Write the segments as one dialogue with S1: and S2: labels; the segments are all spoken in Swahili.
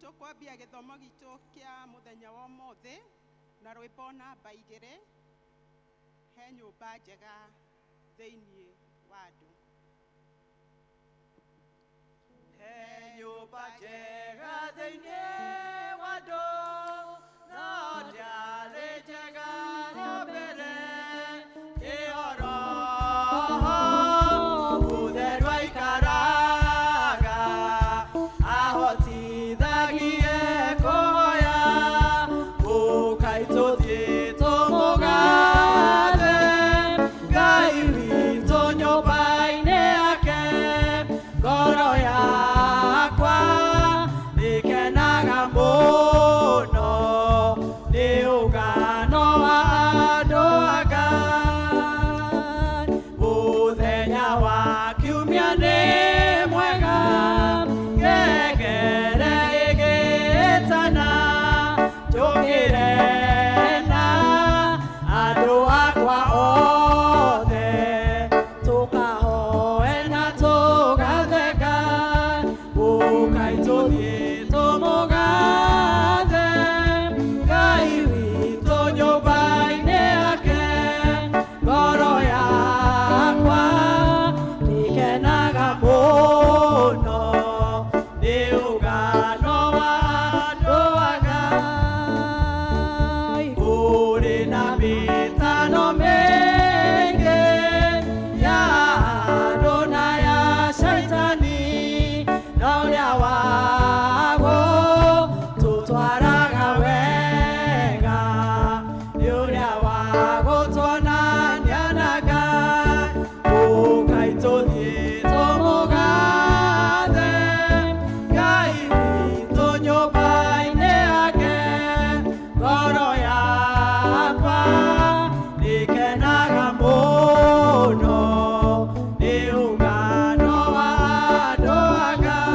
S1: Nitukwambia githomo gitu kia muthenya wa mothe na rwimbo namba 2 he nyumba njega thiini wa andu.
S2: He nyumba njega thiini wa andu no ndiarĩ njega na mbere ihoro utherũ aikaraga ahotithagie kũhoya ũkai tũthiĩ tũmũgathe Ngai witũ nyũmba-inĩ yake ngoro yakwa ĩkenaga mũno nĩ ũngano wa andũ a Ngai mũthenya wa kiumia nĩ mwega ngengere ĩgĩtana njũkĩre na andũ akwa othe tũkahoe na tũgathe Ngai ũkai tũthiĩ tũmũgathe Ngai witũ nyũmba-inĩ yake ngoro yakwa ĩkenaga mũno nĩ ũngano wa andũ a Ngai kũrĩ na mĩtano mĩingĩ ya andũ na ya caitani na ũrĩa wagũ tũtwaraga wega nĩ ũrĩa wagũtuonania na Ngai ũkai tũthiĩ tũmũgathe Ngai witũ nyũmba-inĩ yake ngoro yakwa ĩkenaga mũno nĩ ũngano wa andũ a Ngai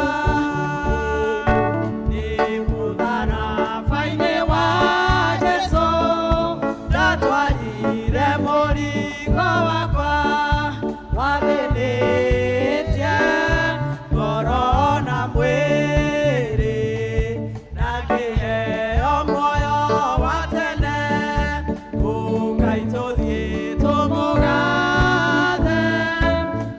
S2: nĩ mũtharaba-inĩ wa Jesũ ndatwarire mũrigo wakwa wathĩnĩtie ngoro na mwĩrĩ na ngĩheo muoyo wa tene ũkai tũthiĩ tũmũgathe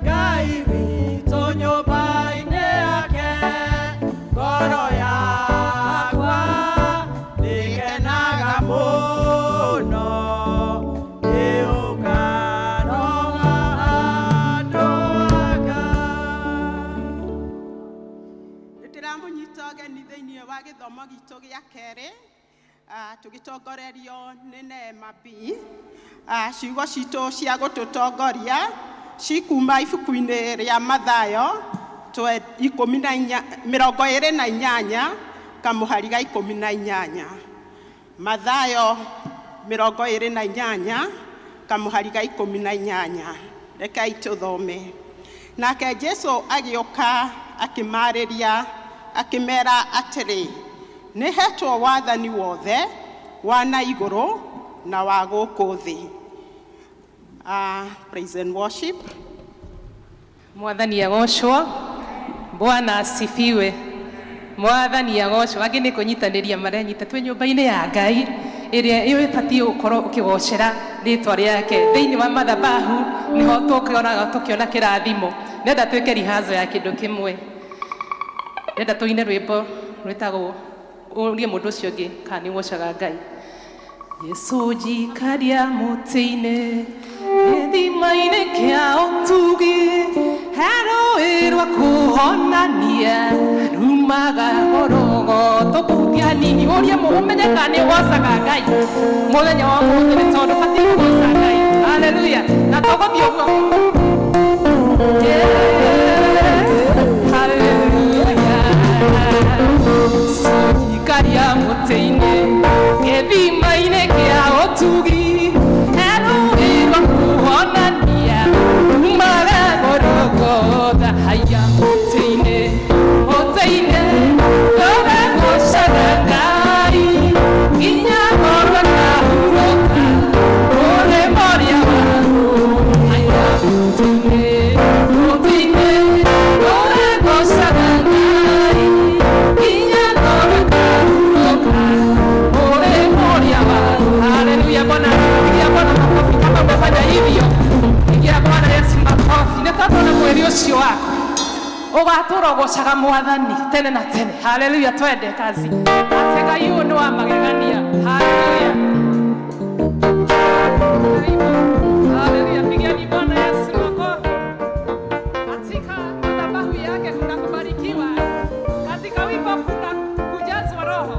S2: Ngai witũ nyũmba-inĩ yake ngoro yakwa ĩkenaga mũno nĩ ũngano wa andũ a Ngai.
S1: Nitiramunyita ũgeni thiini wa githomo gitu gia keri tugitongorerio ni Neema B. Ciugo citu cia gututongoria cikuma ibuku-inĩ rĩa Mathayo 28 kamuhari ga 18. Mathayo 28 kamuhari ga 18. Rekei tuthome. Nake Jesu agĩũka akĩmarĩria akĩmera atĩrĩ, nĩhetwo wathani wothe wa na igũrũ na wa gũkũ thĩ. Praise and worship.
S3: Mwathani agocwo. Bwana asifiwe. Mwathani agocwo. Angĩ nĩ kũnyitanĩria marenyita twĩ nyũmba-inĩ ya Ngai ĩrĩa ĩbatiĩ gũkorwo ũkĩgocera rĩĩtwa rĩake thĩinĩ wa mathabahu nĩho tũkĩona kĩrathimo. Nenda twĩke rihazo ya kĩndũ kĩmwe. Nenda tũine rwĩmbo rwĩtagwo ũrie mũndũ ũcio ũngĩ kana nĩ ũgocaga Ngai. Yesu njikaria mũtĩ-inĩ gĩthima-inĩ kĩa ũtugi rũĩ rwa kũhonania rumaga gorogo tũkũhutia nini ũrie ũmenye kana nĩ ũgocaga Ngai mũthenya wa ũmũthĩ nĩ tondũ batiĩ kũgoca Ngai. Haleluya. Na tũgũthiĩ ũguo. Haleluya. Njikaria mũtĩ-inĩ gĩthima-inĩ kĩa ũtugi rũĩ rwa kũhonania rumaga gorogo haya mũtĩ-inĩ tũragocaga Ngai nginya ngoro ĩkahurũka ũrĩ moria waku haya mũtĩ-inĩ tũrogocaga Mwathani tene na tene. Haleluya, twende kazi. Ate Ngai ũyũ nĩ wa magegania. Haleluya. Haleluya, pigeni Bwana Yesu makofi. Katika madhabahu yake kuna kubarikiwa. Katika wimbo kuna kujazwa Roho.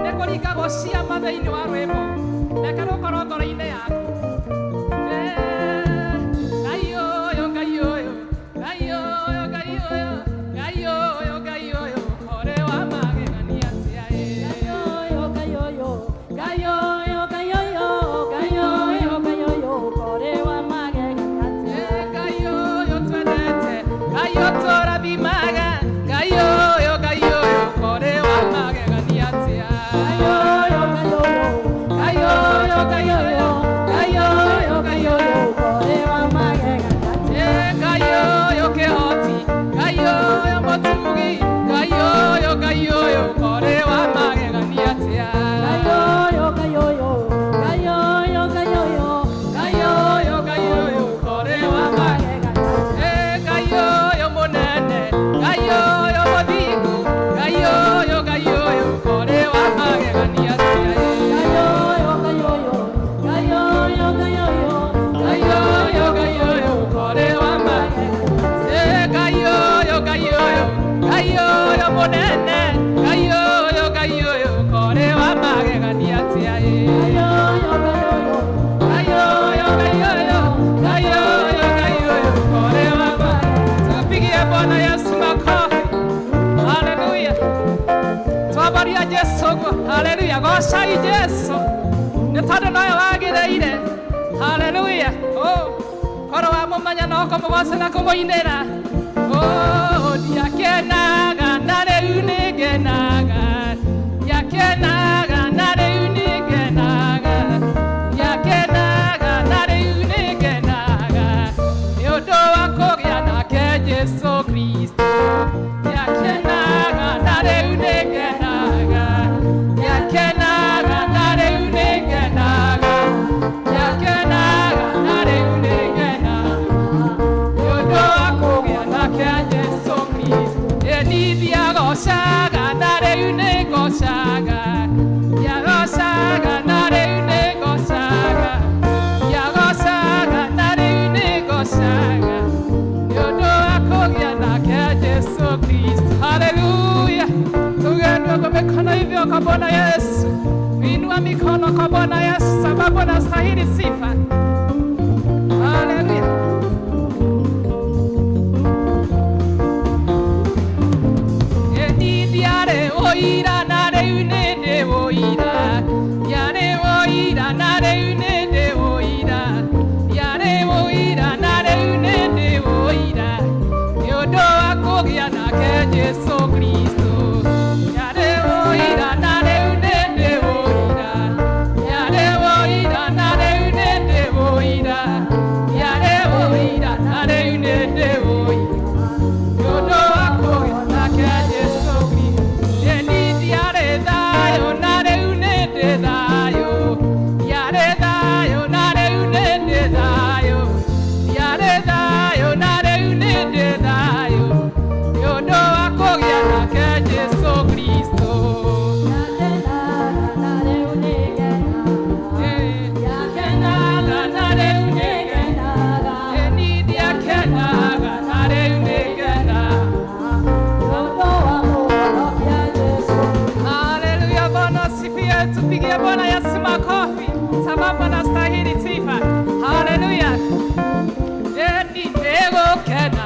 S3: Nĩkũringagocia mathĩinĩ wa rwĩmbo. Reka rũkorwo ngoro-inĩ yaku. Haleluya, gocai Jesu nĩ tondũ nowe wagĩrĩire. Haleluya, korwo wamũmenya no kũmũgoca na kũmũinĩra. Ndiakenaga na rĩu nĩngenaga, ndiakenaga na rĩu nĩngenaga, ndiakenaga na rĩu nĩngenaga nĩ ũndũ wa kũgĩa nake Jesu Kristo. Ndiakenaga na rĩu nĩngenaga, ndiakenaga na rĩu nĩngenaga, ndiakenaga na rĩu nĩngenaga nĩ ũndũ wa kũgĩa nake Jesu Kristo. Ĩni ndiagocaga na rĩu nĩngocaga, ndiagocaga na rĩu nĩngocaga, ndiagocaga na rĩu nĩngocaga nĩ ũndũ wa kũgĩa nake Jesu Kristo. Haleluya, tugendwe kwa mikono hivyo kwa Bwana Yesu. Inua mikono kwa Bwana Yesu sababu anastahili sifa. Haleluya. Eni diare oira na reune de oira, diare oira na reune de oira, diare oira na reune de oira. Yodo akogya na ke Jesu Kristo. Diare oira na reune de oira, diare oira na reune de oira, diare oira na reune de oira. Yodo akogya na ke Jesu Kristo. Eni diare dayo na reune de dayo, diare dayo na reune de dayo, diare dayo na reune de dayo. Yodo akogya na ke Jesu Kristo. Yakenaga na reune genaga, eni diakenaga na reune genaga. Haleluya, Bwana asifiwe. Tupigie Bwana Yesu makofi sababu anastahili sifa. Haleluya. Eni negokena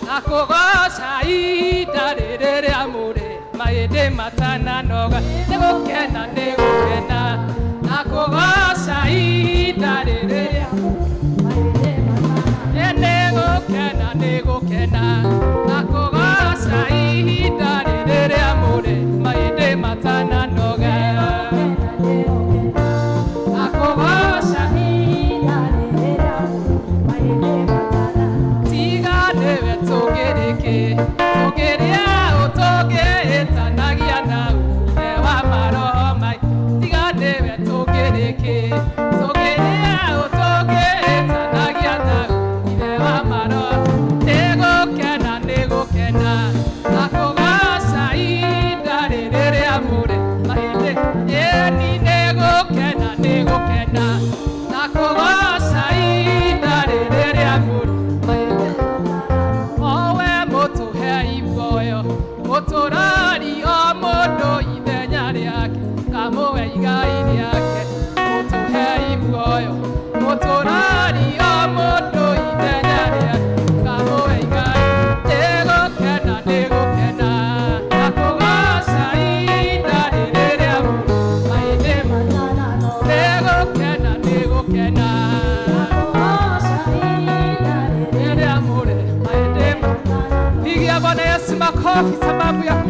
S3: nakugoca ida rĩrĩ amũre maĩndĩ matananoga. Negokena nakugoca ida rĩrĩ amũre negokena nakugoca ida rĩrĩ amũre maĩndĩ matananoga. Nakugoca ida rĩrĩ amũre tiga nĩwe tũgĩrĩke tũgĩrĩa ũtũgĩtanagia na ũne wa maroho mai. Tiga nĩwe tũgĩrĩke tũgĩrĩa ũtũgĩtanagia na ũne wa maroho. Negũkena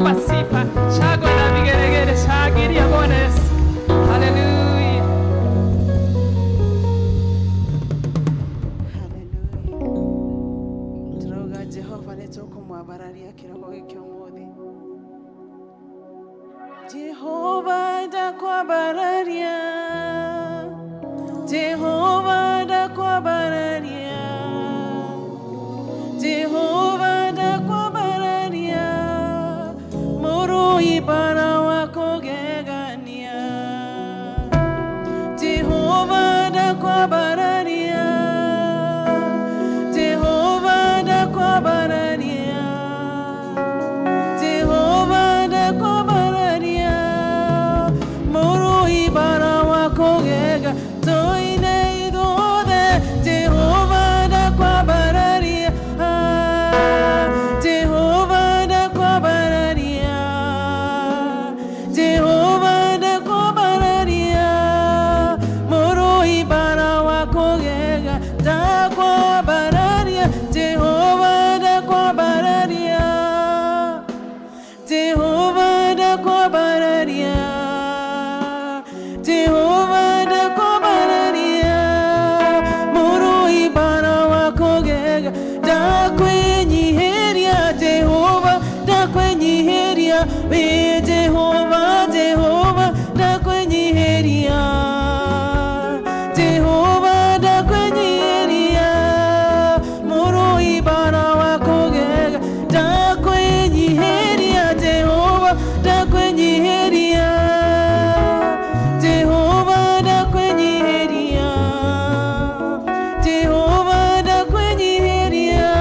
S3: kwa sifa. Shangwe na vigeregere, shangilia Bwana Yesu. Haleluya.
S4: Haleluya. Turauga Jehova nĩtũkũmwambararia kĩroko gĩkĩ ũmũthĩ. Jehova ndakwambararia, Jehova ndakwambararia, Jehova ndakwambararia, mũrũi bara wa kũgegania. Jehova ndakwambararia, Jehova ndakwambararia, Jehova ndakwambararia, mũrũi bara wa kũgega toine ithuothe. Jehova ndakwambararia, Jehova ndakwambararia, Jehova ndakwambararia, mũrũi bara wa kũgega ndakwambararia. Jehova ndakwambararia, Jehova ndakwambararia, Jehova ndakwambararia, mũrũi bara wa kũgega ndakwĩnyihiria. Jehova ndakwĩnyihiria, wĩ Jehova, Jehova ndakwĩnyihiria, Jehova ndakwĩnyihiria, mũrũi bara wa kũgega ndakwĩnyihiria. Jehova ndakwĩnyihiria, Jehova ndakwĩnyihiria, Jehova ndakwĩnyihiria,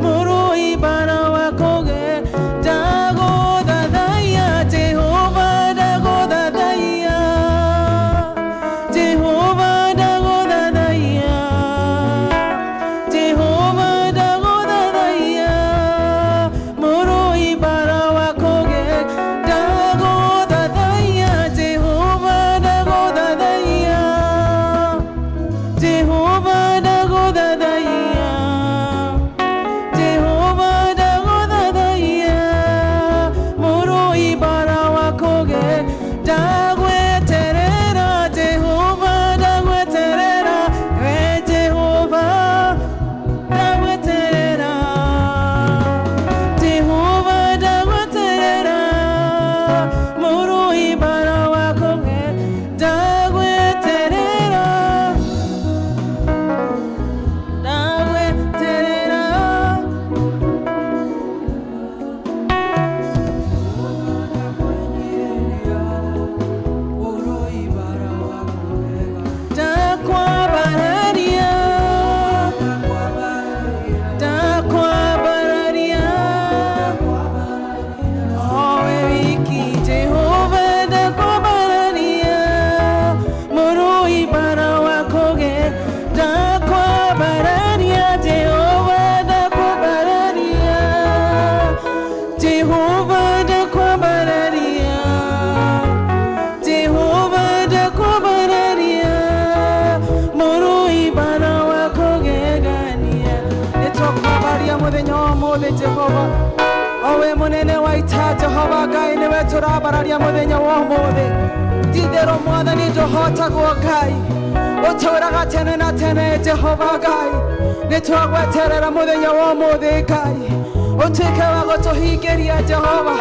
S4: mũrũi bara wa kũgega ndagũthathaiya. Jehova ndagũthathaiya, Jehova ndagũthathaiya, Jehova ndagũthathaiya, mũrũi bara wa kũgega ndagũthathaiya. Jehova ndagũthathaiya, Jehova ndagũthathaiya, Jehova ndagũthathaiya, mũrũi bara wa kũgega ndagweterera. Jehova ndagweterera, we Jehova ndagweterera, Jehova ndagweterera, mũrũi bara wa kũgega ndagweterera, ndagweterera. Ndakwambararia, ndakwambararia, owe wiki. Jehova ndakwambararia, mũrũi bara wa kũgega ndakwambararia. Jehova ndakwambararia, Jehova ndakwambararia, Jehova ndakwambararia, mũrũi bara wa kũgegania. Nĩtũkwambararia mũthenya wa ũmũthĩ Jehova, owe mũnene wa ita. Jehova Ngai nĩwe tũrambararia mũthenya wa ũmũthĩ. Ti-itherũ Mwathani ndũhotagwo Ngai, ũtũũraga tene na tene. Jehova Ngai nĩtwagweterera mũthenya wa ũmũthĩ Ngai, ũtuĩke wa gũtũhingĩria Jehova,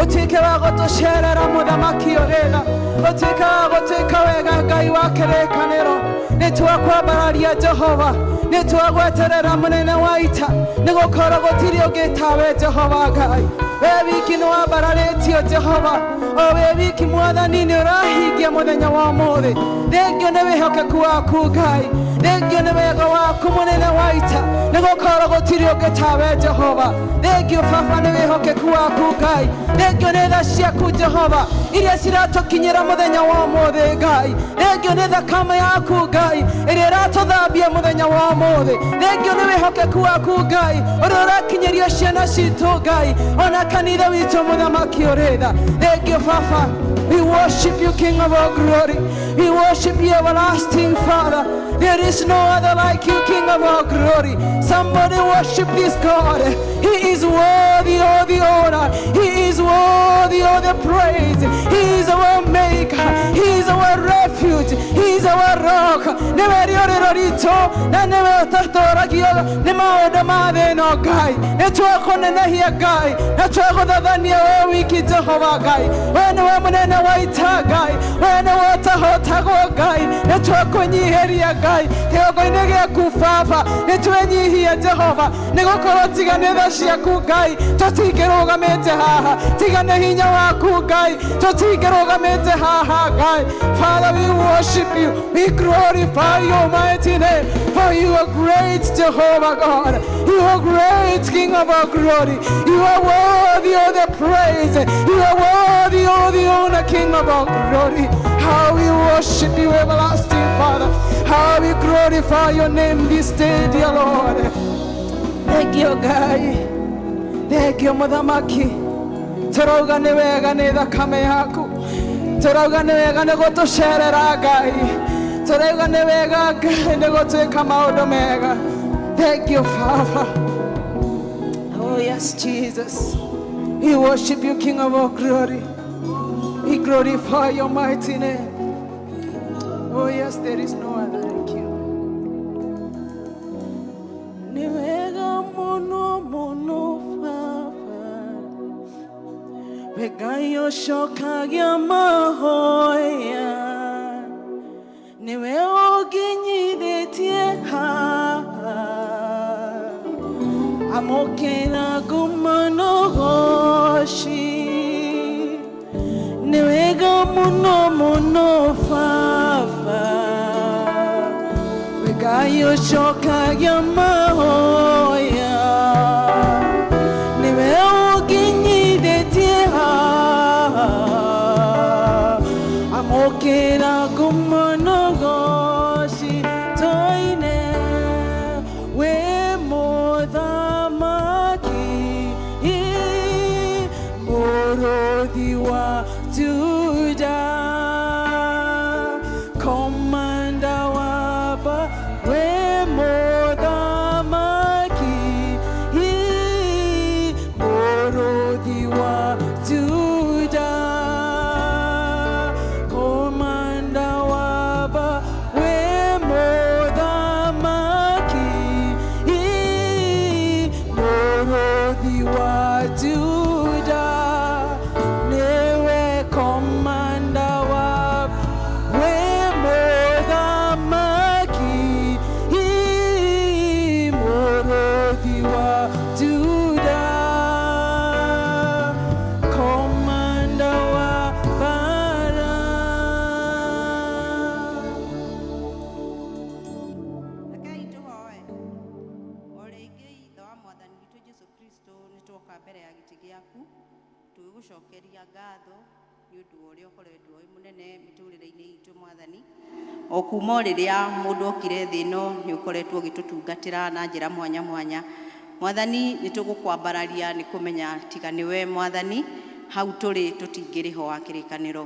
S4: ũtuĩke wa gũtũcerera mũthamaki ũrĩtha, ũtuĩke wa gũtuĩka wega Ngai wa kĩrĩkanĩro. Nĩtwakwambararia Jehova, nĩtwagweterera mũnene wa ita, nĩgũkorwo gũtirĩ ũngĩ tawe Jehova Ngai. We wiki nĩwambararĩtio Jehova, o we wiki Mwathani nĩũrahingia mũthenya wa ũmũthĩ. Thengio nĩ wĩhokeku waku Ngai, thengio nĩ wega waku mũnene wa ita, nĩgũkorwo gũtirĩ ũngĩ tawe Jehova. Thengio Baba nĩ wĩhokeku waku Ngai, thengio nĩ tha ciaku Jehova iria ciratũkinyĩra mũthenya wa ũmũthĩ Ngai. Thengio nĩ thakame yaku Ngai ĩrĩa ĩratũthambia mũthenya wa ũmũthĩ. Thengio nĩ wĩhokeku waku Ngai ũrĩa ũrakinyĩria ciana citũ Ngai, ona kanitha witũ mũthamaki ũrĩtha. Thengio Baba, we worship you King of all glory, we worship you everlasting Father. There is no other like you, King of our glory. Somebody worship this God. He is worthy of the honor. He is worthy of the praise. He is our maker. He is our refuge. He is our rock. Never rito na never tatora kiyoga. Nema odamade no guy. Netwako na hiya guy. Netwako da dania wiki Jehovah guy. When we munena waita guy. When wata hota go guy. Netwako nyiheria guy. Teogo inege kufafa. Netwenyi hiya Jehovah. Negokoro tigane dashia ku guy. Totigeroga mete haha. Tigane hinya wa ku guy. Totigeroga mete haha guy. Father, we worship you. We glorify your mighty name. For you are great, Jehovah God. You are great, King of our glory. You are worthy of the praise. You are worthy of the honor, King of our glory. How we worship you, everlasting Father. How we glorify your name this day, dear Lord. Thank you, God. Thank you, Mudamaki. Toroga nevega neda kame yaku. Toroga nevega negoto shere ragai. Toroga nevega negoto kama odomega. Thank you, Father. Oh yes, Jesus. We worship you, King of our glory. We glorify your mighty name. Oh yes, there is no other like you. Nevega mono mono Father. Vegayo shokagia mahoya. Newe oginyi detie ha. Amokena gumano goshi. Nevega mono mono Fafa. Vegayo shokagia mahoya. Newe oginyi detie ha. Amokena gumano goshi. Toine we modamaki. Morodiwa Juda. Commander waba we modamaki. Morodiwa Juda. Commander waba we modamaki. Morodiwa Juda. Newe commander waba we modamaki. Morodiwa Juda. Commander wabara.
S5: Rekei tũhoe. O rĩngĩ ithe wa Mwathani witũ Jesũ Kristo nĩtwoka mbere ya gĩtĩ gĩaku tũgĩgũcokeria ngatho nĩ ũndũ wa ũrĩa ũkoretwo wĩ mũnene mĩtũrĩre-inĩ itũ Mwathani. O kuma rĩrĩa mũndũ okire thĩ ĩno nĩ ũkoretwo ũgĩtũtungatĩra na njĩra mwanya mwanya. Mwathani nĩtũgũkwambararia nĩ kũmenya tiga nĩwe Mwathani hau tũrĩ tũtingĩrĩ ho wa kĩrĩkanĩro.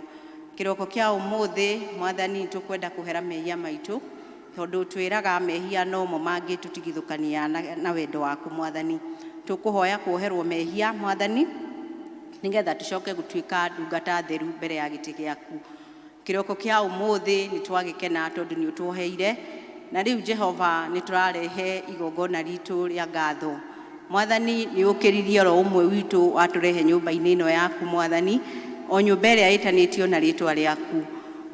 S5: Kĩroko kĩa ũmũthĩ Mwathani tũkwenda kũhera mehia maitũ tondũ twĩraga mehia no mo mangĩtũtigithũkania na wendo waku Mwathani. Tũkũhoya kuoherwo mehia Mwathani nĩgetha tũcoke gũtuĩka ndungata theru mbere ya gĩtĩ gĩaku. Kĩroko kĩa ũmũthĩ nĩtwagĩkena tondũ nĩ ũtwoheire na rĩu Jehova nĩtũrarehe igongona ritũ rĩa ngatho. Mwathani nĩ ũkĩririe oro ũmwe witũ watũrehe nyũmba-inĩ ĩno yaku Mwathani, o nyũmba ĩrĩa ĩtanĩtio na rĩtwa rĩaku.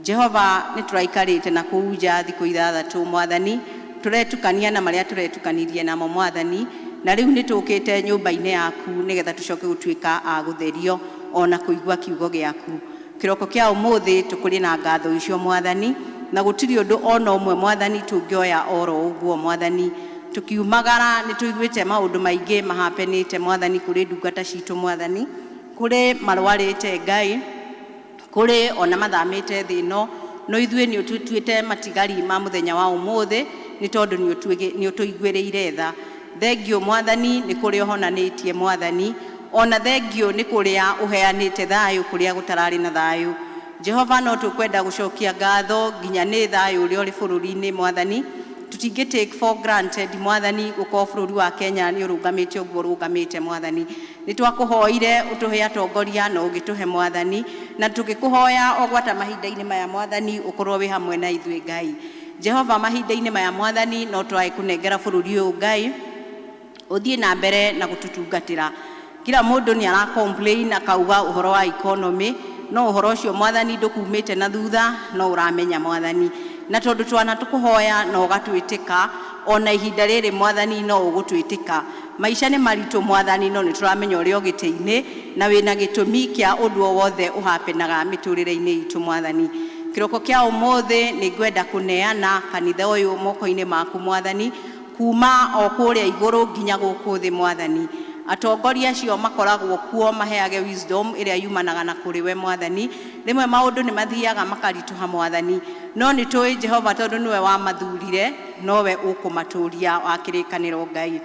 S5: Jehova nĩtũraikarĩte na kũu nja thikũ ithathatũ Mwathani, tũretukania na marĩa tũretukanirie namo Mwathani, na rĩu nĩtũkĩte nyũmba-inĩ yaku nĩgetha tũcoke gũtuĩka a gũtherio ona kũigua kiugo gĩaku. Kĩroko kĩa ũmũthĩ tũkũrĩ na ngatho icio Mwathani, na gũtirĩ ũndũ ona ũmwe Mwathani tũngĩoya oro ũguo Mwathani. Tukiumagara nĩtũiguĩte maũndũ maingĩ mahapenĩte Mwathani kũrĩ ndungata citũ Mwathani, kũrĩ marwarĩte Ngai, kũrĩ ona mathamĩte thĩ ĩno, no ithuĩ nĩ ũtũtuĩte matigari ma mũthenya wa ũmũthĩ nĩ tondũ nĩ ũtũiguĩrĩire tha. Thengio Mwathani nĩ kũrĩa ũhonanĩtie Mwathani, ona thengio nĩ kũrĩa ũheanĩte thayũ kũrĩa gũtararĩ na thayũ. Jehova no tũkwenda gũcokia ngatho nginya nĩ thayũ ũrĩa ũrĩ bũrũri-inĩ Mwathani, tutingi take for granted mwathani gukorwo bururi wa Kenya ni urungamite uguo urungamite mwathani ni twakuhoire utuhe atongoria na ugituhe mwathani na tugikuhoya ogwata mahinda-ini maya mwathani ukorwo wi hamwe na ithui Ngai Jehova mahinda-ini maya mwathani no twae kunengera bururi uyu Ngai uthie na mbere na gututungatira kila mundu ni ara complain akauga uhoro wa economy no uhoro ucio mwathani ndukumite na thutha no uramenya mwathani na tondu twana tukuhoya no gatwitika ona ihinda riri mwathani no ugutwitika maisha ni maritu mwathani no ni turamenya uri ogite-ini na wina gitumi kia undu wothe uhapenaga miturire-ini itu mwathani kiroko kia umuthi ni ngwenda kuneana kanitha uyu moko-ini maku mwathani kuma o kuria iguru nginya guku thi mwathani atongoria acio makoragwo kuo maheage wisdom iria yumanaga na kuri we mwathani rimwe maundu ni mathiaga makarituha mwathani no ni tui Jehova tondu niwe wa mathurire nowe ukumaturia wa kirikaniro Ngai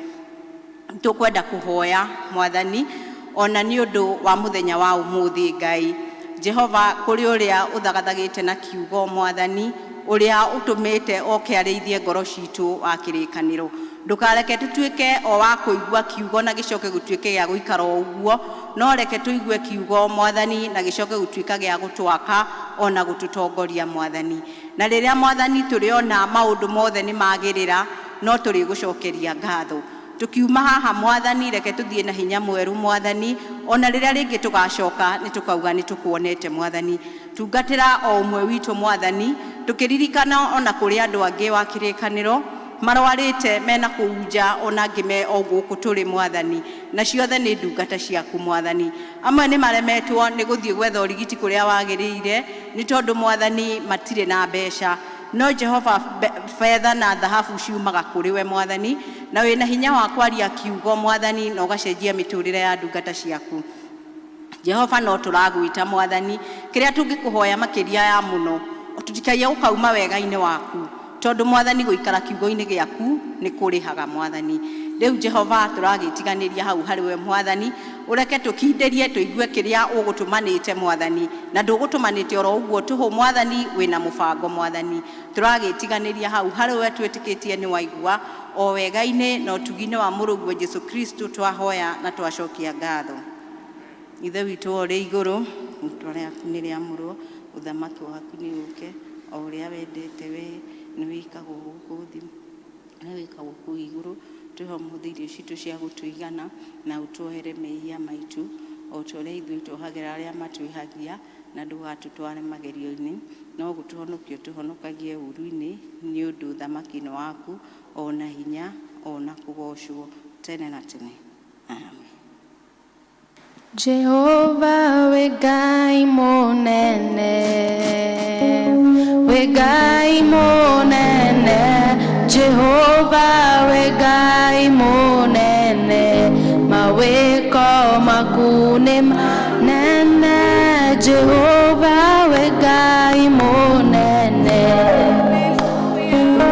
S5: tukwenda kuhoya mwathani ona ni undu wa muthenya wa umuthi Ngai Jehova kuri uria uthagathagite na kiugo mwathani uria utumite oke arithie ngoro citu wa kirikaniro ndukareke tutuike o wa kuigua kiugo na gicoke gutuike gya guikara uguo no reke tuigue kiugo mwathani na gicoke gutuika gya gutwaka ona gututongoria mwathani na riria mwathani turiona maundu mothe ni magirira no turi gucokeria ngatho tukiuma haha mwathani reke tuthie na hinya mweru mwathani ona riria ringi tugacoka ni tukauga ni tukuonete mwathani tungatira o umwe witu mwathani tukiririkana ona kuri andu angi wa kirikaniro marwarite mena kuunja ona ngime o guku turi mwathani na ciothe ni ndungata ciaku mwathani amwe ni maremetwo ni guthie gwetha urigiti kuria wagirire ni tondu mwathani matire na mbeca no Jehova fedha na dhahabu ciumaga kuri we mwathani na wina hinya wa kwaria kiugo mwathani na ugacenjia miturire ya ndungata ciaku Jehova no turagwita mwathani kiria tungikuhoya makiria ya muno tutikaia ukauma wega-ini waku tondu mwathani guikara kiugo-ini giaku ni kurihaga mwathani riu Jehova turagitiganiria hau hari we mwathani ureke tukinderie tuigue kiria ugutumanite mwathani na ndugutumanite oro uguo tuhu mwathani wina mubango mwathani turagitiganiria hau hari we twitikitie ni waigua o wega-ini no tugine wa murugu Jesu Kristo twahoya na twacokia ngatho ithe witu uri iguru twaria niria murwo uthamaki waku ni uke o uria wendete we ni wikagwo guku thi ni wikagwo ku iguru tuho muthirio citu cia gutuigana na utuohere mehia maitu o turia ithui tuhagira aria matwihagia na ndugatutware magerio-ini no gutuhonokia tuhonokagie uru-ini ni undu thamaki-ini waku ona hinya ona kugocwo tene na tene amen.
S6: Jehova we Ngai munene we Ngai munene Jehova we Ngai munene mawiko makune manene Jehova we Ngai munene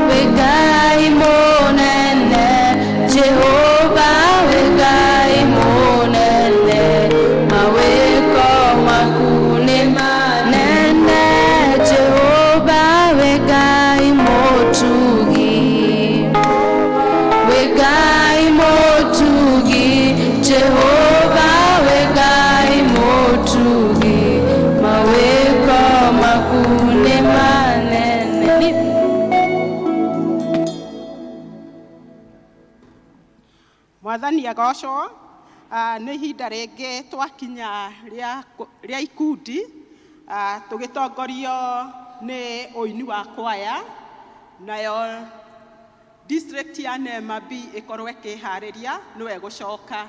S6: we Ngai munene Jehova we Ngai munene mawiko makune manene Jehova we Ngai motugi we Ngai motugi Jehova we Ngai motugi mawiko makune manene.
S1: Mwathani agocwo nä ihinda rĩngĩ twakinya rĩa ikundi tũgĩtongorio nĩ ũini wa kwaya nayo district ya Nema B ĩkorwo ĩkĩharĩria nĩwe gũcoka.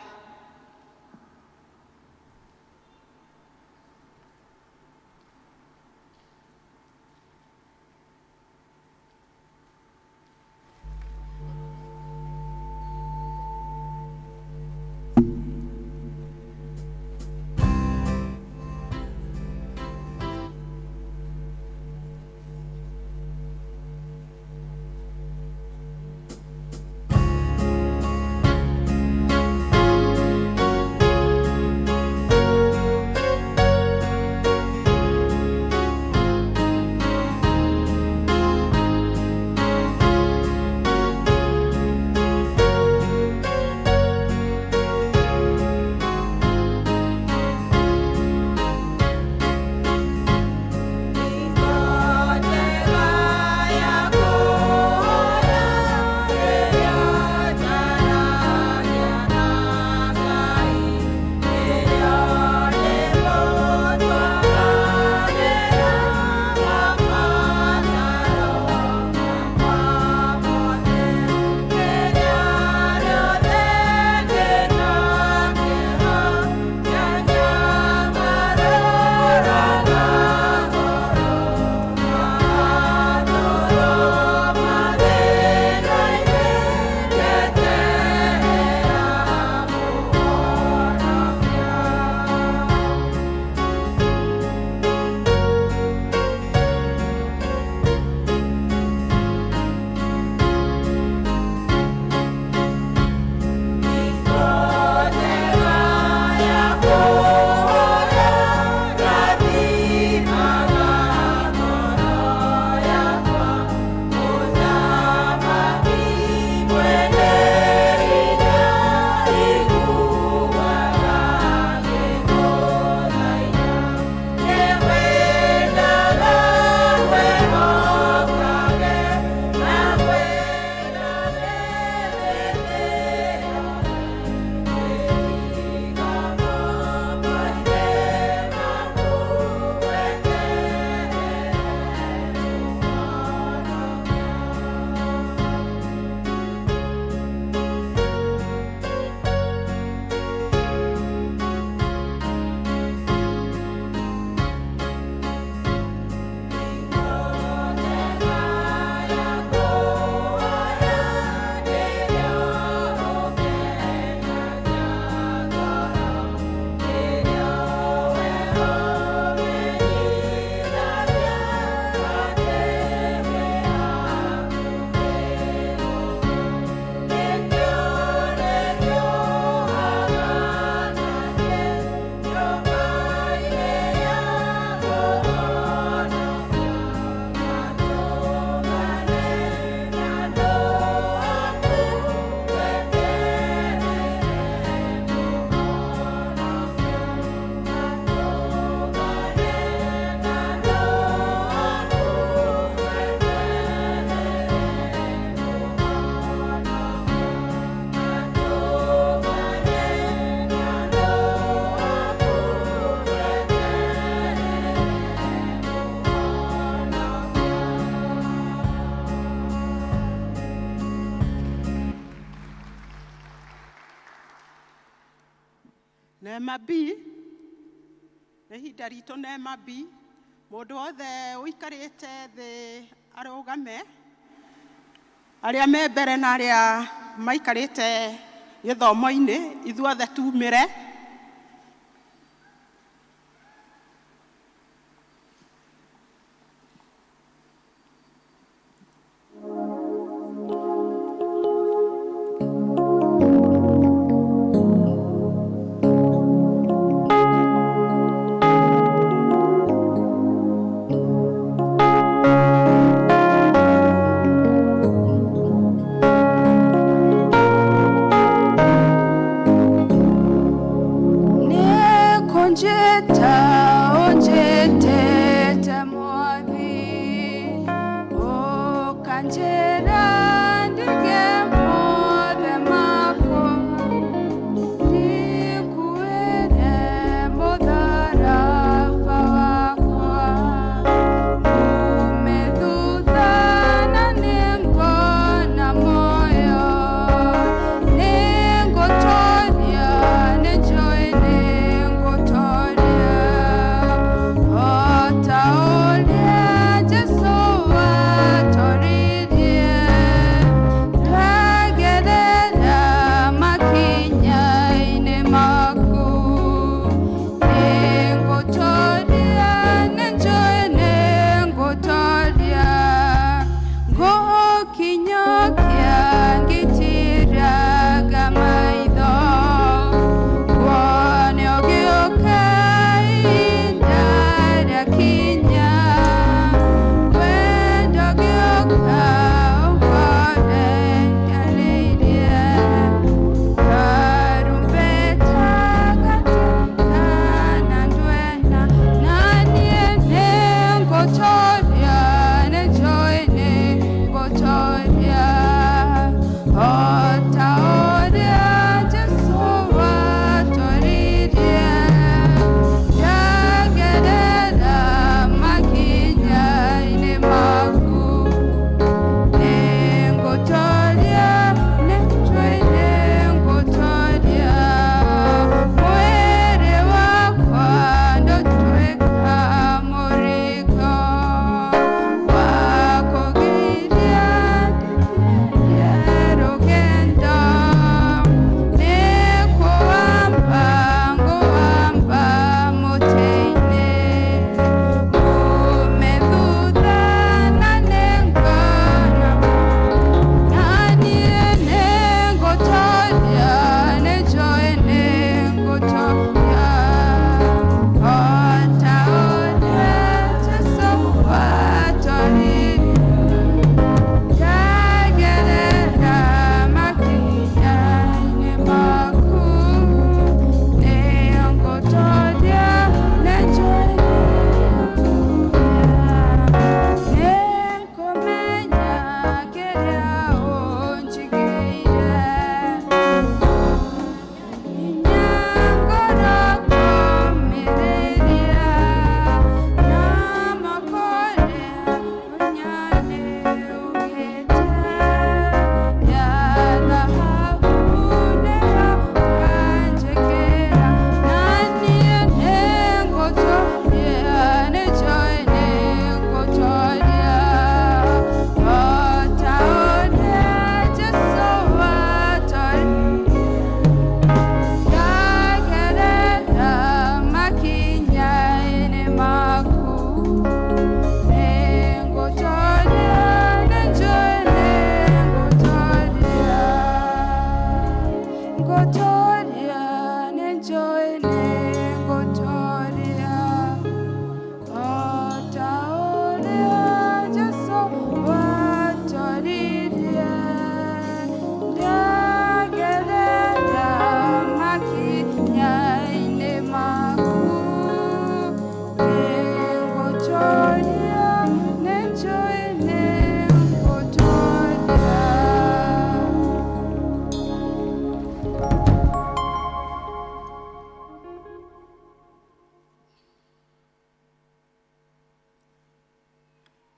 S1: Mabi, nĩ ihinda ritũ nĩ Mabi, mũndũ wothe ũikarĩte thĩ arũgame, arĩa me mbere na arĩa maikarĩte gĩthomo-inĩ, ithuothe tumĩre.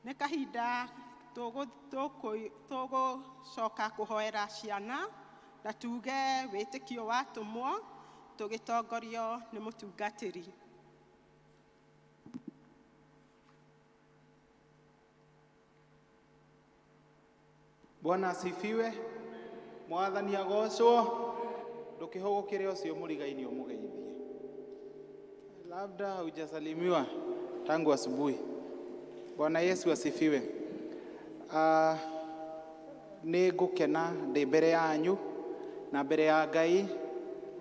S1: Nĩ kahinda tũgũcoka kũhoera ciana na tuge wĩtĩkio watũmwo tũgĩtongorio nĩ mũtungatĩri.
S7: Bwana asifiwe. Mwathani agocwo. Ndũkĩhũgũkĩre ũcio mũrigaini ũmũgeithie. Labda hujasalimiwa tangu asubuhi. Bwana Yesu asifiwe. Nĩ ngũkena ndĩ mbere yanyu na mbere ya Ngai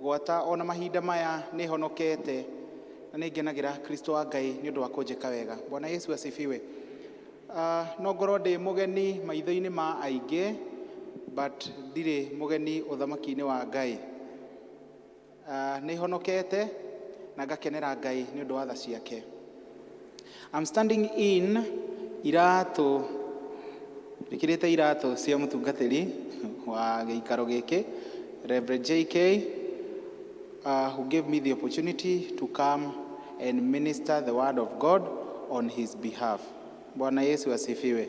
S7: gwata ona mahinda maya nĩ honokete na nĩ ngenagĩra Kristo wa Ngai nĩ ũndũ wa kũnjĩka wega. Bwana Yesu asifiwe. No ngorwo ndĩ mũgeni maitho-inĩ ma aingĩ, but ndirĩ mũgeni ũthamaki-inĩ wa Ngai. Nĩ honokete na ngakenera Ngai nĩ ũndũ wa tha ciake. I'm standing in iratũ, ndikĩrĩte iratũ cia mũtungatĩri wa gĩikaro gĩkĩ, Reverend J.K., who gave me the opportunity to come and minister the word of God on his behalf. Bwana Yesu asifiwe.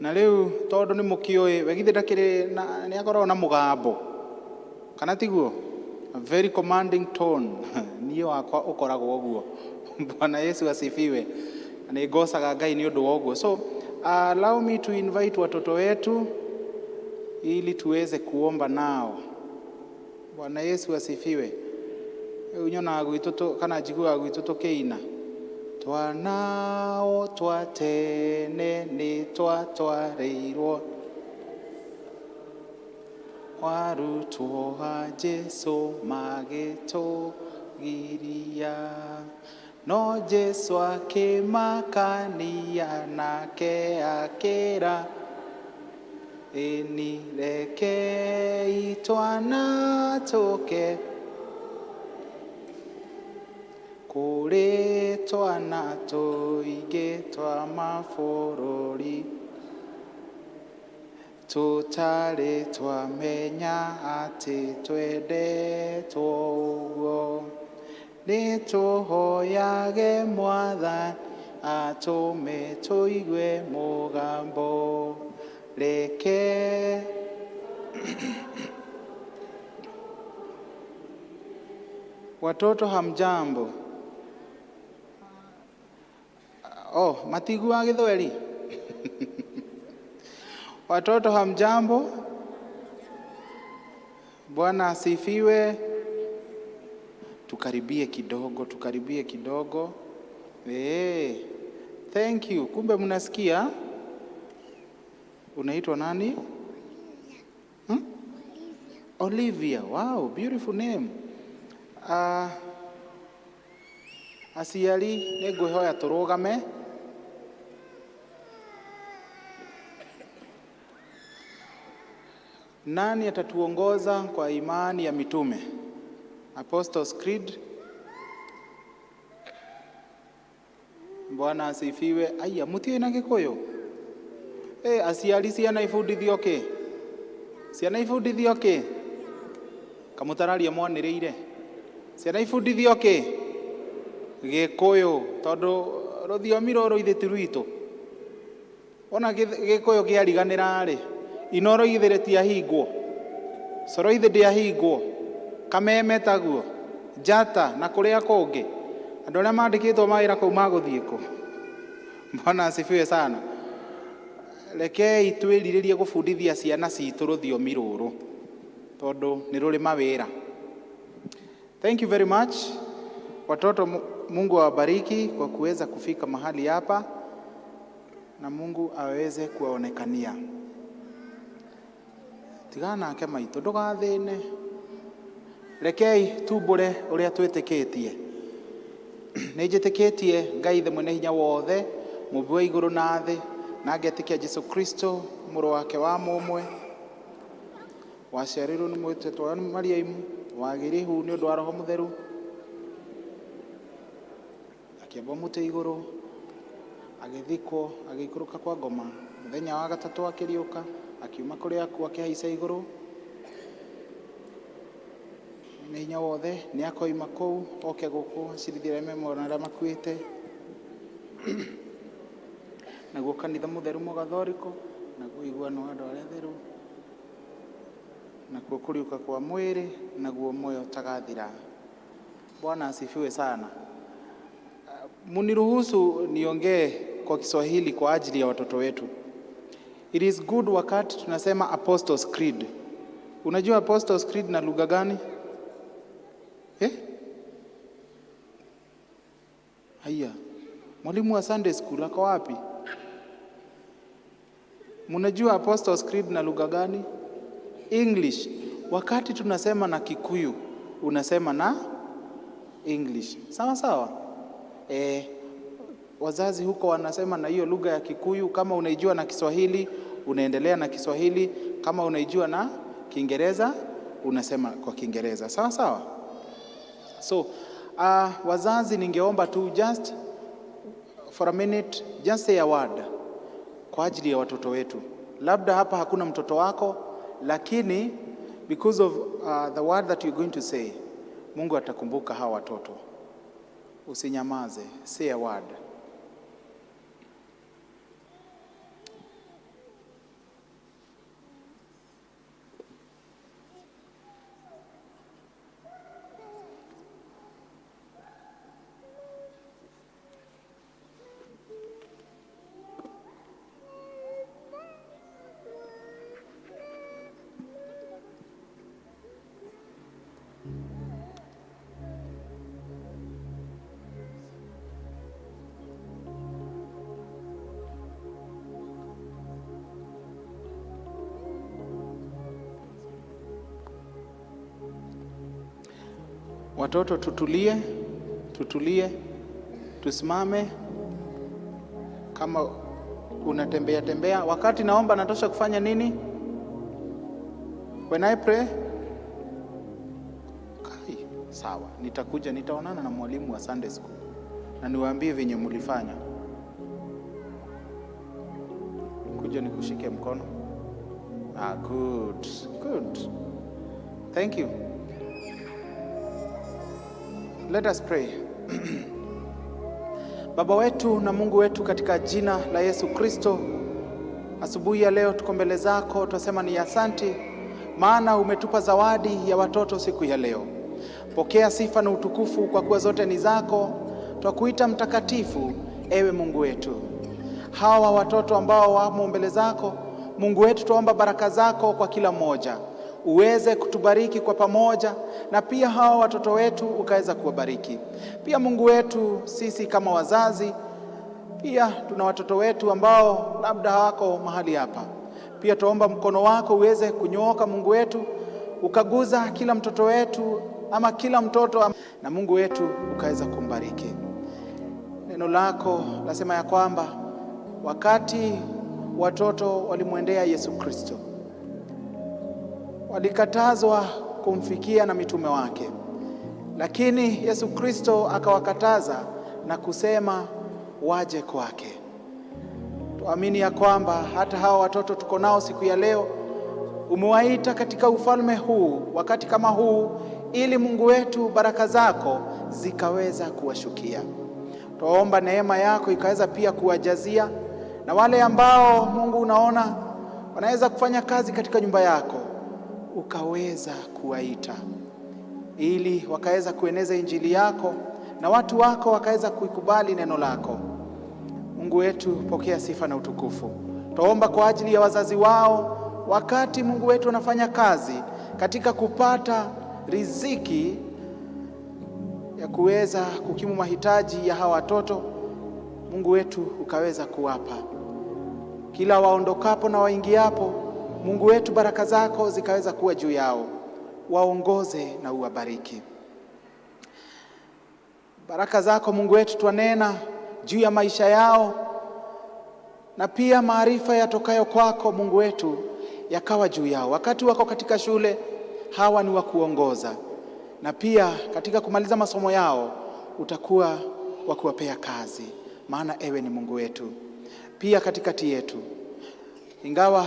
S7: Na rĩu tondũ nĩ mũkĩũĩ we githĩ ndakĩrĩ nĩ akoragwo na mũgambo kana tiguo, a very commanding tone. Niĩ wakwa ũkoragwo ũguo. Bwana Yesu asifiwe. Nĩ ngocaga Ngai nĩ ũndũ wa ũguo. So allow me to invite watoto wetu ili tuweze kuomba nao. Bwana Yesu asifiwe. Unyona gwitũ kana njiguaga gwitũ tũkĩina. Twanao twatene nĩ twatwarĩirwo warutwo ha Jesu magĩtũgiria, no Jesu akĩmakania nake akĩra, ĩni rekei twana tũke kũrĩ twana tũingĩ twa mabũrũri, tũtarĩ twamenya atĩ twendetwo ũguo, nĩ tũhoyage Mwathani atũme tũigue mũgambo, reke watoto hamjambo. Matigu wa Gĩthweri. Watoto hamjambo. Bwana asifiwe. Tukaribie kidogo. Thank you. Kumbe mnasikia? Unaitwa nani? Olivia. Wow, beautiful name. Aciari nĩ ngwĩhoya tũrũgame. Nani atatuongoza kwa imani ya mitume? Apostles Creed. Bwana asifiwe. Aya, mutio ina Gĩkũyũ. Aciari ciana ibundithio kĩ? Ciana ibundithio kĩ? Kamũtararia mwanĩrĩire. Ciana ibundithio kĩ? Gĩkũyũ, tondũ rũthiomi rũrũ ithe rwitũ. Ona Gĩkũyũ kĩariganĩra rĩ, inoro ithe rĩtiahingwo, coro ithe ndĩahingwo, kameme taguo, njata na kũrĩa kũngĩ. Andũ arĩa mandĩkĩtwo mawĩra kũu magũthiĩ kũ? Bwana asifiwe sana. Rekei twĩrirĩrie gũbundithia ciana citũ rũthiomi rũrũ, tondũ nĩ rũrĩ mawĩra. Thank you very much. Watoto, Mungu awabariki kwa kuweza kufika mahali hapa na Mungu aweze kuwaonekania. Tigana nake maitũ ndũgathĩne. Rekei tumbũre ũrĩa twĩtĩkĩtie. Nĩ njĩtĩkĩtie Ngai ithe mwene hinya wothe, mũmbi wa igũrũ na thĩ, na ngetĩkia Jesu Kristo mũrũ wake wa mũmwe, waciarĩirwo nĩ mũtũtũ wa Mariamu, wagĩrĩhu nĩ ũndũ wa Roho Mũtheru, akĩamba mũtĩ igũrũ, agĩthikwo, agĩikũrũka kwa ngoma, mũthenya wa gatatũ akĩriũka, akiuma kũrĩ akuũ akĩhaica igũrũ. Nĩ hinya wothe nĩ akoima kũu oke gũkũ acirithie arĩa memona arĩa makuĩte. Naguo kanitha mũtheru mũgathoriko, naguo iguano andũ arĩa theru, nakuo kũriũka kwa mwĩrĩ, naguo muoyo ũtagathira. Bwana asifiwe sana. Muniruhusu niongee kwa Kiswahili kwa ajili ya watoto wetu. It is good wakati tunasema Apostles' Creed. Unajua Apostles' Creed na lugha gani? Haya. Mwalimu wa Sunday School ako wapi? Mnajua Apostles' Creed na lugha gani? English. Wakati tunasema na Kikuyu, unasema na English. Sawa sawa? Wazazi huko wanasema na hiyo lugha ya Kikuyu. Kama unaijua na Kiswahili, unaendelea na Kiswahili. Kama unaijua na Kiingereza, unasema kwa Kiingereza. Sawa sawa? So, wazazi ningeomba tu just for a minute, just say a word kwa ajili ya watoto wetu. Labda hapa hakuna mtoto wako, lakini because of the word that you're going to say, Mungu atakumbuka hawa watoto. Usinyamaze, say a word. Watoto tutulie, tusimame. Kama unatembea, wakati naomba natosha kufanya nini? When I pray? Kai, sawa. Nitaonana na mwalimu wa Sunday School na niwaambie venye mlifanya. Kuja nikushike mkono. Good. Thank you. Let us pray. Baba wetu na Mungu wetu, katika jina la Yesu Kristo, asubuhi ya leo tuko mbele zako, tunasema ni asante, maana umetupa zawadi ya watoto siku ya leo. Pokea sifa na utukufu, kwa kuwa zote ni zako. Twakuita mtakatifu, ewe Mungu wetu. Hawa watoto ambao wamo mbele zako, Mungu wetu, tuomba baraka zako kwa kila mmoja. Uweze kutubariki kwa pamoja, na pia hawa watoto wetu ukaweza kuwabariki. Pia Mungu wetu, sisi kama wazazi, pia tuna watoto wetu ambao labda hawako mahali hapa. Pia tuomba mkono wako uweze kunyooka, Mungu wetu, ukaguza kila mtoto wetu ama kila mtoto, na Mungu wetu ukaweza kumbariki. Neno lako lasema ya kwamba wakati watoto walimwendea Yesu Kristo, walikatazwa kumfikia na mitume wake, lakini Yesu Kristo akawakataza na kusema waje kwake. Tuamini ya kwamba hata hawa watoto tuko nao siku ya leo, umewaita katika ufalme huu wakati kama huu, ili Mungu wetu baraka zako zikaweza kuwashukia. Tuomba neema yako ikaweza pia kuwajazia, na wale ambao Mungu unaona wanaweza kufanya kazi katika nyumba yako, ukaweza kuwaita ili wakaweza kueneza injili yako, na watu wako wakaweza kuikubali neno lako. Mungu wetu, pokea sifa na utukufu. Tuomba kwa ajili ya wazazi wao, wakati Mungu wetu wanafanya kazi katika kupata riziki ya kuweza kukimu mahitaji ya hawa watoto. Mungu wetu ukaweza kuwapa kila waondokapo na waingiapo. Mungu wetu, baraka zako zikaweza kuwa juu yao, waongoze na uwabariki. Baraka zako Mungu wetu twanena juu ya maisha yao, na pia maarifa yatokayo kwako Mungu wetu yakawa juu yao. Wakati wako katika shule, hawa ni wa kuongoza, na pia katika kumaliza masomo yao utakuwa wa kuwapea kazi, maana ewe ni Mungu wetu. Pia katikati yetu, ingawa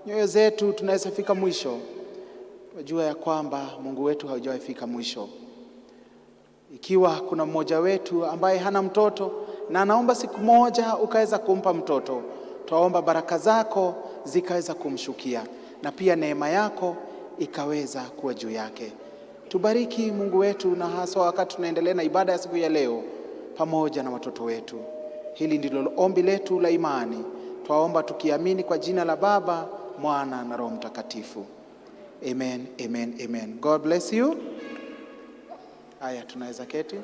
S7: nyoyo zetu tunaweza fika mwisho, tunajua ya kwamba Mungu wetu haujawahi fika mwisho. Ikiwa kuna mmoja wetu ambaye hana mtoto na anaomba siku moja ukaweza kumpa mtoto, twaomba baraka zako zikaweza kumshukia, na pia neema yako ikaweza kuwa juu yake. Tubariki Mungu wetu, na hasa wakati tunaendelea na ibada ya siku ya leo pamoja na watoto wetu. Hili ndilo ombi letu la imani. Twaomba tukiamini kwa jina la Baba, Mwana na Roho Mtakatifu. Amen, amen, amen. God bless you. Haya, tunaweza keti.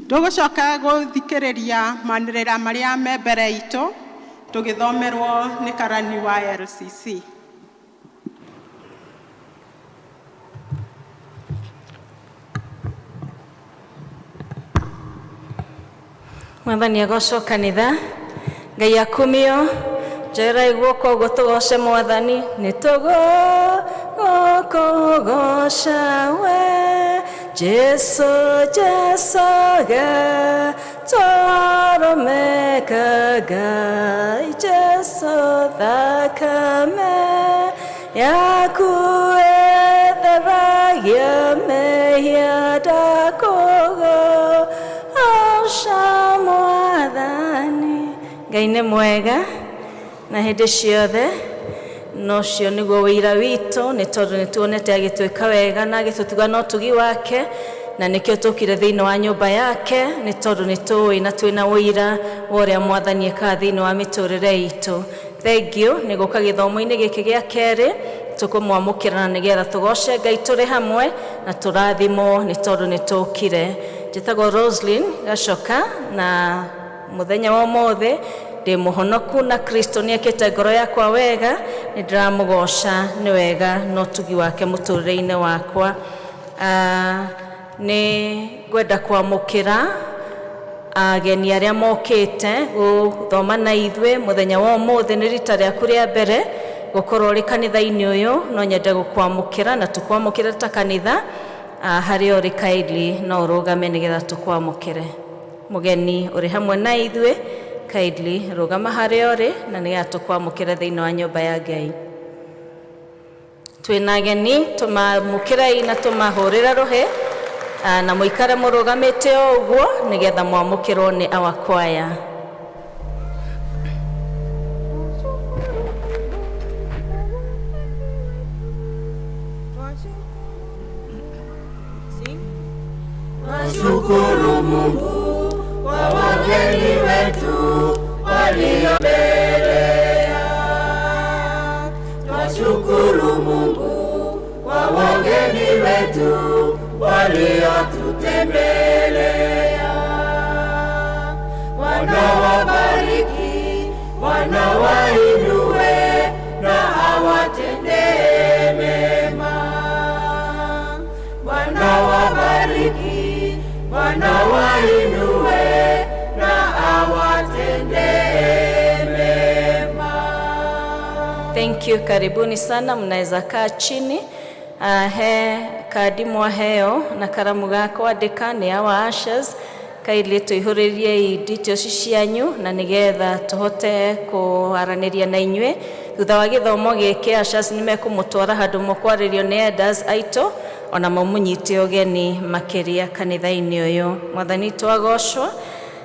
S1: Tugucoka guthikiriria manirira maria me mbere itu tugithomerwo ni karani wa LCC.
S8: Mwathani agocwo kanitha, Ngai akumio, njera iguoko uguo tugoce Mwathani, ni tugugoca we, Jesu, Jesu ge, twaromeka Ngai, Jesu thakame, yaku etheragia mehia ndakugo, oca Mwathani. Ngai nĩ mwega na hĩndĩ ciothe, nocio nĩguo wĩira witũ, nĩ tondũ nĩ tuonete agĩtwĩka wega na agĩtũtuga na ũtugi wake, na nĩkĩo tũkire thĩinĩ wa nyũmba yake, nĩ tondũ nĩ tũĩ na twĩna wĩira wa ũrĩa Mwathani ekaga thĩinĩ wa mĩtũrĩre itũ. Thengiũ nĩ gũka gĩthomo-inĩ gĩkĩ gĩa kerĩ, tũkũmwamũkĩra na nĩgetha tũgoce Ngai tũrĩ hamwe na tũrathimwo nĩ tondũ nĩ tũkire. Njĩtagwo Roslyn Gacoka, na mũthenya wa ũmũthĩ ndĩ mũhonoku na Kristo nĩ ekĩte ngoro yakwa wega, nĩ ndĩramũgoca nĩ wega na ũtugi wake mũtũrĩre-inĩ wakwa. Nĩ ngwenda kwamũkĩra ageni arĩa mokĩte gũthoma na ithuĩ mũthenya wa ũmũthĩ. Nĩ rita rĩaku rĩa mbere gũkorwo ũrĩ kanitha-inĩ ũyũ, no nyende gũkwamũkĩra na tũkwamũkĩre ta kanitha. Harĩ ũrĩ kindly no ũrũgame nĩgetha tũkwamũkĩre. Mũgeni ũrĩ hamwe na ithuĩ, kindly rũgama harĩ ũrĩ na nĩgetha tũkwamũkĩre thĩinĩ wa nyũmba ya Ngai. Twĩna ageni, tũmamũkĩrai na tũmahũrĩre rũhĩ, na mũikare mũrũgamĩte o ũguo nĩgetha mwamũkĩrwo nĩ our choir.
S2: Twashukuru Mungu kwa wageni wetu waliotembelea. Twashukuru Mungu kwa wageni wetu waliotutembelea. Wanawabariki, wanawainue na awatendee mema. Wanawabariki, wanawainue na awatendee mema.
S8: Thank you, karibuni sana, mnaweza kaa chini. He kadi mwaheo na karamu ga kwandĩka nĩ our ushers, kaili tũihũrĩrie details cianyu na nĩgetha tũhote kũaranĩria na inyuĩ. Thutha wa gĩthomo gĩkĩ ushers nĩ mekũmũtwara handũ mũkwarĩrio nĩ elders aitũ, ona mũnyite ũgeni makĩria kanitha-inĩ ũyũ. Mwathani twagocwo.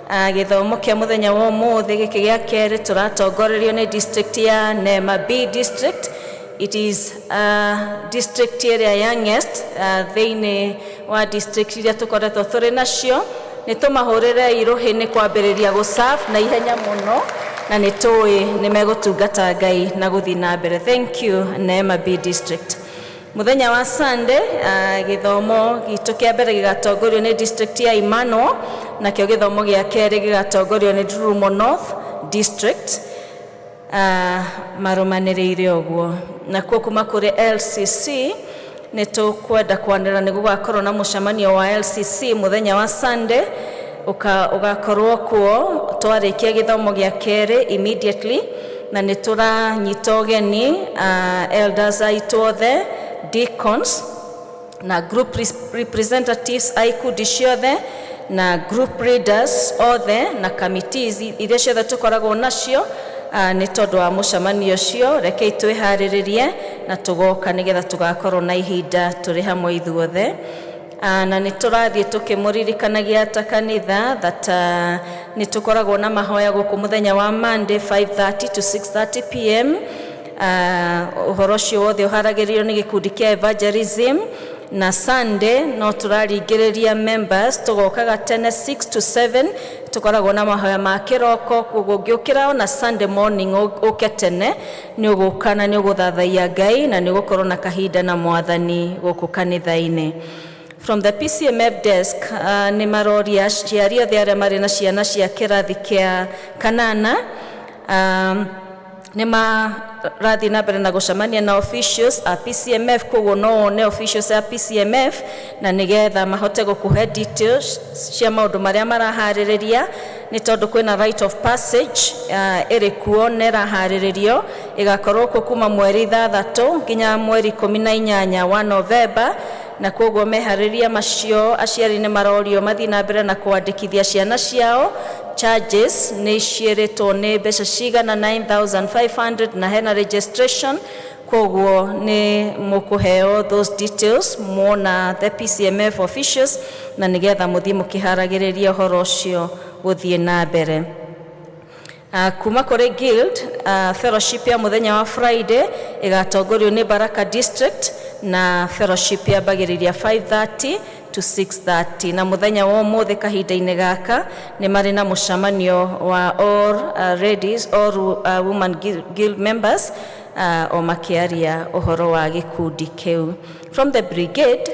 S8: Gĩthomo kĩa mũthenya wa ũmũthĩ gĩkĩ gĩa kerĩ tũratongorerio nĩ district ya Nema B district. It is district area youngest thĩinĩ wa district iria tũkoretwo tũrĩ nacio. Nĩ tũmahũrĩre irũhĩ nĩ kwambĩrĩria gũserve na ihenya mũno, na nĩ tũĩ nĩ megũtungata Ngai na gũthiĩ na mbere. Thank you, Nema B district. Mũthenya wa Sunday, gĩthomo gitũ kĩa mbere gĩgatongorio nĩ district ya Imano, nakĩo gĩthomo gĩa kerĩ gĩgatongorio nĩ Ndurumo North district. Marũmanĩrĩire ũguo. Nakuo kuma kũrĩ LCC nĩ tũkwenda kwanĩra nĩ gũgakorwo na mũcemanio wa LCC mũthenya wa Sunday, ũgakorwo kuo twarĩkia gĩthomo gĩa kerĩ immediately, na nĩ tũranyita ũgeni elders aitũ othe, deacons na group representatives a ikundi ciothe na group leaders othe na committees iria ciothe tũkoragwo nacio. Nĩ tondũ wa mũcemanio ũcio, rekei twĩharĩrĩrie na tũgoka nĩgetha tũgakorwo na ihinda tũrĩ hamwe ithuothe. na niturathie tukimuririkanagia ta kanitha that nitukoragwo na mahoya guku muthenya wa Monday 5:30 to 6:30 p.m. Uhoro cio wothe uharagiririo ni gikundi kia evangelism, na Sunday no turaringiriria members tugokaga tene 6 to 7 tukoragwo na mahoya ma kiroko kugo ngiukira na Sunday morning uketene ni ugukana ni uguthathaia Ngai na ni gukorwo na kahinda na mwathani guku kanitha-ini. From the PCMF desk ni maroria ciario the aria mari na ciana cia kirathi kia kanana ni marathi na mbere na gucemania na officials a PCMF koguo no ne officials a PCMF na nigetha mahote gukuhe details cia maundu maria marahaririria ni tondu kwina right of passage iri kuo nera hariririo igakorwo kuma mweri 3 nginya mweri 18 wa November, na koguo mehariria macio aciari ni marorio mathi na mbere na kuandikithia ciana ciao. Charges ni ciiritwo ni mbeca cigana 9,500 na hena registration, koguo ni mukuheo those details mona the PCMF officials na nigetha muthii mukiharagiriria uhoro ucio guthie na mbere. Kuma kuri guild fellowship ya muthenya wa Friday igatongorio ni Baraka district na fellowship ya bagiriria 5:30 to 6:30, na muthenya wa mothe kahinda-ini gaka ni mari na mucamanio wa all ladies all women guild members o makiaria uhoro wa gikundi kiu. From the brigade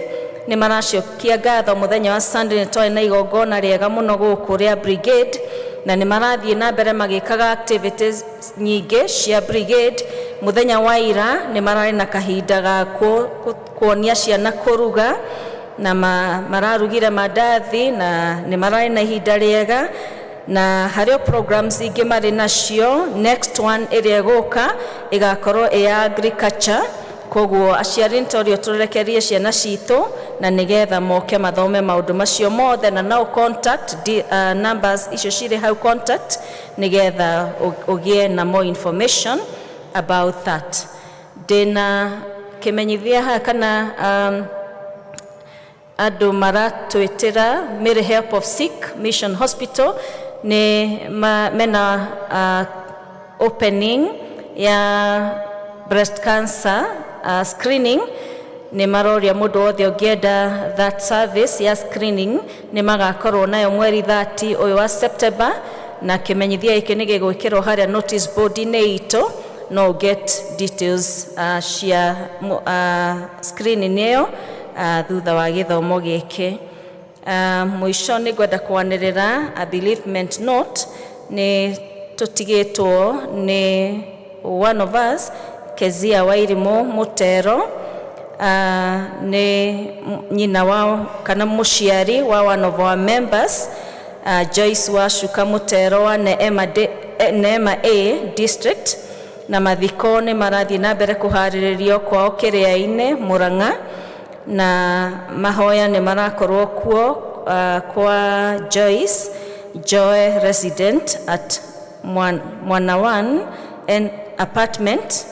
S8: ni maracokia ngatho muthenya wa Sunday ni twari na igongona riega muno guku ria brigade, na ni marathie na mbere magikaga activities nyingi cia brigade. Muthenya wa ira ni marari na kahinda ga kuonia ciana kuruga na mararugire mandathi na ni marari na ihinda riega, na hario programs ingi mari nacio. Next one iria guka igakorwo ya agriculture, koguo aciari ntorio turekerie ciana citu na nigetha moke mathome maundu macio mothe, na no contact numbers icio ciri hau contact nigetha ugie na more information about that. Dena kimenyithia ha kana andu maratwitira Mary Help of Sick Mission Hospital ni mena opening ya breast cancer screening. Ni maroria mundu wothe ungienda that service ya screening ni magakorwo nayo mweri 30 uyu wa September, na kimenyithia iki ni gigwikirwo haria notice board ni ito no get details cia screening iyo thutha wa githomo giki. Mwisho ni gwenda kwanirira a bereavement note ni tutigitwo ni one of us Kezia Wairimu Mutero, ni nyina wa kana muciari wa one of our members Joyce wa Shuka Mutero wa Neema A district, na mathiko ni marathi na mbere kuhariririo kwao Kiria-ini Murang'a, na mahoya ni marakorwo kuo kwa Joyce Joy resident at Mwanawan and apartment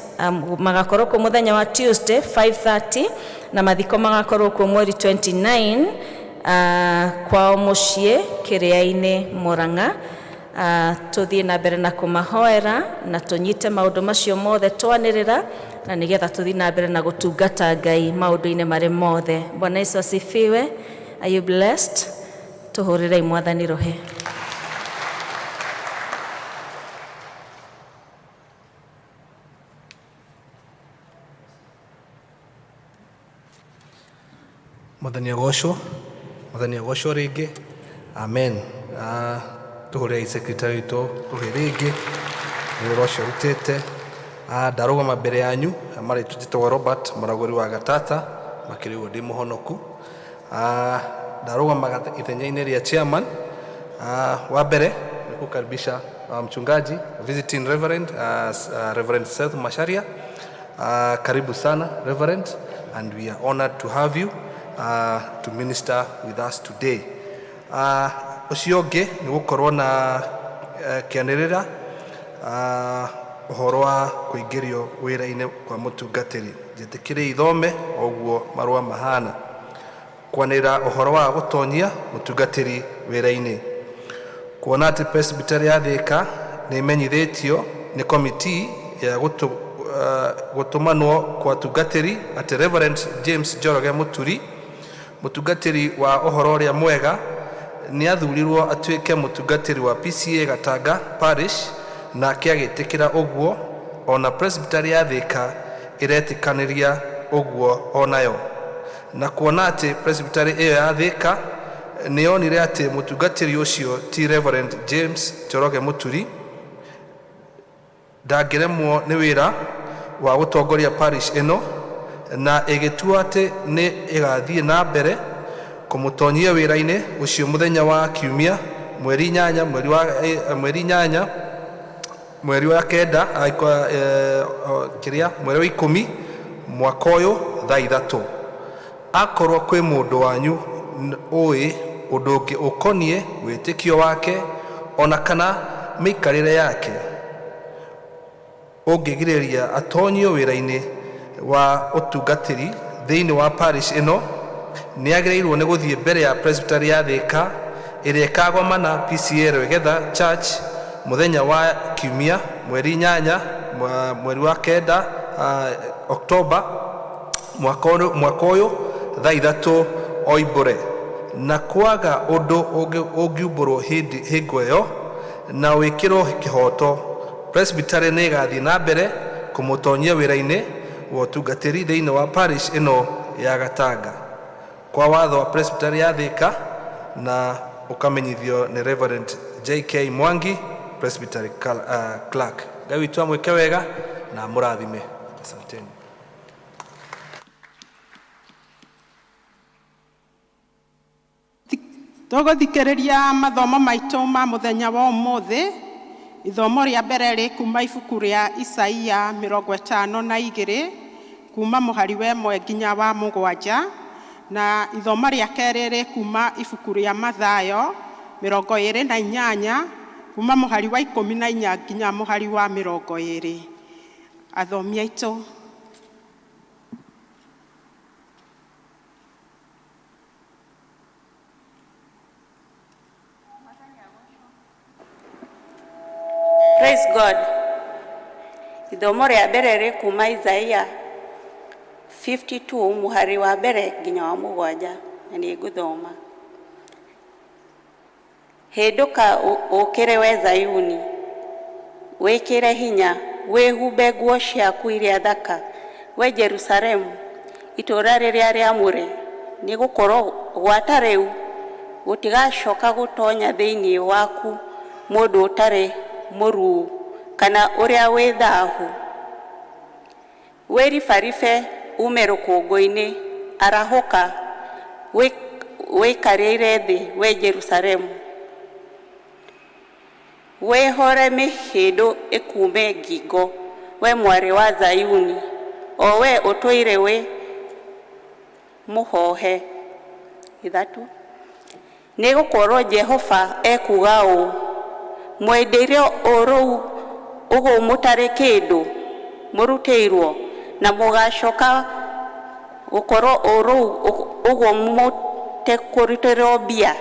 S8: magakorwo ku muthenya wa Tuesday 5:30, na mathiko magakorwo ku mweri 29 kwao mucie Kiria-ini Murang'a. Tuthie na mbere na kumahoera na tunyite maundu macio mothe twanirira na nigetha tuthie na mbere na gutungata Ngai maundu-ini mari mothe. Bwana Yesu asifiwe. Are you blessed? Tuhurire mwathani rohe.
S9: Mwathani agocwo ringi. Amen. Tuhurire secretary to ringi ni rocio rutete. Ndarugama mbere yanyu mari tutitwo Robert Maragori wa Gatata makiriwo ndi muhonoku. Ndarugama ithenya-ini ria chairman. Wa mbere ni kukaribisha mchungaji visiting reverend Reverend Seth Masharia. Karibu sana Reverend, and we are honored to have you to minister with us today. Ucio ungi ni gukorwo na kianirira uhoro wa kuingirio wira-ini kwa mutungatiri. Jitikire ithome oguo marua mahana. kwanĩrĩra ũhoro wa gũtonyia mũtungatĩri wĩra-inĩ. Kuona atĩ Presbytery ya Thika nĩ imenyithĩtio nĩ komiti ya gũtũmanwo kwa tungatĩri atĩ Reverend James Njoroge Mũturi, mũtungatĩri wa ũhoro ũrĩa mwega, nĩ athurirwo atuĩke mũtungatĩri wa P.C.E.A Gatanga Parish, nake agĩtĩkĩra ũguo, ona Presbytery ya Thika ĩretĩkanĩria ũguo onayo. Na kuona atĩ Presbytery ĩyo ya Thika nĩ yonire atĩ mũtungatĩri ũcio ti Reverend James Njoroge Mũturi, ndangĩremwo nĩ wĩra wa gũtongoria parish ĩno, na ĩgĩtua atĩ nĩ ĩgathiĩ na mbere kũmũtonyia wĩra-inĩ ũcio mũthenya wa Kiumia mweri 8 mweri wa 9 mweri wa 10 mwaka ũyũ thaa 3. Akorwo kwĩ mũndũ wanyu ũĩ ũndũ ũngĩ ũkoniĩ wĩtĩkio wake ona kana mĩikarĩre yake, ũngĩgirĩrĩria atonyio wĩra-inĩ wa ũtungatĩri thĩinĩ wa parish ĩno, nĩ agĩrĩirwo nĩ gũthiĩ mbere ya Presbytery ya Thika ĩrĩa ĩkagomana P.C.E.A Rwegetha Church mũthenya wa Kiumia mweri 8 mweri wa 9 Oktoba mwaka ũyũ thaa 3 oimbũre. Na kwaga ũndũ ũngiumbũrwo hingo ĩyo na wĩkĩrwo kĩhoto, Presbytery nĩ ĩgathiĩ na mbere kũmũtonyia wĩra-inĩ wa ũtungatĩri thĩinĩ wa parish ĩno ya Gatanga kwa watho wa Presbytery ya Thika, na ũkamenyithio nĩ Reverend J.K. Mwangi, Presbytery Clerk. Ngai witũ amwĩke wega na mũrathime. Asanteni.
S1: Tũgũthikĩrĩria mathomo maitũ ma mũthenya wa ũmũthĩ. Ithomo rĩa mbere rĩ kuma ibuku rĩa Isaia 52 kuma mũhari wa 1 nginya wa 7, na ithomo rĩa kerĩ rĩ kuma ibuku rĩa Mathayo 28 kuma mũhari wa 14 nginya mũhari wa 20. Athomi aitũ.
S10: Praise God. Ithomo rĩa mbere rĩ kuma Isaia 52 muhari wa mbere nginya wa 7, na nĩ ngũthoma. Hĩndũka ũkĩre we Zayuni, wĩkĩre hinya, wĩhumbe nguo ciaku iria thaka, we Jerusalemu, itũũra rĩrĩa rĩamũre, nĩ gũkorwo gwata rĩu gũtigacoka gũtonya thĩinĩ waku mũndũ ũtarĩ mũruu kana ũrĩa wĩ thaahu. Wĩribaribe ume rũkũngũ-inĩ, arahũka wĩikarĩire thĩ we Jerusalemu. Wĩhore mĩhĩndũ ĩkume ngingo, we mwarĩ wa Zayuni, o we ũtũire wĩ mũhohe. 3. Nĩ gũkorwo Jehova ekuga ũũ, mwendire ũrũu ũguo mũtarĩ kĩndũ mũrutĩirwo, na mũgacoka gũkorwo ũrũu ũguo mũtekũrutĩrwo mbia.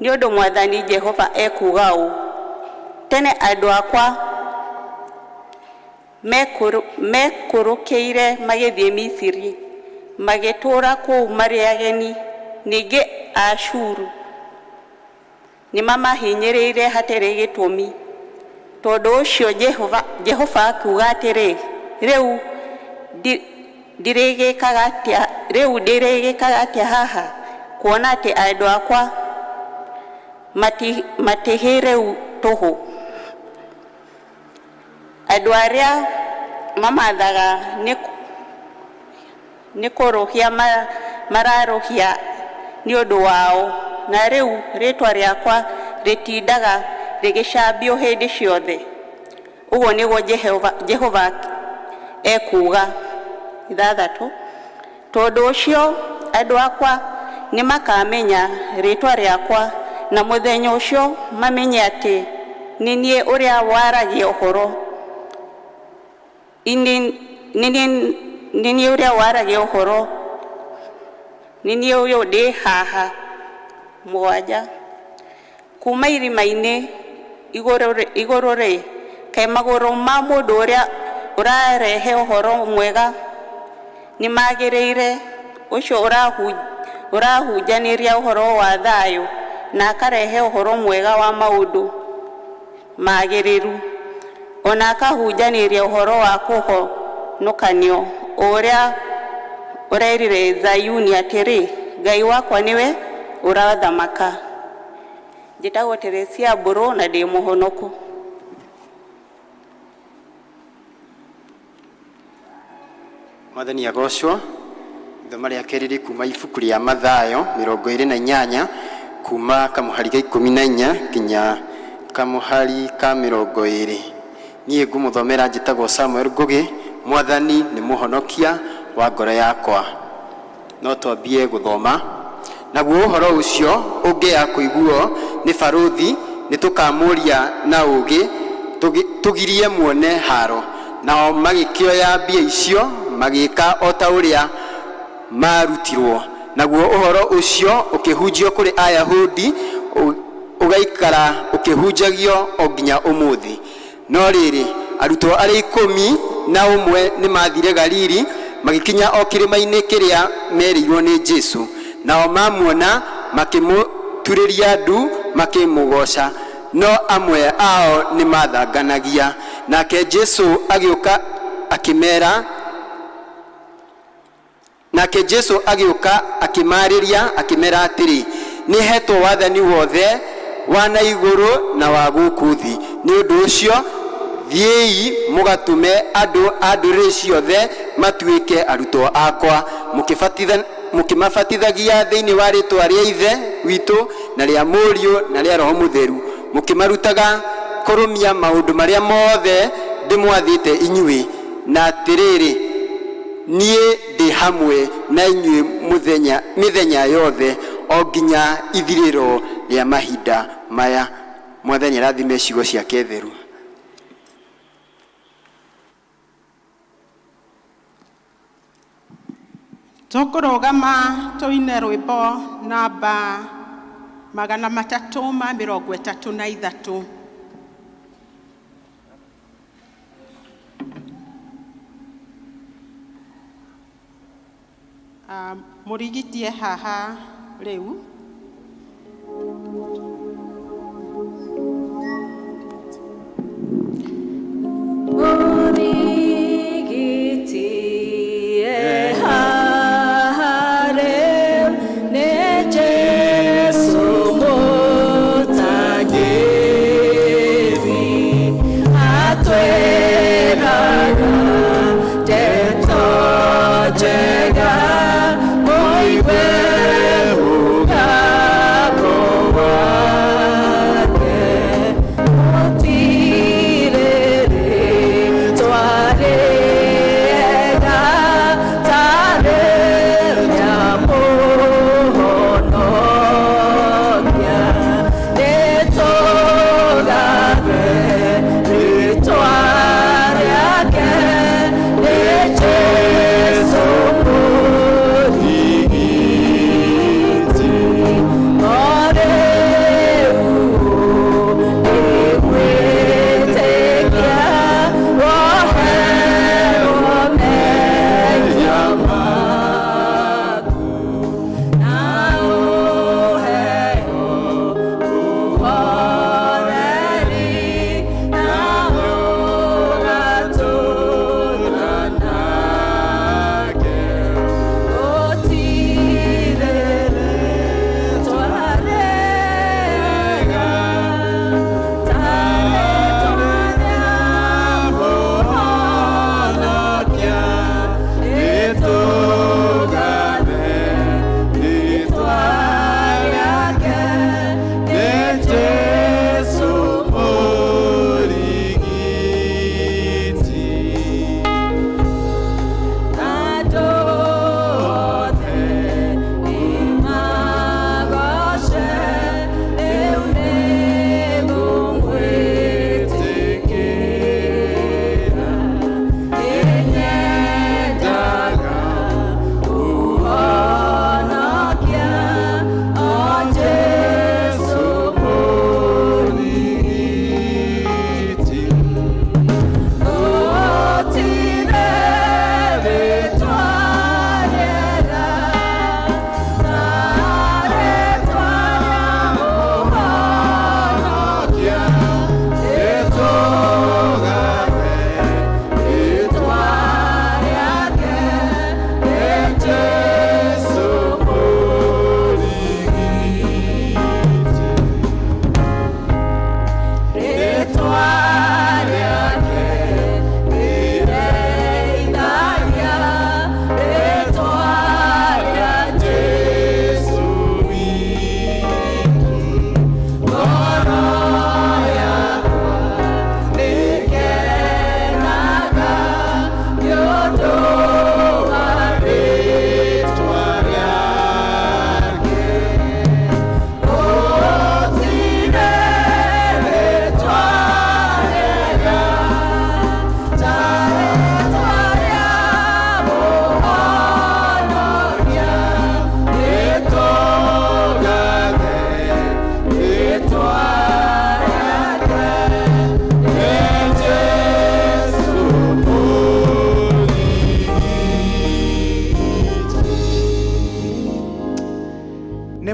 S10: Nĩ ũndũ Mwathani Jehova ekuga ũũ, tene andũ akwa mekũrũkĩire magĩthiĩ Misiri, magĩtũũra kũu marĩ ageni. Ningĩ Ashuru nĩ mamahinyĩrĩire hatarĩ gĩtũmi. Tondũ ũcio Jehova akuga atĩrĩ, rĩu ndirĩgĩkaga atĩa haha, kuona atĩ andũ akwa matihĩrĩu tũhũ. Andũ arĩa mamathaga nĩ kũrũhia mararũhia nĩ ũndũ wao, na rĩu rĩtwa rĩakwa rĩtindaga rĩgĩcambio hĩndĩ ciothe. Ũguo nĩguo Jehova ekuga. 6. Tondũ ũcio andũ akwa nĩ makamenya rĩtwa rĩakwa, na mũthenya ũcio mamenye atĩ nĩ niĩ ũrĩa waragia ũhoro. Nĩ niĩ ũrĩa waragia ũhoro nini uyu ndi haha mwanja kuma irima-ini iguru ri kai maguru ma mundu uria urarehe uhoro mwega ni magiriire ucio urahunjaniria uhoro wa thayo na akarehe uhoro mwega wa maundu magiriru ona akahunjaniria uhoro wa kuhonokanio uria urerire Zayuni atiri Ngai wakwa niwe urathamaka. Njitagwo Pcea Mburu na ndi muhonoku.
S11: Mwathani agocwo. Ithoma rĩa kerĩ kuma ibuku rĩa Mathayo 28 kuma kamuhari ka 14 nginya kamuhari ka 20. Niĩ ngũmũthomera njĩtagwo Samuel Ngugi. Mwathani nĩ mũhonokia wa ngoro yakwa. No twambie gũthoma. Naguo ũhoro ũcio ũngĩya kũiguo nĩ baruthi nĩ tũkamũria na ũgĩ tũgirie muone haro. Nao magĩkĩoya mbia icio magĩka o ta ũrĩa marutirwo. Naguo ũhoro ũcio ũkĩhunjio kũrĩ Ayahudi ũgaikara ũkĩhunjagio o nginya ũmũthĩ. No rĩrĩ arutwo arĩa 11 nĩ mathire Galili magikinya o kĩrĩma-inĩ kĩrĩa merĩirwo nĩ Jesu. Nao mamuona makĩmũturĩria ndu makĩmũgoca, no amwe ao nĩ mathanganagia. Nake Jesu agĩũka akĩmarĩria akĩmera atĩrĩ, nĩ hetwo wathani wothe wa na igũrũ na wa gũkũ thĩ. Nĩ ũndũ ũcio thiĩi mũgatũme andũ a ndũrĩrĩ ciothe matuĩke arutwo akwa, mũkĩmabatithagia thĩinĩ wa rĩĩtwa rĩa Ithe witũ na rĩa Mũriũ na rĩa Roho Mũtheru, mũkĩmarutaga kũrũmia maũndũ marĩa mothe ndĩmwathĩte inyuĩ. Na atĩrĩrĩ, niĩ ndĩ hamwe na inyuĩ mĩthenya yothe o nginya ithirĩro rĩa mahinda maya. Mwathani arathime ciugo ciake theru.
S1: Tũkũrũgama tũine rwĩmbo namba 333. Mũrigitie haha rĩu.
S2: Jega, muy bueno.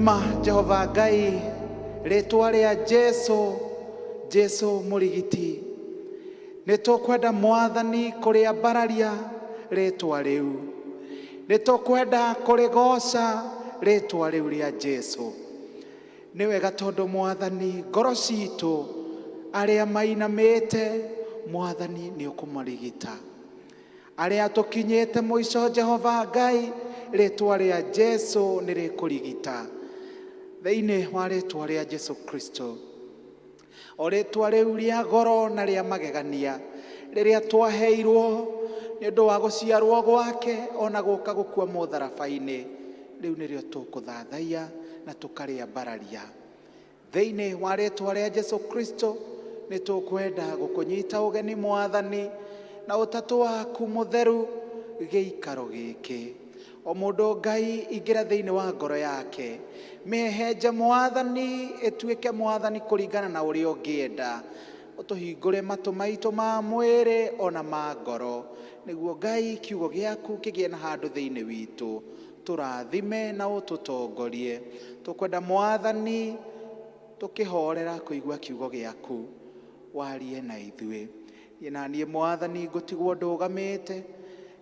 S7: Nema Jehova Ngai ritwa ria Jesu murigiti nitukwenda Mwathani kuria bararia ritwa riu nitukwenda kurigoca ritwa riu ria Jesu ni wega tondu Mwathani ngoro citu aria mainamite Mwathani ni ukumarigita aria tukinyite muico Jehova Ngai ritwa ria Jesu ni rikurigita thiini wa ritwa ria Jesu Kristo o ritwa riu ria goro na ria magegania riria twaheirwo ni undu wa guciarwo gwake ona guka gukua mutharabaini riu nirio tukuthathaia na tukaria bararia thiini wa ritwa ria Jesu Kristo ni tukwenda gukunyita ugeni Mwathani na utatu waku mutheru giikaro giki o mundu Ngai ingira thiini wa ngoro yake meheje Mwathani etuike Mwathani kuringana na uria ungienda utuhingure matu maitu ma mwiri ona ma ngoro niguo Ngai kiugo giaku kigie na handu thiini witu turathime na ututongorie tukwenda Mwathani tukihorera kuigua kiugo giaku warie na ithui na nie Mwathani ngutigwo ndugamite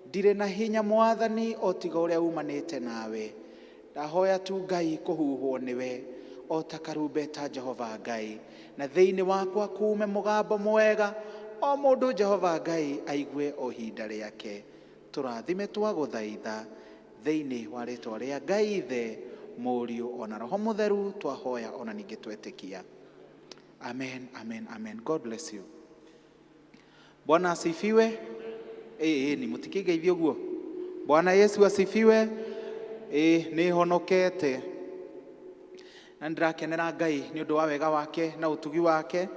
S7: ndire na hinya Mwathani o tiga uria umanite nawe ndahoya tu Ngai kuhuhwo niwe o ta karumbeta Jehova Ngai na thiini wakwa kuume mugambo mwega o mundu Jehova Ngai aigue o hinda riake turathime twaguthaitha thiini wa ritwa ria Ngai Ithe Muriu ona Roho Mutheru twahoya ona ningi twetikia amen amen amen. God bless you. Bwana asifiwe. Ni mutikigeithio guo. Bwana Yesu asifiwe. Ni honokete na ndirakenera Ngai ni undu wa wega wake na utugi wake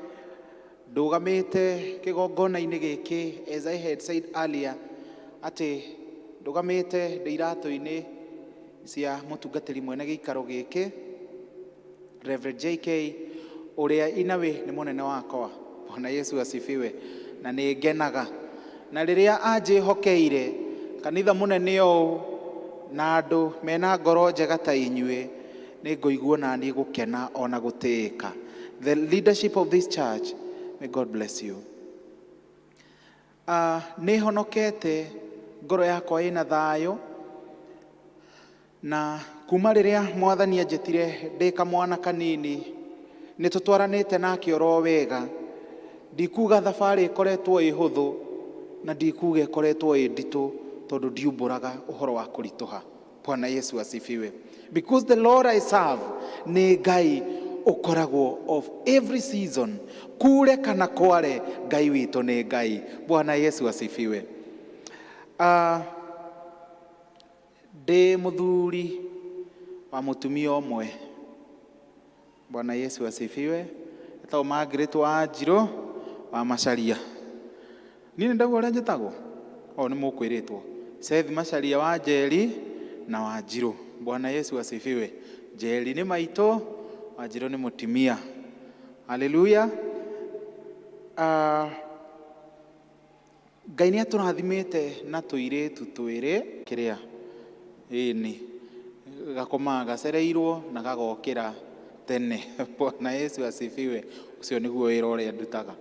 S7: ndugamite kigongona-ini giki as I had said earlier ati ndugamite ndiratu-ini cia mutungatiri mwene giikaro giki Reverend JK uria inawe ni munene wakwa. Bwana Yesu asifiwe na ni ngenaga na riria anjihokeire kanitha munene o na andu mena ngoro njega ta inyue ni ngoiguo na ni gukena ona gutiika. The leadership of this church, may God bless you. Ni honokete ngoro yakwa ina thayo na kuma riria Mwathani anjitire ndika mwana kanini ni tutwaranite nake oro wega ndikuga thabari ikoretwo ihuthu na ndikuga ikoretwo inditu tondu ndiumburaga uhoro wa kurituha. Bwana Yesu asifiwe. Because the Lord I serve ni Ngai ukoragwo of every season kure kana kware Ngai witu ni Ngai. Bwana Yesu asifiwe. De muthuri wa mutumia omwe. Bwana Yesu asifiwe. Etagwo Margaret wa Njiro wa Macharia. Nini ndaguo uria njitagwo? Ni mukwiritwo Seth Macharia wa Njeri na wa Njiro. Bwana Yesu asifiwe. Njeri ni maito, wa Njiro ni mutimia. Haleluya. Ngai ni aturathimite na tuiritu twiri kiria ni gakoma gacereirwo na gagokira tene. Bwana Yesu asifiwe. Ucio niguo wira uria ndutaga.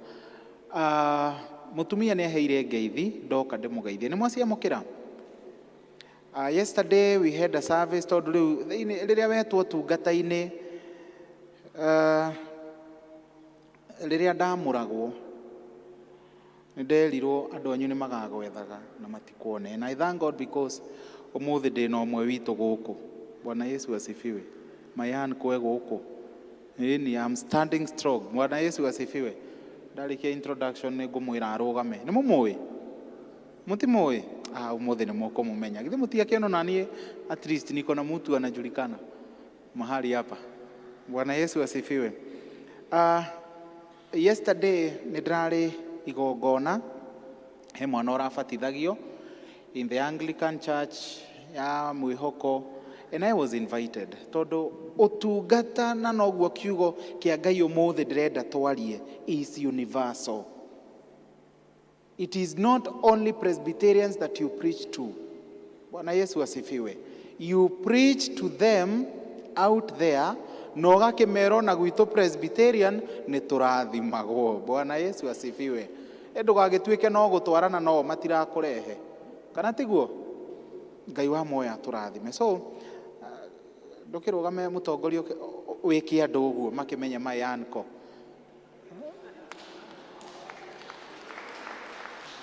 S7: Mutumia ni aheire ngeithi ndoka ndimugeithie. Ni mwaciamukira? Yesterday we had a service tondu riria wetwo tungata-ini riria ndamuragwo nderirwo andu anyu ni magagwethaga na matikuone. And I thank God because umuthi ndina omwe witu guku. Bwana Yesu asifiwe. My hand kwe guku. I'm standing strong. Bwana Yesu asifiwe. Ndarikia introduction ni ngumwira arugame. Ni mumui? Mutimui? Umuthi ni muko mumenya. Githi mutiakiona nani at least niko na mtu anajulikana mahali hapa. Bwana Yesu asifiwe. Yesterday nidrari igongona he mwana urabatithagio in the Anglican Church ya Mwihoko, and I was invited tondu utungata na noguo kiugo kia Ngai umuthi ndirenda twarie is universal. It is not only Presbyterians that you preach to. Bwana Yesu asifiwe. You preach to them out there na ũgakĩmera na gwitũ Presbyterian nĩ tũrathimagwo. Bwana Yesu asifiwe. Ndũgagĩtuĩke no gũtwarana no matirakũrehe, kana tiguo? Ngai wa moya tũrathime. So ndũkĩrũgame mũtongoria wĩke andũ ũguo makĩmenye mayanko.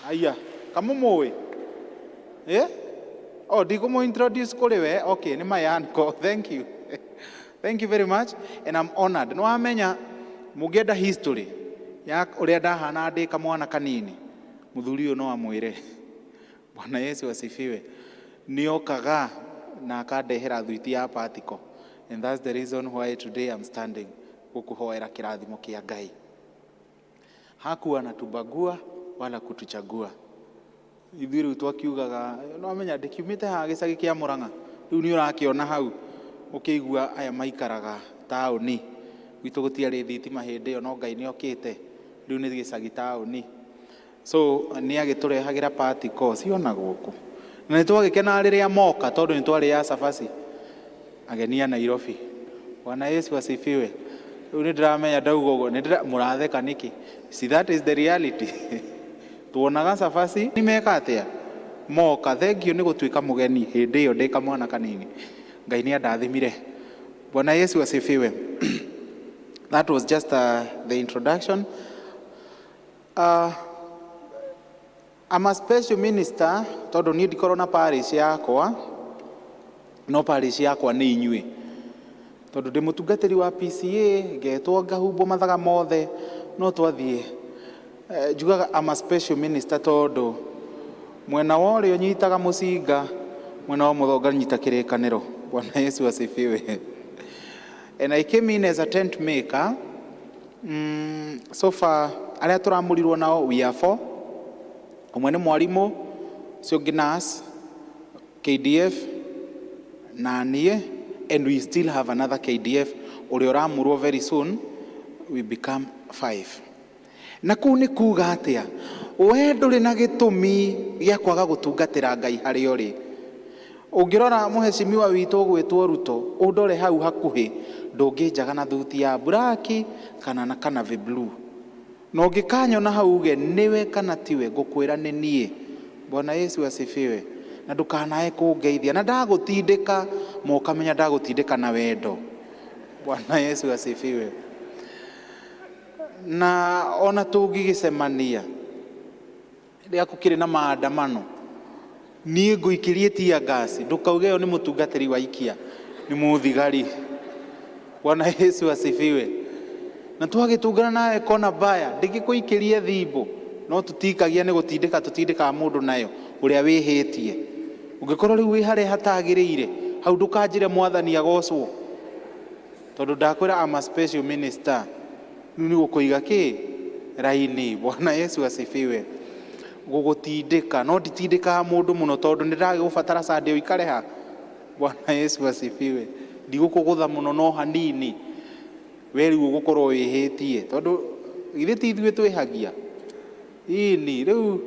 S7: Aya, kamũmũĩ? Oh, ndikũmũ introduce kũrĩ we? Okay, nĩ mayanko. Thank you. Thank you very much, and I'm honored. No amenya mũngĩenda history ya ũrĩa ndahana ndĩ kamwana kanini, mũthuri ũyũ no amwĩre. Bwana Yesu asifiwe. Nĩokaga na akandehera thuiti ya patiko, and that's the reason why today I'm standing gũkũhoera kĩrathimo kĩa Ngai. Hakuwa anatubagua wala kutuchagua. Ithuĩ rĩu twakiugaga no amenya ndĩkiumĩte haha gĩcagi kĩa Mũrang'a, rĩu nĩ ũrakĩona hau ũkĩigua aya maikaraga taũni, gwitũ gũtiarĩ thitima hĩndĩ ĩyo, no Ngai nĩokĩte rĩu nĩ gĩcagi taũni. So nĩ agĩtũrehagĩra patiko ciona gũkũ, na nĩ twagĩkena rĩrĩa moka tondũ nĩ twarĩ cabaci ageni a Nairobi. Bwana Yesu asifiwe. Rĩu nĩ ndĩramenya ndauga ũguo mũratheka nĩkĩ? See, that is the reality. Tuonaga cabaci nĩ meka atĩa moka, thengio nĩ gũtuĩka mũgeni hĩndĩ ĩyo ndĩ kamwana kanini. Ngai nĩ andathimire. Bwana Yesu asifiwe. That was just the introduction. I'm a special minister tondũ niĩ ndikorwo na parish yakwa, no parish yakwa nĩ inyuĩ, tondũ ndĩ mũtungatĩri wa P.C.E.A, ngetwo ngahumbwo mathaga mothe, no twathiĩ njugaga I'm a special minister tondũ mwena wa ũrĩa nyitaga mũcinga, mwena wa mũthonga nyita kĩrĩkanĩro. Bwana Yesu asifiwe. And I came in as a tent maker. So far arĩa tũramũrirwo nao we are 4. Ũmwe nĩ mwarimũ, ũcio ũngĩ nurse, KDF na niĩ, and we still have another KDF ũrĩa ũramũrwo very soon. We become 5. Na kũu nĩ kuuga atĩa? We ndũrĩ na gĩtũmi gĩa kwaga gũtungatĩra Ngai harĩa ũrĩ. Ũngĩrora mũhecimiwa witũ gwĩtwo Ruto, ũndore hau hakuhĩ ndũngĩnjaga na thuti ya buraki kana kanavĩ blue. Na ũngĩkanyona hau uge nĩwe kana tiwe, ngũkwĩra nĩ niĩ. Bwana Yesu asifiwe. Na ndũkanae kũngeithia, na ndagũtindĩka mokamenya ndagũtindĩka na wendo. Bwana Yesu asifiwe. Na ona tũngĩgĩcemania rĩrĩa gũkĩrĩ na maandamano, niĩ ngũikĩrie tia gasi, ndũkauge yo nĩ mũtungatĩri wa ikia, nĩ mũthigari. Bwana Yesu asifiwe. Na twagĩtungana nawe kona baya, ndĩgĩkũikĩrie thimbũ, no tũtikagia nĩ gũtindĩka, tũtindĩkaga mũndũ nayo ũrĩa wĩhĩtie. Ũngĩkorwo rĩu wĩ harĩa hatagĩrĩire, hau ndũkanjĩre mwathani agocwo, tondũ ndakwĩra I'm a special minister. Nĩ gũkũiga kĩ raini. Bwana Yesu asifiwe. Gũgũtindĩka, no nditindĩkaga mũndũ mũno tondũ nĩ ndagũbatara Sunday ũikare ha. Bwana Yesu asifiwe. Ndigũkũgũtha mũno no hanini, we rĩu ũgũkorwo wĩhĩtie, tondũ githĩ ti ithuĩ twĩhagia ini. Rĩu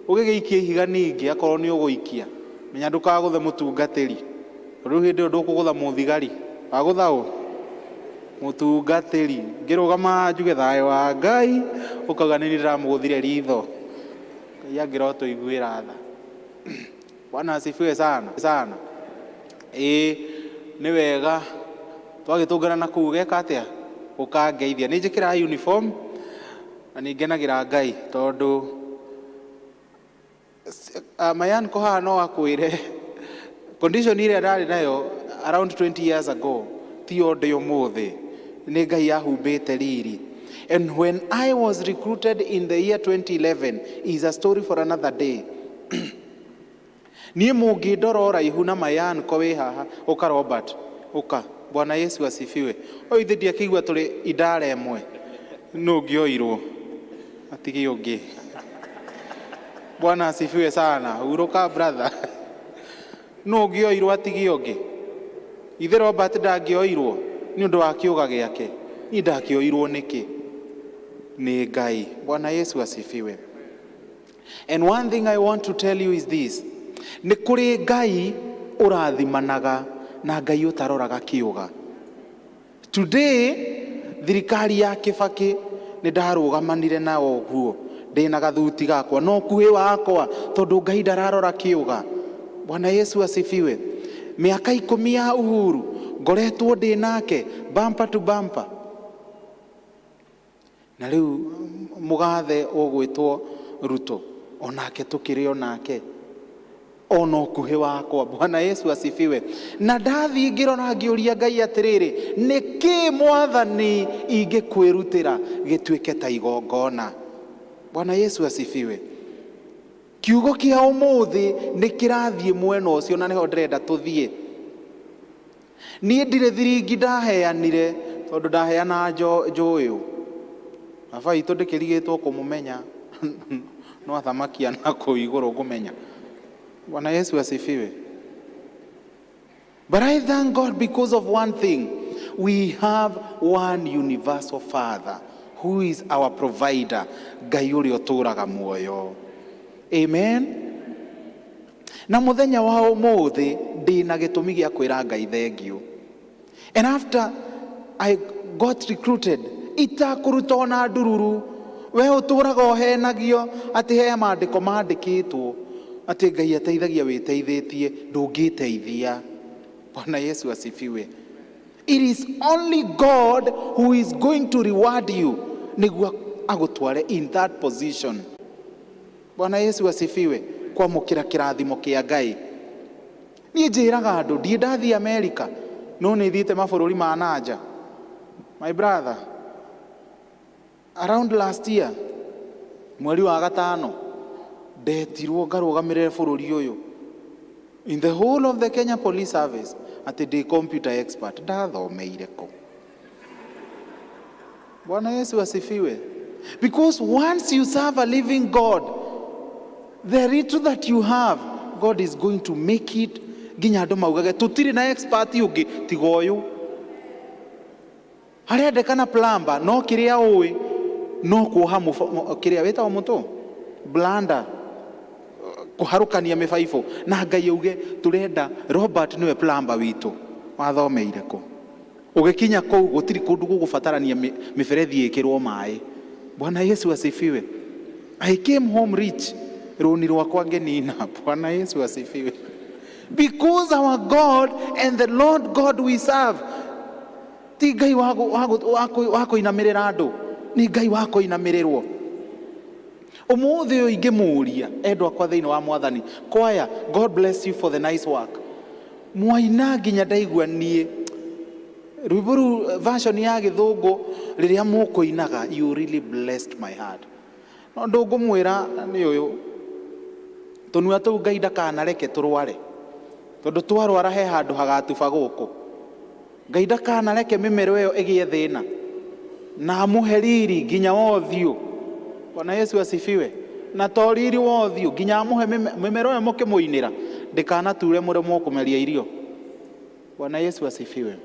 S7: ũgĩgĩikia ihiga ningĩ akorwo nĩ ũgũikia, menya ndũkagũthe mũtungatĩri, rĩu hĩndĩ ĩyo ndũkũgũtha mũthigari, wagũtha ũ? Mũtungatĩri. Ngĩrũgama njuge thayũ wa Ngai, ũkauga nĩ niĩ ndĩramũgũthire ritho. Ngai angĩro tũiguĩra tha. Bwana asifiwe sana. Nĩ wega twagĩtũngana na kũu geka atĩa ũkangeithia. Nĩ njĩkĩraga uniform na nĩ ngenagĩra Ngai tondũ mayanko haha no akwĩre condition ĩrĩa ndarĩ nayo around 20 years ago ti o ndĩ ũmũthĩ, nĩ Ngai yahumbĩte riri. And when I was recruited in the year 2011 is a story for another day. Niĩ mũngĩndora ũraihu na mayanko wĩ haha, ũka Robert, ũka. Bwana Yesu asifiwe. O ithe ndiakĩigua tũrĩ idara ĩmwe, nũ ngĩoirwo atige ũngĩ. Bwana asifiwe sana. Hurũka brother. Nũ ngĩoirwo atige ũngĩ. Ithe Robert ndangĩoirwo nĩ ũndũ wa kĩũga gĩake, niĩ ndakĩoirwo nĩkĩ? Nĩ Ngai. Bwana Yesu asifiwe. And one thing I want to tell you is this: nĩ kũrĩ Ngai ũrathimanaga na Ngai ũtaroraga kĩũga. Today thirikari ya Kibaki nĩ ndarũgamanire na ũguo ndĩna gathuti gakwa no kuhĩ wakwa tondũ Ngai ndararora kĩũga. Bwana Yesu asifiwe. Miaka 10 ya uhuru ngoretwo ndĩ nake bumper to bumper. Na rĩu mũgathe ũgwĩtwo Ruto onake tũkĩrĩ onake ono kuhĩ wakwa. Bwana Yesu asifiwe. Na ndathi ngĩrora ngĩũria Ngai atĩrĩrĩ, nĩkĩ Mwathani ingĩkwĩrutĩra gĩtuĩke ta igongona? Bwana Yesu asifiwe. Kiugo kĩa ũmũthĩ nĩ kĩrathiĩ mwena ũcio na nĩho ndĩrenda tũthiĩ. Niĩ ndirĩ thiringi ndaheanire tondũ ndaheana njũyũ. Baba witũ ndĩkĩrigĩtwo kũmũmenya no athamakia na kũu igũrũ ngũmenya. Bwana Yesu asifiwe. But I thank God because of one thing. We have one universal Father who is our provider. Ngai ũrĩa ũtũũraga muoyo. Amen. Na mũthenya wa ũmũthĩ ndĩna gĩtũmi gĩa kwĩra Ngai thengiũ. And after I got recruited, itakũruta na ndururu, we ũtũũraga ũhenagio atĩ he maandĩko maandĩkĩtwo atĩ Ngai ateithagia wĩteithĩtie ndũngĩteithia. Bwana Yesu asifiwe. It is only God who is going to reward you nĩguo agũtware in that position. Bwana Yesu asifiwe. Kwamũkĩra kĩrathimo kĩa Ngai. Niĩ njĩraga andũ ndiĩ ndathiĩ America no nĩ thiĩte mabũrũri ma nanja. My brother, around last year mweri wa gatano ndetirwo ngarũgamĩrĩre bũrũri ũyũ in the whole of the Kenya Police Service atĩ ndĩ computer expert. Ndathomeire kũ? Bwana Yesu asifiwe. Because once you serve a living God, the little that you have, God is going to make it nginya andũ maugage tũtirĩ na expert ũngĩ tiga ũyũ. Harendekana plumber no kĩrĩa ũĩ no kuoha kĩrĩa wĩtagwo mũtũ blanda kũharũkania mĩbaibũ na Ngai auge tũrenda Robert nĩwe plumber witũ. Wathomeire kũ? Ũgĩkinya kũu gũtirĩ kũndũ gũgũbatarania mĩberethi ĩkĩrwo maĩ. Bwana Yesu asifiwe. I came home rich. Rũni rwakwa ngenina. Bwana Yesu asifiwe. Because our God and the Lord God we serve ti Ngai wako inamĩrĩra andũ, nĩ Ngai wako inamĩrĩrwo. Ũmũthĩ ũyũ ingĩmũria endwa akwa thĩinĩ wa Mwathani, choir, God bless you for the nice work. Mwaina nginya ndaigua niĩ rwĩmbo rũu version ya Gĩthũngũ rĩrĩa mũkũinaga, you really blessed my heart. No ndũngũmwĩra nĩ ũyũ tũnua tũu Ngai ndakanareke tũrware tondũ twarwara he handũ hagatuba gũkũ. Ngai ndakanareke mĩmero ĩyo ĩgĩe thĩna na amũhe riri nginya wothiũ. Bwana Yesu asifiwe. Na to riri wothiũ nginya amũhe mĩmero ĩyo mũkĩmũinĩra ndĩkanature mũremwo kũmeria irio. Bwana Yesu asifiwe.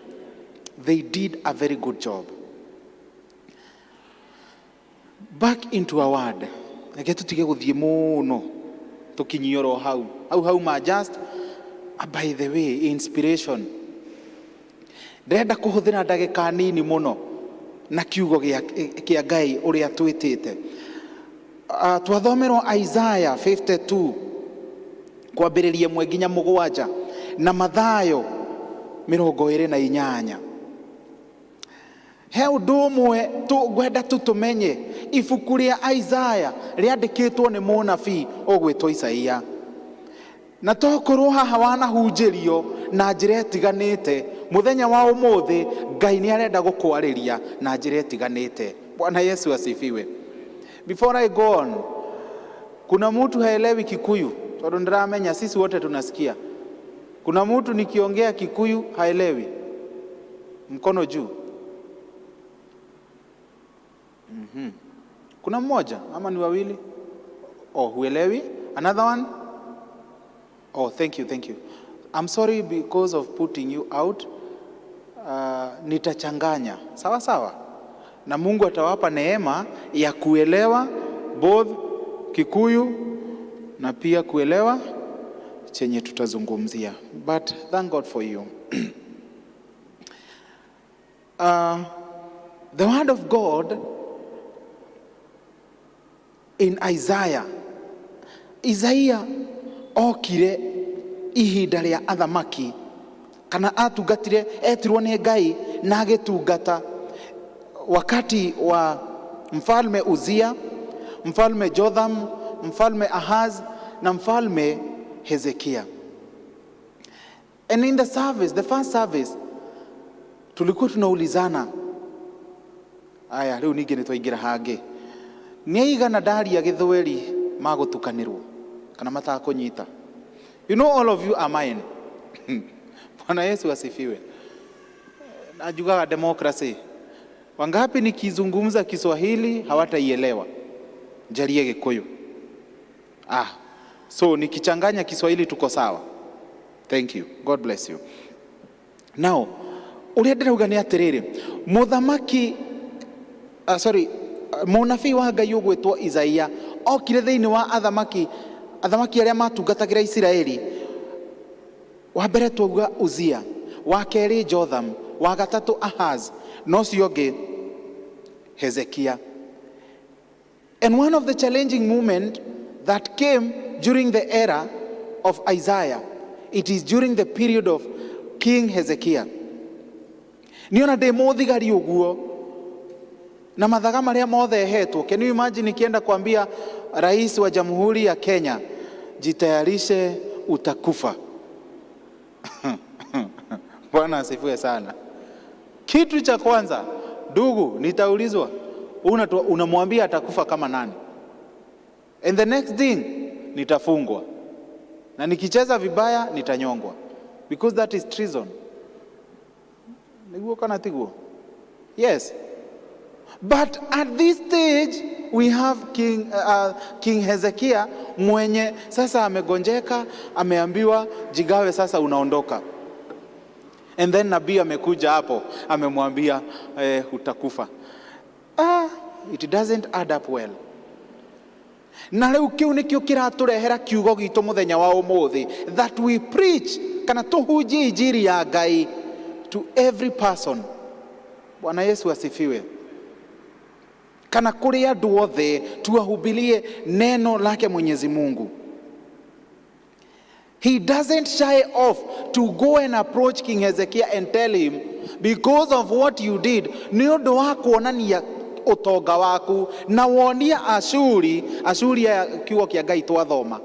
S7: They did a very good job. Back into our word. Reke tutige gũthiĩ mũno tukinyoro hau ma just by the way inspiration. Ndĩrenda kũhũthĩra ndagĩka nini mũno na kiugo kĩa Ngai ũrĩa twĩtĩte. Twathomerwo Isaiah 52 kwambĩrĩria 1 nginya 7 na Mathayo 28. He ũndũ ũmwe ngwenda tũmenye ibuku rĩa Isaiah rĩandĩkĩtwo nĩ mũnabii ũgwĩtwo Isaia. Na tokorwo haha wanahunjĩrio na njĩra ĩtiganĩte, mũthenya wa ũmũthĩ Ngai nĩ arenda gũkwarĩria na njĩra ĩtiganĩte. Bwana Yesu asifiwe. Before I go on, kuna mtu haelewi Kikuyu? Tondũ ndiramenya sisi wote tunasikia. Kuna mtu nikiongea Kikuyu haelewi? Mkono juu. Kuna mmoja ama ni wawili? Oh, huelewi? Another one? Oh, thank you. I'm sorry because of putting you out. Nitachanganya. Sawa. Na Mungu atawapa neema ya kuelewa both Kikuyu na pia kuelewa chenye tutazungumzia. But thank God for you. the word of God in Isaiah okire ihinda rĩa athamaki, kana atungatire, etirwo nĩ Ngai na agĩtungata wakati wa mfalme Uzia, mfalme Jotham, mfalme Ahaz na mfalme Hezekia. And in the service, the first service, tulikuwa tunaulizana, aya leo ningĩ nĩtwaingĩra hangi, nĩaigana ndari ya Gĩthweri magũtukanĩrwo kana matakũnyita. You know, all of you are mine. Bwana Yesu asifiwe. Najugaga democracy. Wangapi nikizungumza Kiswahili hawataielewa? Jalie Gikuyu. So nikichanganya Kiswahili tuko sawa. Thank you. God bless you. Now, uria ndirauga ni atiriri, muthamaki munabii wa Ngai ugwitwo Isaia okire thiini wa athamaki aria matungatagira Isiraeli. Wa mbere twauga Uzia, wa keri Jotham, wa gatatu Ahaz, no ciongi Hezekia. And one of the challenging moments that came during the era of Isaiah, it is during the period of King Hezekiah. Niona demothigari uguo na mathaga maria mothe hetwo. Can you imagine nikienda kuambia rais wa Jamhuri ya Kenya, jitayarishe utakufa? Bwana asifiwe sana. Kitu cha kwanza, ndugu, nitaulizwa unamwambia atakufa kama nani? And the next thing, nitafungwa. Na nikicheza vibaya nitanyongwa, because that is treason. Niguo kana tiguo? Yes. But at this stage we have King Hezekiah mwenye sasa amegonjeka, ameambiwa jigawe, sasa unaondoka. And then nabii amekuja hapo amemwambia utakufa. It doesn't add up well. Na leo kiu nikio kiraturehera kiugo gitu muthenya wa umuthi, that we preach kana tuhunjie injiri ya Ngai to every person. Bwana Yesu asifiwe. Kana kuri andu othe tuwahubirie neno lake Mwenyezi Mungu. He doesn't shy off to go and approach King Hezekiah and tell him, because of what you did, ni undu wa kuonania utonga waku na wonia Ashuri ya kiugo kia Ngai twathoma,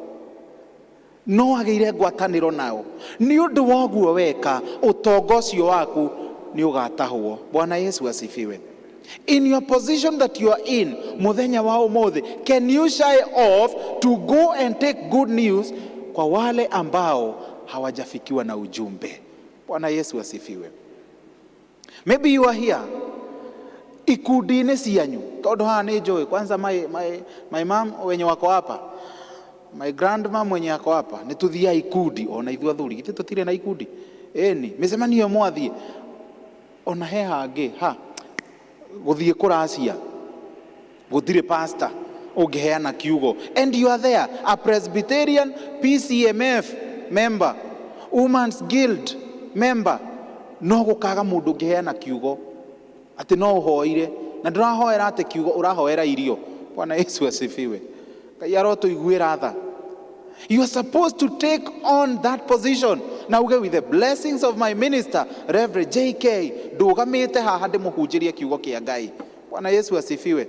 S7: no ageire ngwataniro nao. Ni undu wa guo weka utonga ucio waku ni ugatahwo. Bwana Yesu asifiwe. In your position that you are in, muthenya wa umuthi, can you shy off to go and take good news kwa wale ambao hawajafikiwa na ujumbe? Bwana Yesu asifiwe. Maybe you are here ikudine cianyu, tondu haha ni njui. Kwanza my mom wenye wako hapa, my grandma mwenye wako hapa, ni tuthia ikundi. Ona ithu athuri giti tutire na ikundi eni micemanio mwathie, ona he hangi guthie kuracia gutire pastor ungeheana kiugo, and you are there, a Presbyterian P.C.E.A member, Women's Guild member, no gukaga mundu ungeheana kiugo ati no uhoire na ndurahoera ati kiugo, urahoera irio. Bwana Yesu asifiwe. Ngai arotuiguira tha. You are supposed to take on that position. Now with the blessings of my minister Reverend J.K. ndugamite haha ndimuhunjirie kiugo kia Ngai. Bwana Yesu asifiwe.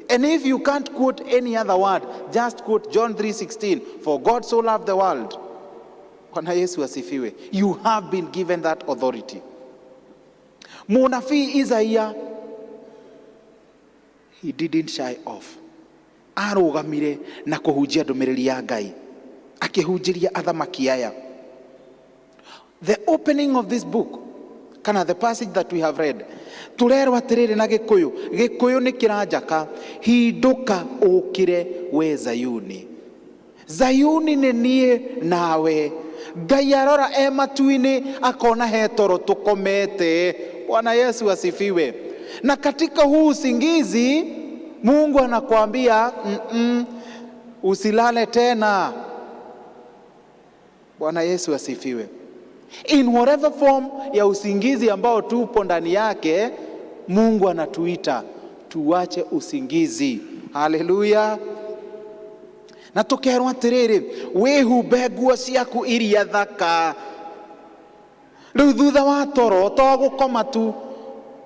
S7: And if you can't quote any other word, just quote John 3:16, for God so loved the world. Bwana Yesu asifiwe. You have been given that authority. Munabii Isaia, he didn't shy off. Arugamire na kuhunjia ndumiriri ya Ngai, akihunjiria athamaki aya. The opening of this book, kana the passage that we have read, turerwa atiriri na Gikuyu ni kiranjaka, hinduka ukire we Zayuni. Zayuni ni nie nawe. Ngai arora matu-ini akona he toro tukomete. Bwana Yesu asifiwe. Na katika huu usingizi Mungu anakuambia usilale tena. Bwana Yesu asifiwe. In whatever form ya usingizi ambao tupo ndani yake, Mungu anatuita tuwache usingizi. Haleluya. Na tukerwo atiriri, wihumbe nguo ciaku iria thaka. Riu thutha wa toro to gukoma tu,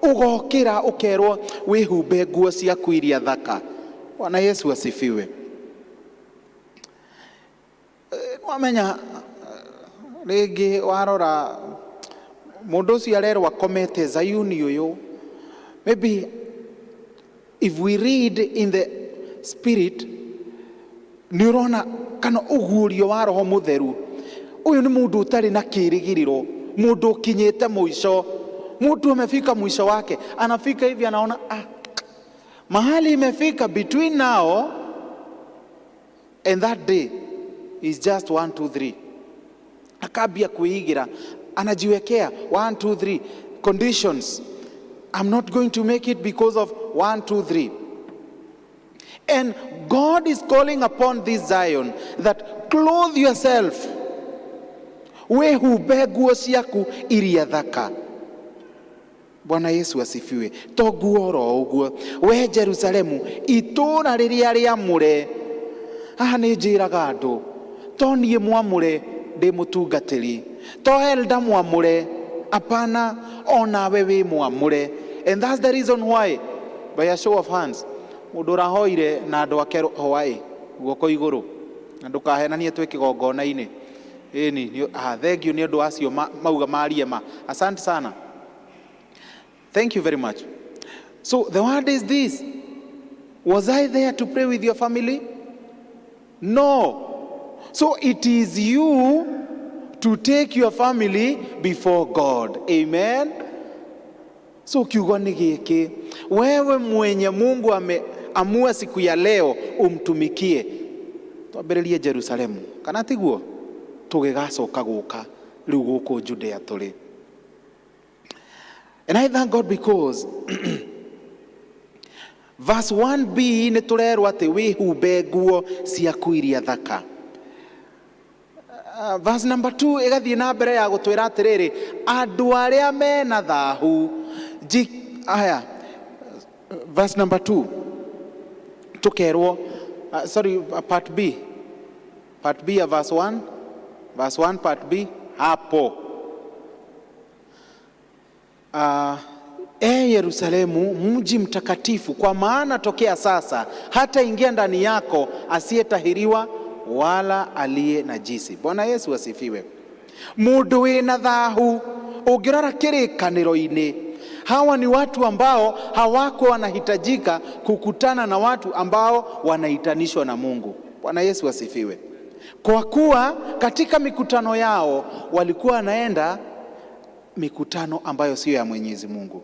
S7: ugokira ukerwo wihumbe nguo ciaku iria thaka. Bwana Yesu asifiwe. Wamenya ringi warora mundu ucio arerwo akomete Zayuni uyu. Maybe if we read in the spirit, ni urona kana ugurio wa Roho Mutheru. Uyu ni mundu utari na kirigiriro, mundu kinyete mwisho, mundu amefika mwisho wake, anafika hivi anaona mahali imefika between now and that day is just 1 2 3. Akabia kuigira, anajiwekea 1 2 3 conditions. I'm not going to make it because of 1 2 3. And God is calling upon this Zion that clothe yourself. Wehumbe nguo ciaku iria thaka. Bwana Yesu asifiwe. To nguo ro uguo. We Jerusalemu, itura riria riamure. Haha ni njiraga andu, to nie mwamure ndi mutungatiri, to elda mwamure, apana ona we wi mwamure. And that's the reason why, by a show of hands, mundu rahoire na andu ake hoai guoko iguru, na ndukahenanie twe kigongona-ini. Eni thank you ni andu acio mauga marie ma. Asante sana. Thank you very much. So the word is this: was I there to pray with your family? No. So it is you to take your family before God. Amen. So kiugo ni giki, wewe mwenye Mungu ameamua siku ya leo umtumikie, twambĩrĩrie Jerusalemu kana tiguo, tugigacoka guka riu guku Judea tuli. And I thank God because verse 1b ni turerwa ati wihumbe nguo ciaku iria thaka. Verse number 2 igathie na mbere ya gutwira atiriri, andu aria mena thahu. Aya, verse number 2 tukerwo part B ya verse 1 part B hapo. Yerusalemu, mji mtakatifu, kwa maana tokea sasa hata ingia ndani yako asiyetahiriwa wala aliye najisi. Bwana Yesu asifiwe. Mundu wina thahu, ungirora kirikaniro-ini, hawa ni watu ambao hawako wanahitajika kukutana na watu ambao wanaitanishwa na Mungu. Bwana Yesu asifiwe. Kwa kuwa katika mikutano yao walikuwa wanaenda mikutano ambayo sio ya Mwenyezi Mungu.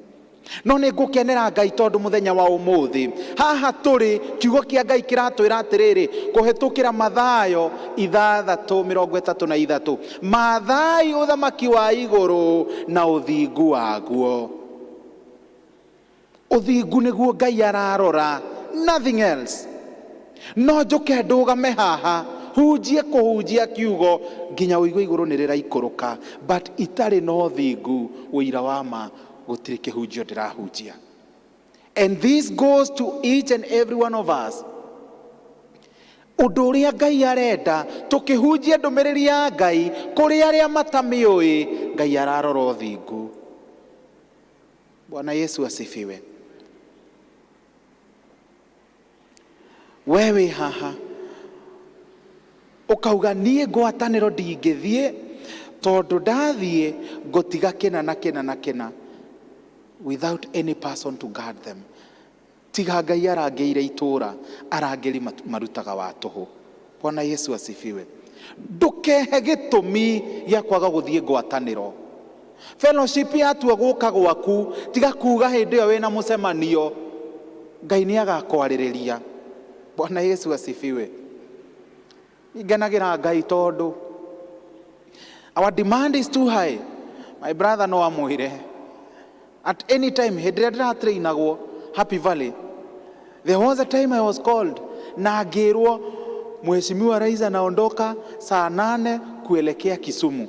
S7: No nĩ ngũkenera Ngai tondu muthenya wa umuthi haha turi kiugo kia Ngai kiratwira atiriri kuhitukira Mathayo 6:33 Mathayo uthamaki wa iguru na uthingu waguo. Uthingu niguo Ngai ararora, nothing else. No njuke ndugame haha hunjie kuhunjia kiugo nginya uigwe iguru ni riraikuruka, but itari no thingu uira wa ma gutiri kihunjio ndirahunjia. And this goes to each and every one of us. Undu uria Ngai arenda tukihunjia ndumiriri ya Ngai kuri aria matamiui, Ngai ararora uthingu. Bwana Yesu asifiwe. Wewe haha ukauga nie ngwataniro ndingithie tondu ndathie ngutiga kina na kina without any person to guard them. Tiga Ngai arangeire itura, arangeri marutaga wa tuhu. Bwana Yesu asifiwe. Ndukehe gitumi gya kwaga guthie ngwataniro. Fellowship yatua guka gwaku, tiga kuga hindi yo wina mucemanio, Ngai ni agakwariria. Bwana Yesu asifiwe. Igenagira Ngai tondu our demand is too high. My brother no amuire at any time hedra trainagwo Happy Valley. There was a time I was called na agirwo mheshimiwa rais anaondoka saa 8 kuelekea Kisumu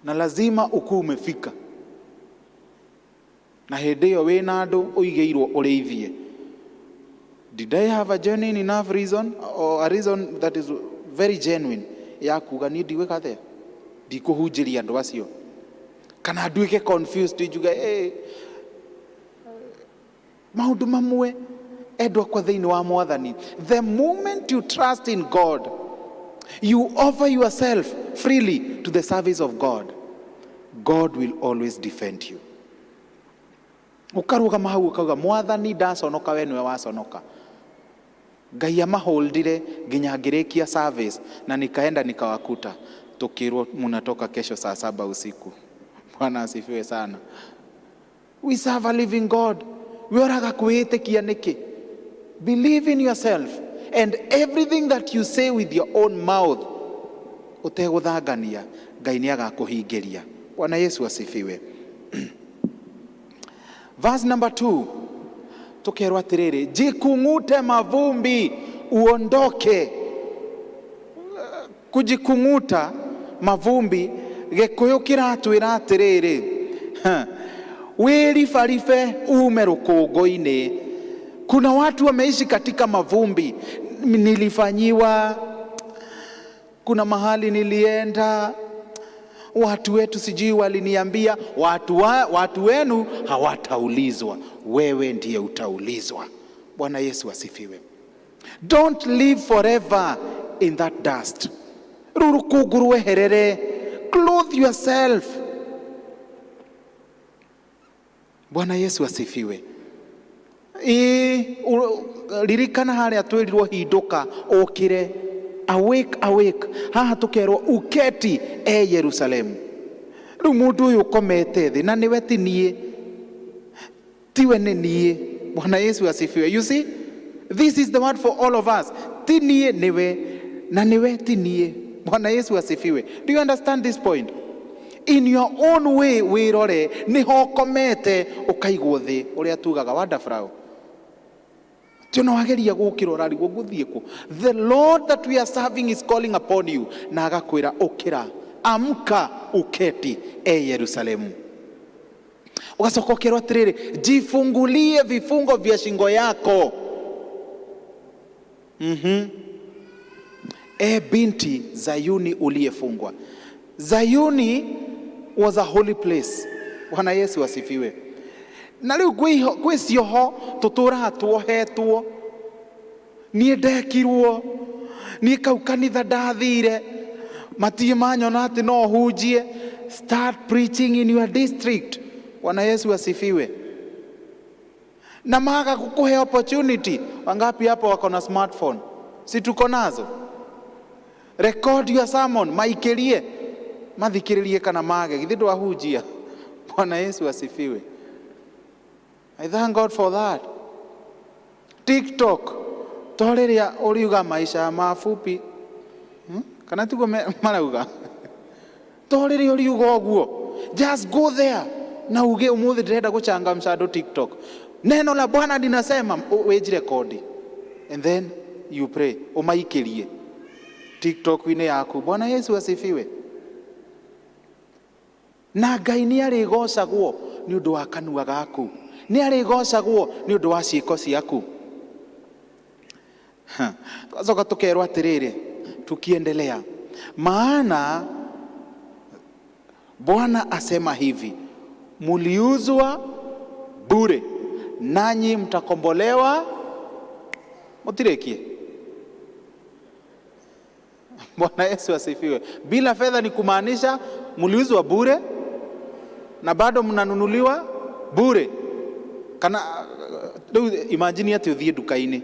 S7: na lazima ukuu umefika. na hĩndĩ ĩyo wĩna andũ ũigĩirwo ũrĩithie. Did I have a genuine enough reason, or a reason that is very genuine ya kuga niĩ ndigwĩka atĩa, ndikũhunjĩria andũ acio, kana nduĩke confused njuge maũndũ mamwe endwa kwa thĩinĩ wa Mwathani. The moment you trust in God, you offer yourself freely to the service of God, God will always defend you. Ukarugama hau ukauga Mwathani ndaconoka, we niwe waconoka. Ngai amaholdire nginya ngĩrĩkia service na nikaenda nikawakuta tukirwo munatoka kesho saa 7 usiku. Bwana asifiwe sana. We serve a living God. We oraga kwĩtĩkia nĩkĩ? Believe in yourself, and everything that you say with your own mouth utegũthangania, Ngai nĩagakũhingĩria. Bwana Yesu asifiwe. Verse number 2, tukerwa atĩrĩrĩ, jikung'ute mavumbi uondoke. Kujikung'uta mavumbi, Gĩkũyũ kĩratwĩra atĩrĩrĩ, wĩribaribe ume rũkũngũ-inĩ. Kuna watu wameishi katika mavumbi. Nilifanyiwa, kuna mahali nilienda, watu wetu sijui waliniambia, watu wenu hawataulizwa, wewe ndiye utaulizwa. Bwana Yesu asifiwe. Don't live forever in that dust. Rũkũngũ rweherere. Clothe yourself. Bwana Yesu asifiwe. Ririkana harĩa twĩrirwo hindũka ũkĩre. Awake, awake. Haha tukerwo uketi Yerusalemu. Rĩu mũndũ ũyũ ũkomete thĩ, na nĩwe ti niĩ, tiwe nĩ niĩ. Bwana Yesu asifiwe. You see, this is the word for all of us. Ti niĩ niwe, na niwe ti niĩ. Bwana Yesu asifiwe. Do you understand this point? In your own way, wĩrore nĩho ũkomete ũkaigwo thĩ, ũrĩa tugaga wonderful. The Lord that we are serving is calling upon you. Na agakwĩra ũkĩra, amka uketi Yerusalemu. Ugacoka ũkerwo atĩrĩrĩ, jifungulie vifungo vya shingo yako. Binti Zayuni uliyefungwa. Zayuni was a holy place. Bwana Yesu asifiwe. Na rĩu gwĩcioho tũtũraga tuohetwo. Niĩ ndekirwo, niĩ kau kanitha ndathire, matirĩ manyona atĩ no hunjie. Start preaching in your district. Bwana Yesu asifiwe. Na maga kukuhe opportunity. Wangapi hapa wako na smartphone? Si tuko nazo? Record your sermon, maikerie, mathikĩrĩrie kana mage, githĩ ndwahunjia. Bwana Yesu asifiwe. I thank God for that. TikTok, torĩrĩa ũriuga maisha mafupi, kana tugo marauga, torĩrĩa ũriuga ũguo, just go there na uge ũmũthĩ ndĩrenda gũchangamsha andũ TikTok. Neno la Bwana linasema wejirekodi, and then you pray, umaikerie TikTok ine yaku. Bwana Yesu asifiwe. Na Ngai nĩarĩgocagwo nĩ ũndũ wa kanua gaku, nĩarĩgocagwo nĩ ũndũ wa ciĩko ciaku. Tukacoka tukerwo atĩrĩrĩ, tukiendelea, maana Bwana asema hivi, muliuzwa bure, nanyi mtakombolewa. Mutirekie. Bwana Yesu asifiwe. Bila fedha ni kumaanisha muliuzwa bure na bado mnanunuliwa bure. Kana imagine ati uthie duka-inĩ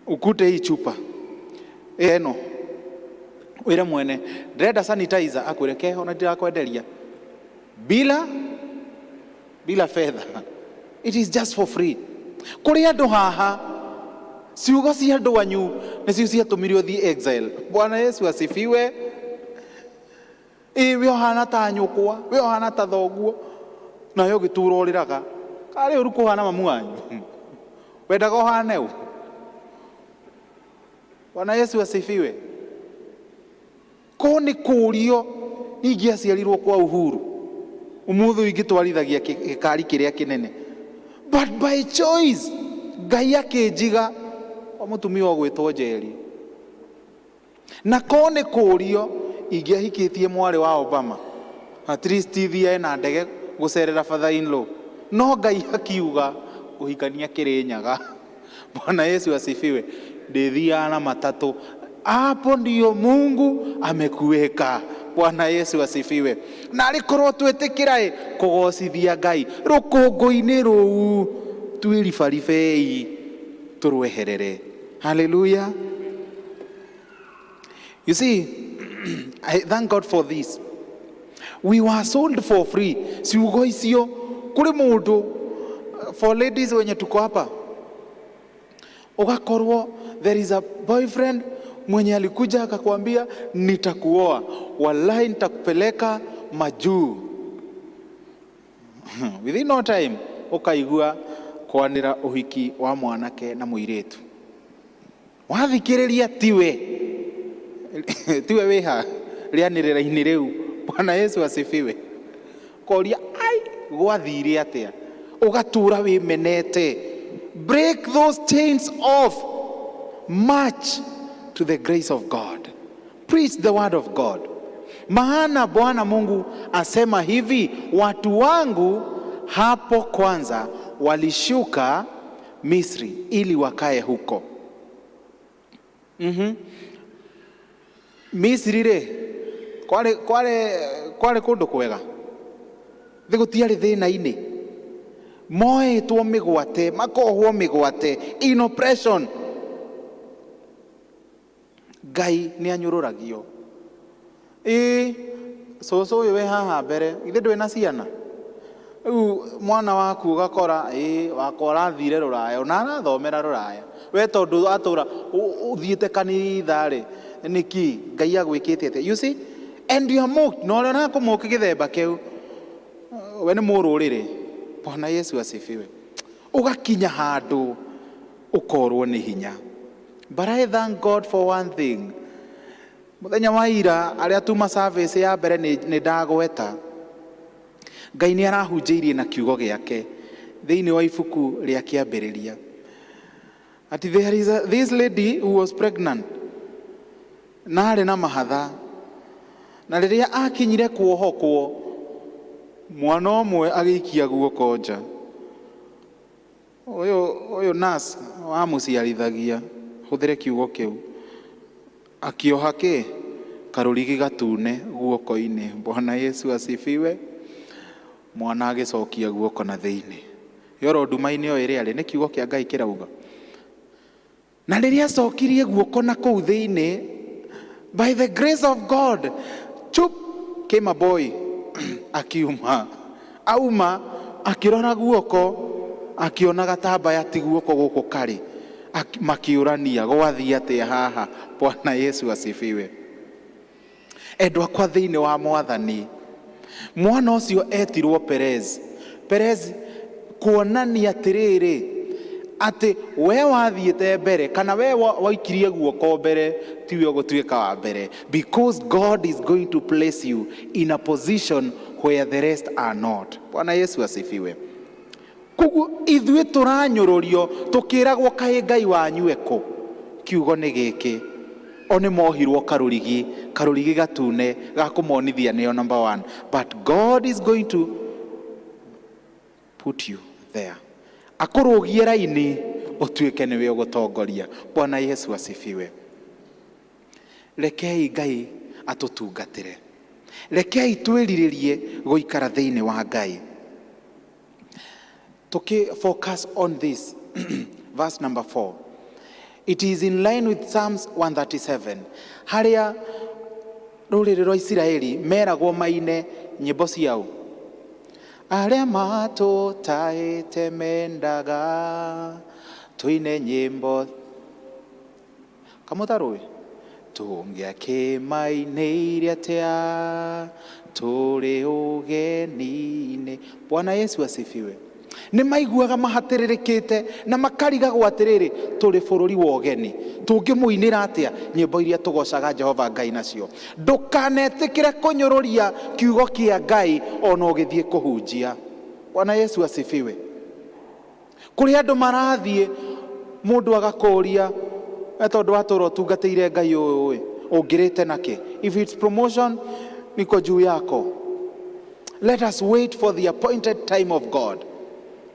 S7: ukute hii chupa eno, wĩre mwene ndĩrenda sanitizer, akwĩreke ona ndirakwenderia bila fedha. It is just for free. Kũrĩ andũ haha ciugo cia andũ anyu nĩcio ciatũmire ũthiĩ exile. Bwana Yesu asifiwe. We ohana ta nyũkwa, we ohana ta thoguo, na yo gĩtũũra ũrĩraga. Karĩ ũru kũhana mamu wanyu. Wendaga ohane ũũ. Bwana Yesu asifiwe. Ko nĩ kũũrio ingĩaciarirwo kwa uhuru. umuthu ingitwarithagia gikari kiria kinene, but by choice Ngai akinjiga wa mutumia wa gwitwo Njeri, na kone kurio ingiahikitie mwari wa Obama, at least thie na ndege gucerera father-in-law, no Ngai akiuga uhikania Kirinyaga. Bwana Yesu asifiwe. Ndithia na matatu, hapo ndio Mungu amekuweka. Bwana Yesu asifiwe. Na alikorwo twetikira kugocithia Ngai rukungu-ini ruu twiribaribei turweherere. Hallelujah. You see, I thank God for this. We were sold for free. Ciugo icio kuri mundu, for ladies wenye tuko hapa, ugakorwo there is a boyfriend mwenye alikuja akakwambia nitakuoa, wallahi nitakupeleka majuu. Within no time ukaigua kwanira uhiki wa mwanake na muiretu, wathikiriria tiwe wiha rianirira-ini riu. Bwana Yesu asifiwe. Koria ai gwathire atia, ugatura wimenete. Break those chains off. March to the grace of God. Preach the word of God. Maana Bwana Mungu asema hivi, watu wangu hapo kwanza walishuka Misri ili wakae huko. Misri re kware kundu kwega, thigutiari thina-ini, moetwo migwate, makohwo migwate, in oppression. Ngai ni anyururagio. Soso we haha mbere ithe ndwe na ciana, mwana waku ugakora wakora thire Ruraya, ona arathomera Ruraya, we tondu atura uthiite kanitha ri niki Ngai agwikite atia. You see, and you are mocked. No rona kumuka githemba kiu, we ni mururire. Bwana Yesu asifiwe. Ugakinya handu ukorwo ni hinya. But I thank God for one thing. Muthenya wa ira aria tuma service ya mbere ni ndagweta, Ngai ni arahunjirie na kiugo giake thiini wa ibuku ria kiambiriria. Ati there is this lady who was pregnant, na ari na mahatha, na riria akinyire kuohokwo, mwana umwe agiikia guoko nja. Uyu nurse wa muciarithagia huthire kiugo kiu, akioha karurigi gatune guoko-ini. Bwana Yesu asifiwe. Mwana agicokia guoko na thiini. Yoro nduma-ini o iri ari ni kiugo kia Ngai kirauga. Na riria acokirie guoko na kuu thiini, by the grace of God, chup came a boy. Akiuma akirora guoko, akiona gatambaya ti guoko guku kari, makiurania gwathia atia haha. Bwana Yesu asifiwe. Endwa kwa thiini wa Mwathani, mwana ucio etirwo Perez kuonania atiriri ati we wathiite mbere kana we waikirie guoko mbere tiwe ugutuika wa mbere, because God is going to place you in a position where the rest are not. Bwana Yesu asifiwe. Kugu ithuĩ turanyururio tukiragwo kaĩ Ngai wanyu eko, kiugo nĩ gĩkĩ, oni mohirwo karurigi gatune ga kumonithia nĩo number 1, but God is going to put you there, akurugie raini utuike niwe ugutongoria. Bwana Yesu asifiwe. Rekei Ngai atutungatire, rekei twiriririe guikara thiini wa Ngai. Focus on this. Verse number 4. It is in line with Psalms 137. Haria ruriri rwa Isiraeli meragwo maine nyimbo ciao. Aria matutahite mendaga tuine nyimbo. Kamutaruwe. Tungiakimaineire atia turi ugeni-ini. Bwana Yesu asifiwe. nĩ maiguaga mahatĩrĩrĩkĩte na makarigagwo atĩrĩrĩ, tũrĩ bũrũri wa ũgeni, tũngĩmũinĩra atĩa nyĩmbo iria tũgocaga Jehova Ngai nacio? Ndũkanetĩkĩre kũnyũrũria kiugo kĩa Ngai ona ũgĩthiĩ kũhunjia. Bwana Yesu asifiwe. Kũrĩ andũ marathiĩ, mũndũ agakũria, tondũ watũra ũtungatĩire Ngai ũyũ, ũngĩrĩte nakĩ? If it's promotion, niko juu yako. Let us wait for the appointed time of God.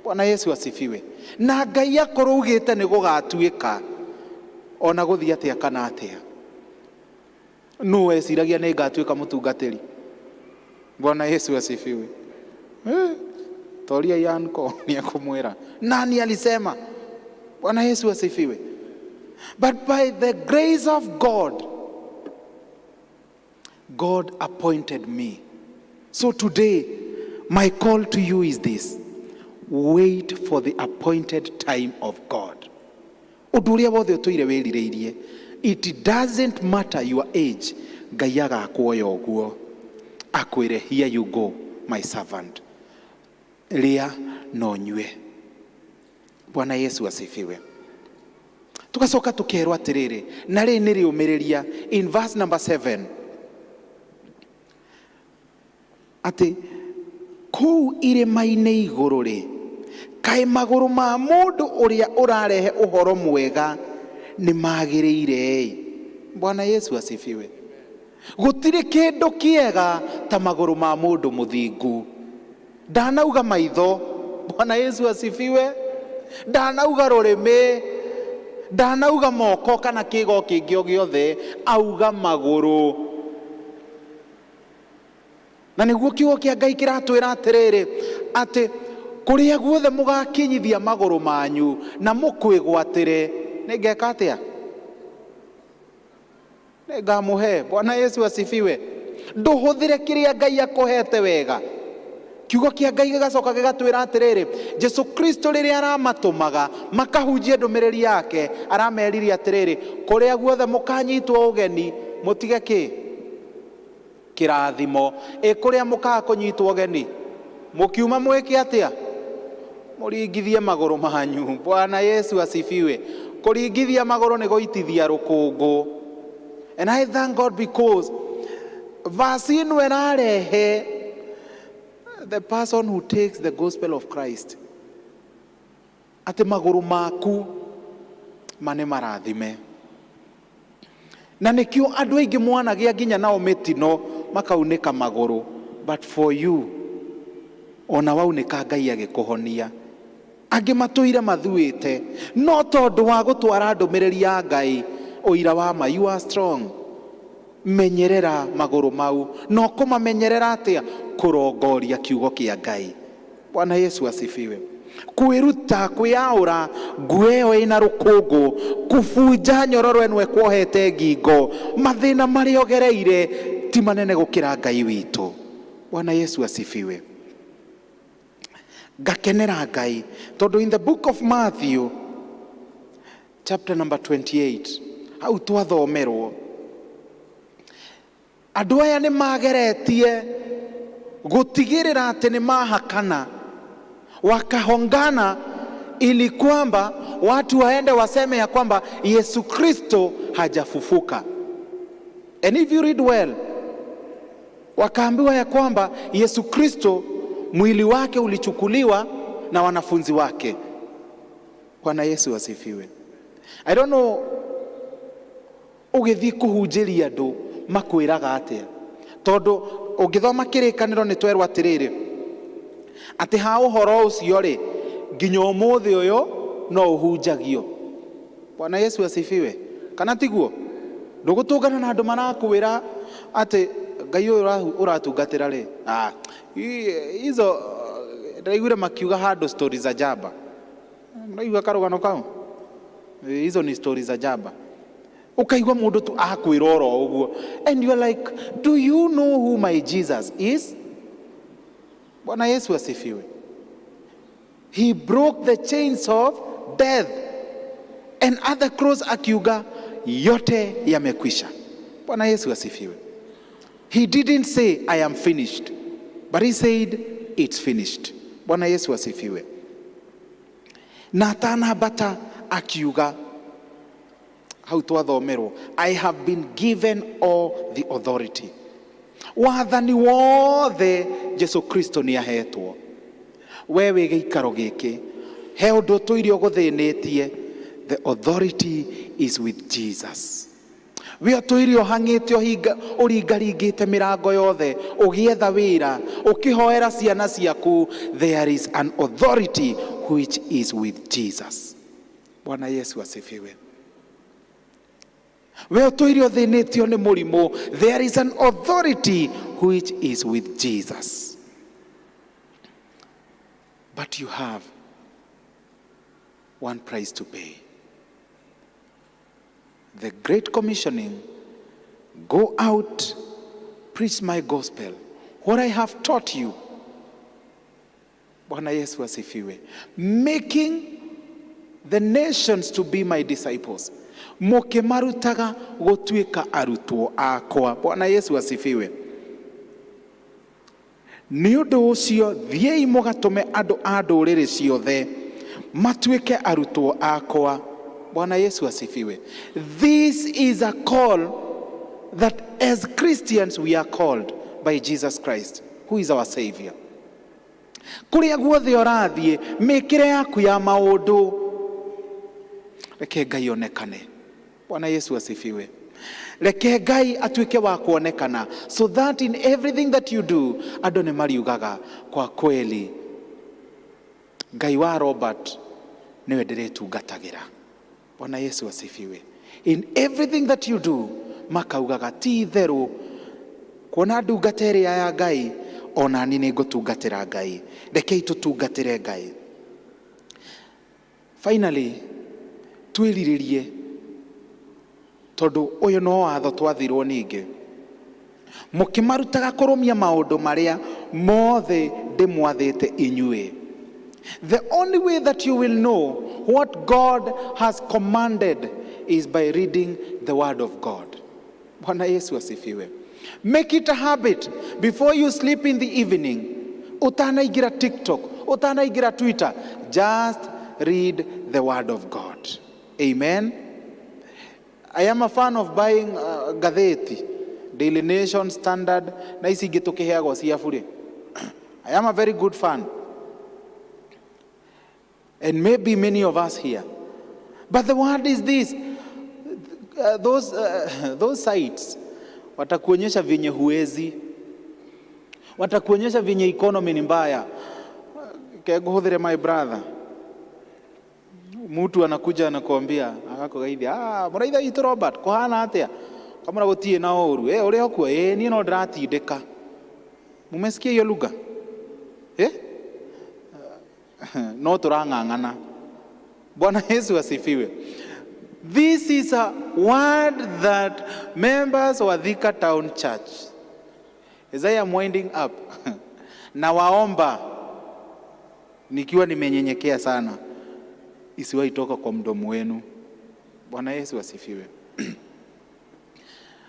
S7: Bwana Yesu asifiwe. Na Ngai akorwo ugĩte nĩ gũgatuĩka, ona gũthiĩ atĩa kana atĩa. Nũ weciragia nĩ ngatuĩka mũtungatĩri? Bwana Yesu asifiwe. Toria yanko ni akumwera. Nani alisema? Bwana Yesu asifiwe. But by the grace of God, God appointed me. So today, my call to you is this: wait for the appointed time of God. Uduria wothe utuire wĩrirĩirie. It doesn't matter your age. Ngai agakuoya ũguo. Akwĩre, here you go, my servant. Lia no nyue. Bwana Yesu asifiwe. Tukasoka tukerwo atĩrĩrĩ, na rĩ nĩ rĩũmĩrĩria in verse number 7. Ati kũu irĩma-inĩ igũrũ rĩ, kaĩ magũrũ ma mũndũ ũrĩa ũrarehe ũhoro mwega nĩ magĩrĩire. Bwana Yesu asifiwe. Gũtirĩ kĩndũ kĩega ta magũrũ ma mũndũ mũthingu. Ndanauga maitho. Bwana Yesu asifiwe. Ndanauga rũrĩmĩ, ndanauga moko kana kĩgo kĩngĩ o gĩothe, auga magũrũ. Na nĩguo kiugo kĩa Ngai kĩratwĩra atĩrĩrĩ, atĩ kũrĩa guothe mũgakinyithia magũrũ manyu na mũkwĩgwatĩre, nĩ ngeka atĩa? Nĩ ngamũhe. Bwana Yesu asifiwe. Ndũhũthĩre kĩrĩa Ngai akũhete wega. Kiugo kĩa Ngai gĩgacoka gĩgatwĩra atĩrĩrĩ, Jesu Kristo rĩrĩa aramatũmaga makahunjie ndũmĩrĩri yake, arameririe atĩrĩrĩ, kũrĩa guothe mũkanyitwo ũgeni mũtige kĩ? Kĩrathimo. Kũrĩa mũkaga kũnyitwo ũgeni mũkiuma mwĩke atĩa? Mũringithie magũrũ manyu. Bwana Yesu asifiwe. Kũringithia magũrũ nĩ gũitithia rũkũngũ. And I thank God because verse ĩno ĩrarehe the person who takes the gospel of Christ. Ati magũrũ maku mane marathime. Na nĩkĩo andũ aingĩ mwanagia nginya nao mĩtino makaunĩka magũrũ. But for you, ona waunĩka Ngai agĩkũhonia. Angĩ matũire mathuĩte, no tondũ wa gũtwara ndũmĩrĩri ya Ngai, ũira wa ma, you are strong. Menyerera magũrũ mau. No kũmamenyerera atĩa? Kũrongoria kiugo kĩa Ngai. Bwana Yesu asifiwe. Kwĩruta kwĩyaũra nguo ĩyo ĩna rũkũngũ, kũbunja nyororo ĩno ĩkuohete ngingo, mathĩna marĩa ũgereire ti manene gũkĩra Ngai witũ. Bwana Yesu asifiwe. Ngakenera Ngai tondũ in the book of Matthew chapter number 28, hau twathomerwo, andũ aya nĩ mageretie gũtigĩrĩra atĩ nĩ mahakana, wakahongana ili kwamba watu waende waseme ya kwamba Yesu Kristo hajafufuka. And if you read well, wakaambiwa ya kwamba Yesu Kristo mwili wake ulichukuliwa na wanafunzi wake. Bwana Yesu asifiwe. I don't know ũgĩthiĩ kũhunjĩria andũ makwĩraga atĩa. Tondũ ũngĩthoma kĩrĩkanĩro nĩ twerwo atĩrĩrĩ, atĩ ha ũhoro ũcio rĩ, nginya ũmũthĩ ũyũ no ũhunjagio. Bwana Yesu asifiwe. Kana tiguo? Ndũgũtũngana na andũ marakwĩra atĩ Ngai ũyũ ũratungatĩra rĩ, hizo ndaiguire makiuga handũ stories za jaba. Ndaigua karũgano kau. Hizo ni stories za jaba. Ukaigua mũndũ tu akwĩra oro ũguo. And you are like, do you know who my Jesus is? Bwana Yesu asifiwe. He broke the chains of death. And at the cross akiuga yote yamekwisha. Bwana Yesu asifiwe. He didn't say I am finished, but he said it's finished. Bwana Yesu asifiwe. Na atanambata akiuga hau twathomerwo, I have been given all the authority. Wathani wothe Jesu Kristo ni ahetwo. We wĩ gĩikaro gĩkĩ, he ũndũ ũtũire ũgũthĩnĩtie, the authority is with Jesus. We ũtũire ũhang'ĩte ũringaringĩte mĩrango yothe, ũgĩetha wĩra, ũkĩhoera ciana ciaku, there is an authority which is with Jesus. Bwana Yesu asifiwe. We ũtũire ũthĩnĩtio nĩ mũrimũ, there is an authority which is with Jesus. But you have one price to pay. The Great Commissioning, go out, preach my gospel, what I have taught you. Bwana Yesu asifiwe. Making the nations to be my disciples. Mũkĩmarutaga gũtuĩka arutwo akwa. Bwana Yesu asifiwe. Nĩ ũndũ ũcio thiĩi mũgatũme andũ a ndũrĩrĩ ciothe matuĩke arutwo akwa. Bwana Yesu asifiwe. This is a call that as Christians we are called by Jesus Christ, who is our Savior. Kũrĩa guothe ũrathiĩ, mĩkĩre yaku ya maũndũ reke Ngai onekane. Bwana Yesu asifiwe. Reke Ngai atuĩke wa kuonekana, so that in everything that you do, andũ nĩ mariugaga kwa kweli Ngai wa Robert niwe ndĩrĩtungatagĩra. Bwana Yesu asifiwe. In everything that you do, makaugaga ti itherũ, kuona ndungata ĩrĩa ya Ngai, ona ni nĩ ngũtungatĩra Ngai. Rekei tũtungatĩre Ngai. Finally, twĩrirĩrie, tondũ ũyũ no watho twathirwo ningĩ. Mũkĩmarutaga kũrũmia maũndũ marĩa mothe ndĩmwathĩte inyuĩ. The only way that you will know what God has commanded is by reading the word of God. Bwana Yesu asifiwe. Make it a habit before you sleep in the evening. Utanaingira TikTok, utanaingira Twitter, just read the word of God. Amen. I am a fan of buying gatheti, Daily Nation, Standard, na isi ingĩ tũkĩheagwo cia bure. I am a very good fan. And maybe many of us here. But the word is this. Those sites watakuonyesha venye huwezi. Watakuonyesha venye economy ni mbaya. Kegũhũthĩre my brother. Mtu anakuja anakuambia, akakugaithia, mũraitha witũ Robert, kũhana atĩa? Kamũra gũtirĩ na ũru. Ũrĩ ho kuo? Niĩ no ndĩratindĩka. Mumesikia hiyo lugha? No turang'ang'ana. Bwana Yesu asifiwe. This is a word that members of Thika Town Church, as I am winding up, na waomba nikiwa nimenyenyekea sana, isiwahi toka kwa mdomo wenu. Bwana Yesu asifiwe.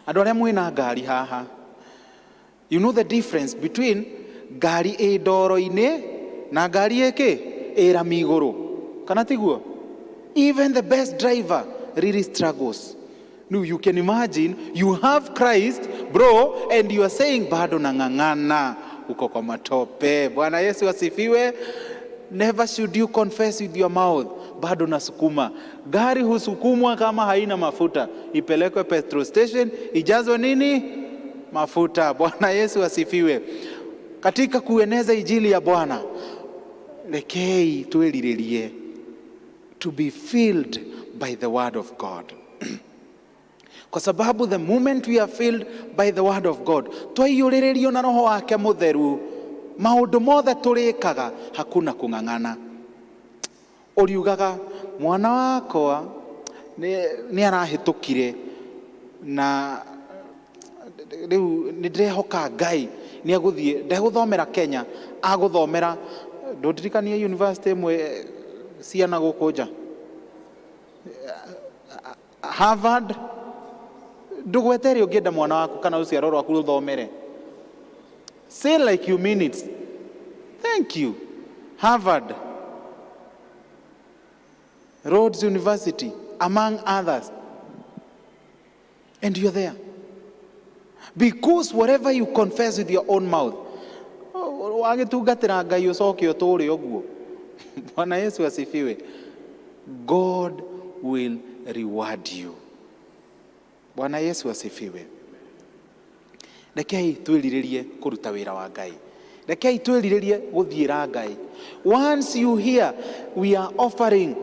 S7: Andũ arĩa mwĩna ngari haha, you know the difference between ngari ĩ ndoro-inĩ na ngari ĩkĩ ĩrami igũrũ, kana tiguo? Even the best driver really struggles. No, you can imagine you have Christ, bro, and you are saying bado nang'ang'ana uko kwa matope. Bwana Yesu asifiwe. Never should you confess with your mouth, bado nasukuma. Gari husukumwa kama haina mafuta, ipelekwe petrol station, ijazwe nini? Mafuta. Bwana Yesu asifiwe. Katika kueneza injili ya Bwana, lekei tueliririe to be filled by the word of God. Kwa sababu the moment we are filled by the word of God, twaiyũrĩrĩrio na roho wake mũtheru, maũndũ mothe tũrĩkaga hakuna kũng'ang'ana. Ũriugaga mwana wakwa nĩ arahĩtũkire na rĩu nĩ ndĩrehoka Ngai nĩ agũthiĩ ndegũthomera Kenya, agũthomera ndũndirikanie university ĩmwe ciana gũkũ nja, Harvard. Ndũgwetere ũngĩenda mwana waku kana rũciaro rwaku rũthomere. Say like you mean it. Thank you. Harvard. Rhodes University, among others. And you're there. Because whatever you confess with your own mouth, Bwana Yesu asifiwe, God will reward you. Bwana Yesu asifiwe. Rekei twĩrirĩrie kũruta wĩra wa Ngai. Rekei twĩrirĩrie gũthiĩra Ngai. Once you hear we are offering,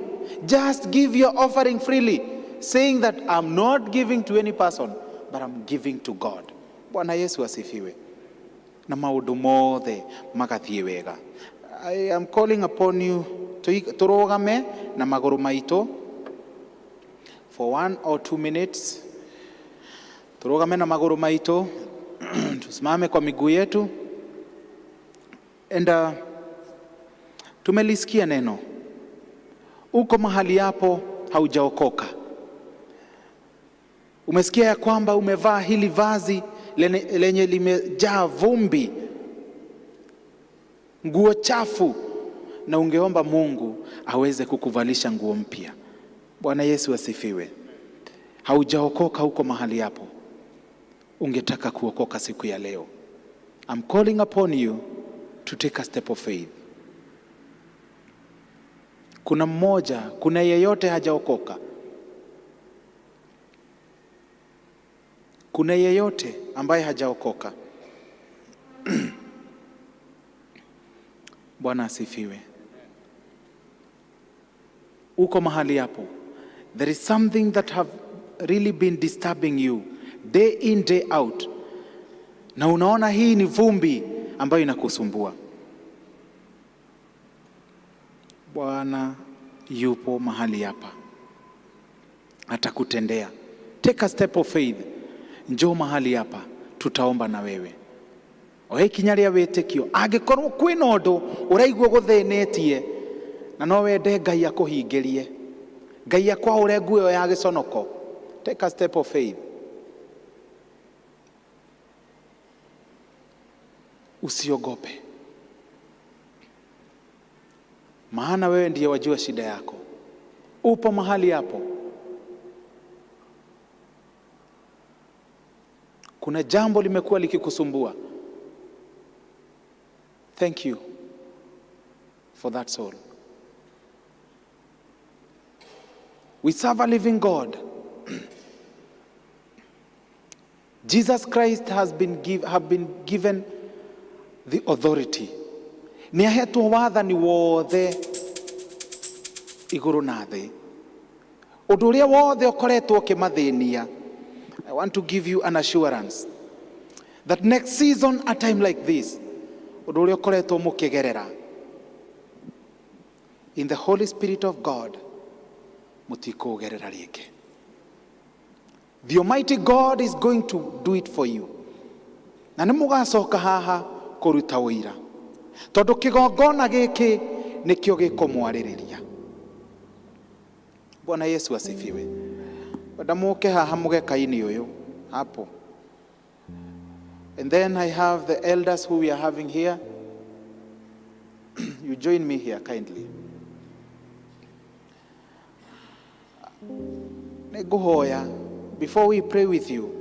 S7: just give your offering freely, saying that I'm not giving to any person, but I'm giving to God. Bwana Yesu asifiwe. Na maũndũ mothe magathiĩ wega. I am calling upon you tũrũgame na magũrũ maitũ for 1 or 2 minutes. Tũrũgame na magũrũ maitũ, tusimame kwa miguu yetu. And tumelisikia neno. Uko mahali hapo haujaokoka. Umesikia ya kwamba umevaa hili vazi lenye limejaa vumbi, nguo chafu, na ungeomba Mungu aweze kukuvalisha nguo mpya. Bwana Yesu asifiwe. Haujaokoka huko mahali hapo, ungetaka kuokoka siku ya leo. I'm calling upon you to take a step of faith. Kuna yeyote hajaokoka? Kuna yeyote ambaye hajaokoka? Bwana asifiwe. Uko mahali hapo, there is something that have really been disturbing you day in day out, na unaona hii ni vumbi ambayo inakusumbua. Bwana yupo mahali hapa, atakutendea. Take a step of faith. Njoo mahali hapa, tutaomba na wewe. Ohe kinyaria wĩtĩkio. Angĩkorwo kwĩna ũndũ ũraigua gũthĩnĩtie na no wende Ngai akũhingĩrie, Ngai akwaũre nguo ya gĩconoko, take a step of faith. Usiogope, maana wewe ndiye wajua shida yako. Upo mahali hapo, kuna jambo limekuwa likikusumbua. Thank you for that soul. We serve a living God. Jesus Christ have been given the authority. Ni ahetwo wathani wothe iguru na thĩ. Ũndũ ũrĩa wothe ũkoretwo ũkĩmathĩnia, I want to give you an assurance that next season, a time like this, ũndũ ũrĩa ũkoretwo mũkĩgerera, in the Holy Spirit of God, mũtikũgerera rĩngĩ. The Almighty God is going to do it for you. Na nĩ mũgacoka haha kũruta ũira, tondũ kĩgongona gĩkĩ nĩkĩo gĩkũmwarĩrĩria. Bwana Yesu asifiwe. Wadamuke haha mũgeka-inĩ ũyũ hapo. And then I have the elders who we are having here. You join me here kindly. Neguhoya, before we pray with you,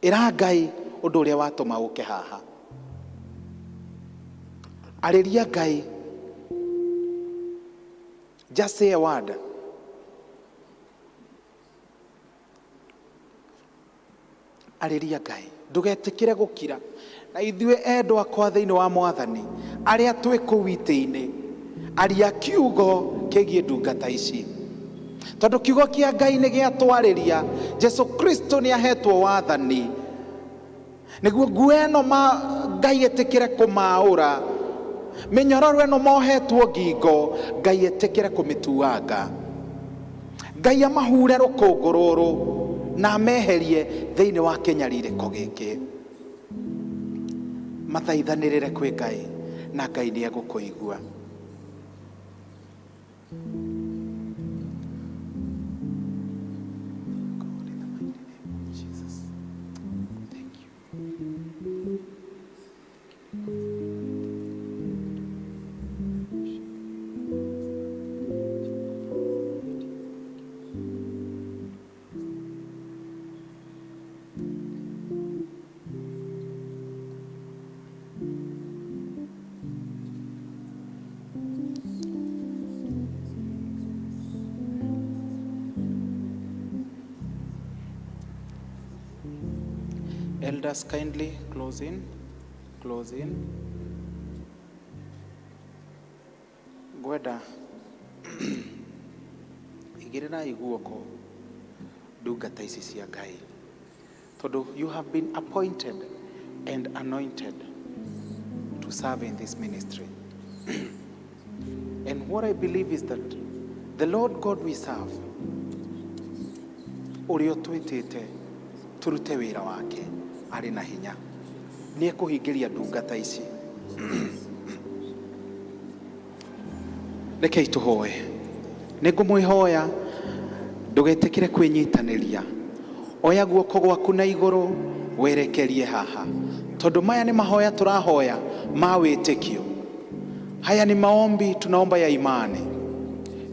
S7: ĩra Ngai ũndũ ũrĩa watũma ũke haha. Arĩria Ngai. Just say a word. Arĩria Ngai. Ndũgetĩkĩre gũkira. Na ithuĩ endwa kwa thĩinĩ wa Mwathani, arĩa twĩ kũu itĩ-inĩ, aria kiugo kĩgiĩ ndungata ici. Tondũ kiugo kĩa Ngai nĩ gĩatwarĩria. Jesu Kristo nĩ ahetwo wathani, nĩguo nguo ĩno Ngai ĩtĩkĩre kũmaũra. Mĩnyororo ĩno mohetwo ngingo, Ngai ĩtĩkĩre kũmĩtuanga. Ngai amahure rũkũngũ rũrũ na ameherie thĩinĩ wa kĩnyariirĩko gĩkĩ. Mathaithanĩrĩre kwĩ Ngai, na Ngai nĩ egũkũigua. Elders, kindly close in. Gwenda igirira iguoko ndungata ici cia Ngai, tondu you have been appointed and anointed to serve in this ministry. And what I believe is that the Lord God we serve, uria twitite turute wira wake, ari na hinya, ni ekuhingiria ndungata ici. Rekei tuhoe. Ningumwihoya ndugetikire kwinyitaniria. Oya guoko gwaku na iguru werekerie haha, tondu maya ni mahoya turahoya ma witikio. Haya ni maombi tunaomba ya imani.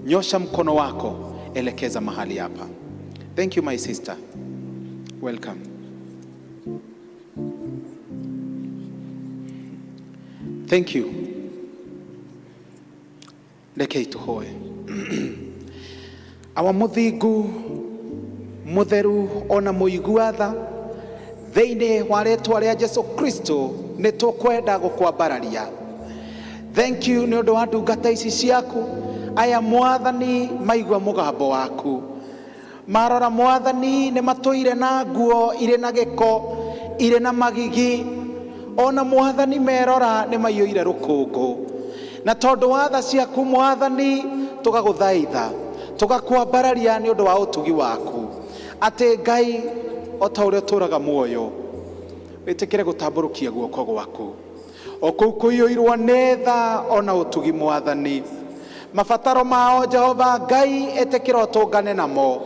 S7: Nyosha mkono wako, elekeza mahali hapa. Thank you my sister. Welcome. Thank you. Rekei tuhoe. Awa muthingu mutheru ona muiguatha thiini wa ritwa ria Jesu Kristo ni tukwenda gukwambararia. Thank you ni undu wa ndungata ici ciaku. Aya Mwathani maigua mugambo waku, marora Mwathani ni matuire na nguo ire na giko, ire na magigi, ona Mwathani merora ni maiyuire rukungu. Na tondu wa tha ciaku Mwathani tugaguthaitha tugakwambararia ni undu wa utugi waku, ati Ngai o ta uria turaga muoyo witikire gutamburukia guoko gwaku o kuu kuiyuirwo ni tha ona utugi Mwathani. Mabataro mao Jehova Ngai etikira utungane namo,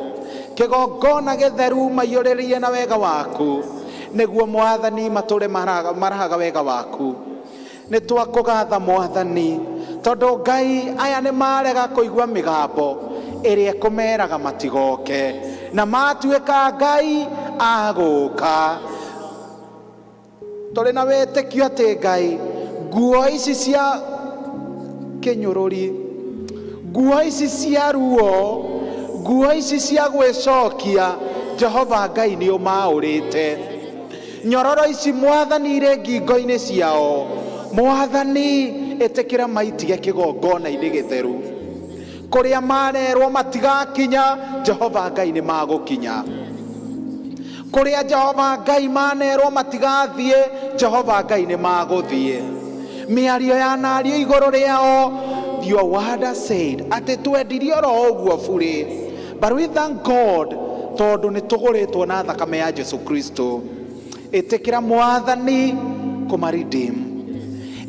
S7: kigongona githeru maiyuririe na wega waku, niguo Mwathani mature marahaga wega waku. Ni twakugatha Mwathani tondu Ngai aya ni marega kuigua migambo iria kumeraga matigoke, na matuika Ngai aguka. Turi na wetikio ati Ngai nguo ici cia kinyururi, nguo ici cia ruo, nguo ici cia gwicokia Jehova Ngai ni umaurite. Nyororo ici Mwathani ire ngingo-ini ciao Mwathani etikira maitige kigongona-ini githeru, kuria marerwo matigakinya Jehova Ngai ni magukinya, kuria Jehova Ngai manerwo matigathie Jehova Ngai ni maguthie. Miario ya nario iguru riao, your word has said ati twendirio ro uguo bure, but we thank God tondu ni tuguritwo na thakame ya Jesu Kristo. Etikira Mwathani kumaridim,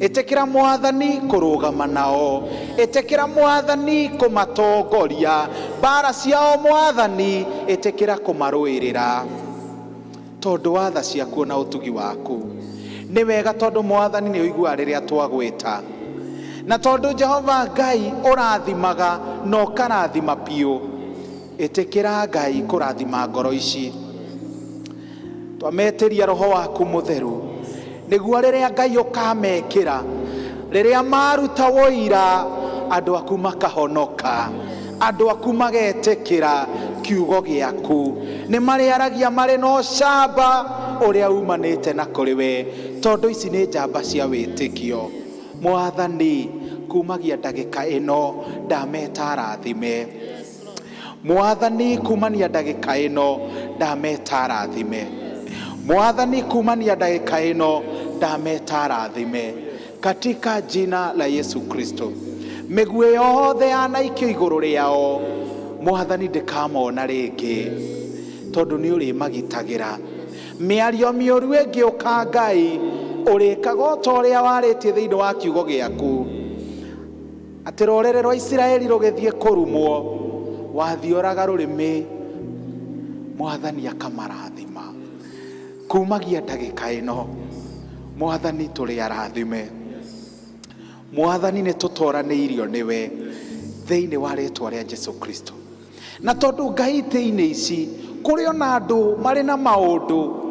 S7: etikira Mwathani kurugama nao, etikira Mwathani kumatongoria bara ciao Mwathani, etikira kumaruirira tondu wa tha ciaku na utugi waku. Ni wega tondu Mwathani ni uigua riria twagwita, na tondu Jehova Ngai urathimaga no karathima piu, etikira Ngai kurathima ngoro ici. Twametiria roho waku mutheru niguo riria Ngai ukamekira, riria maruta woira andu aku makahonoka, andu aku magetikira kiugo giaku. Ni mariaragia mari no camba uria umanite na kuri we, tondu ici ni njamba cia witikio. Mwathani kumagia ndagika ino ndameta rathime, Mwathani kumania ndagika ino ndameta rathime, Mwathani kumania ndagika ino ndameta rathime, katika jina la Yesu Kristo. Miguu yothe yanaikio iguru riao Mwathani ndikamona ringi, tondu ni uri magitagira. Miario mioru ingiuka Ngai urikaga ta uria waritie thiini wa kiugo giaku, ati rorere rwa Israeli rugithie kurumwo wathioraga rurimi, Mwathani akamarathima. Kumagia ndagika ino Mwathani turi arathime, Mwathani ni tutoraniirio niwe thiini wa ritwa ria Jesu Kristo. Na tondu Ngai thiini ici kuri ona andu mari na maundu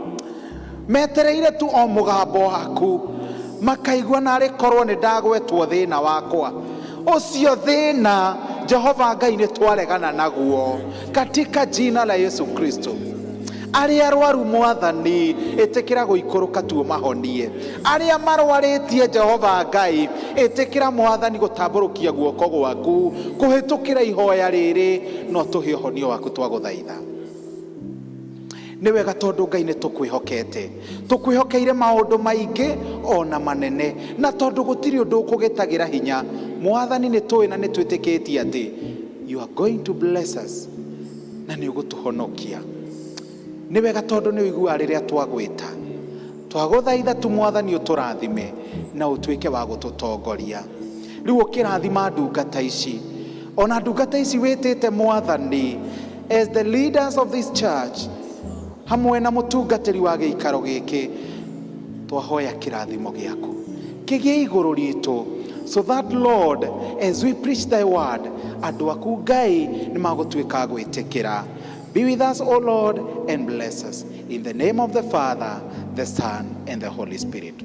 S7: metereire tu o mugambo waku, makaigua nari korwo ni ndagwetwo thina wakwa, ucio thina Jehova Ngai ni twaregana naguo katika jina la Yesu Kristo. Aria arwaru Mwathani etekira guikũrũka tu mahonie. Aria marwarĩtie Jehova Ngai etekira Mwathani gũtambũrũkia guoko gwaku kũhĩtũkĩra ihoya rĩrĩ no tũhe ũhonio waku twagũthaitha. Nĩ wega tondũ Ngai nĩ tũkwĩhokeire maũndũ maingĩ ona manene, na tondũ gũtirĩ ũndũ ũkũgĩtagĩra hinya Mwathani nĩ tũĩ na nĩ twĩtĩkĩtie atĩ you are going to bless us na nĩ ũgũtũhonokia. Nĩ wega tondũ nĩ ũiguaga rĩrĩa twagwĩta, twagũthaitha tu Mwathani ũtũrathime na ũtuĩke wa gũtũtongoria. Rĩu ũkĩrathima ndungata ici, ona ndungata ici wĩtĩte Mwathani as the leaders of this church, hamwe na mũtungatĩri wa gĩikaro gĩkĩ, twahoya kĩrathimo gĩaku kĩgĩe igũrũ ritũ, so that Lord, as we preach thy word, andũ aku Ngai nĩ magũtuĩka gwĩtĩkĩra. Be with us, O Lord, and bless us. In the name of the Father, the Son, and the Holy Spirit.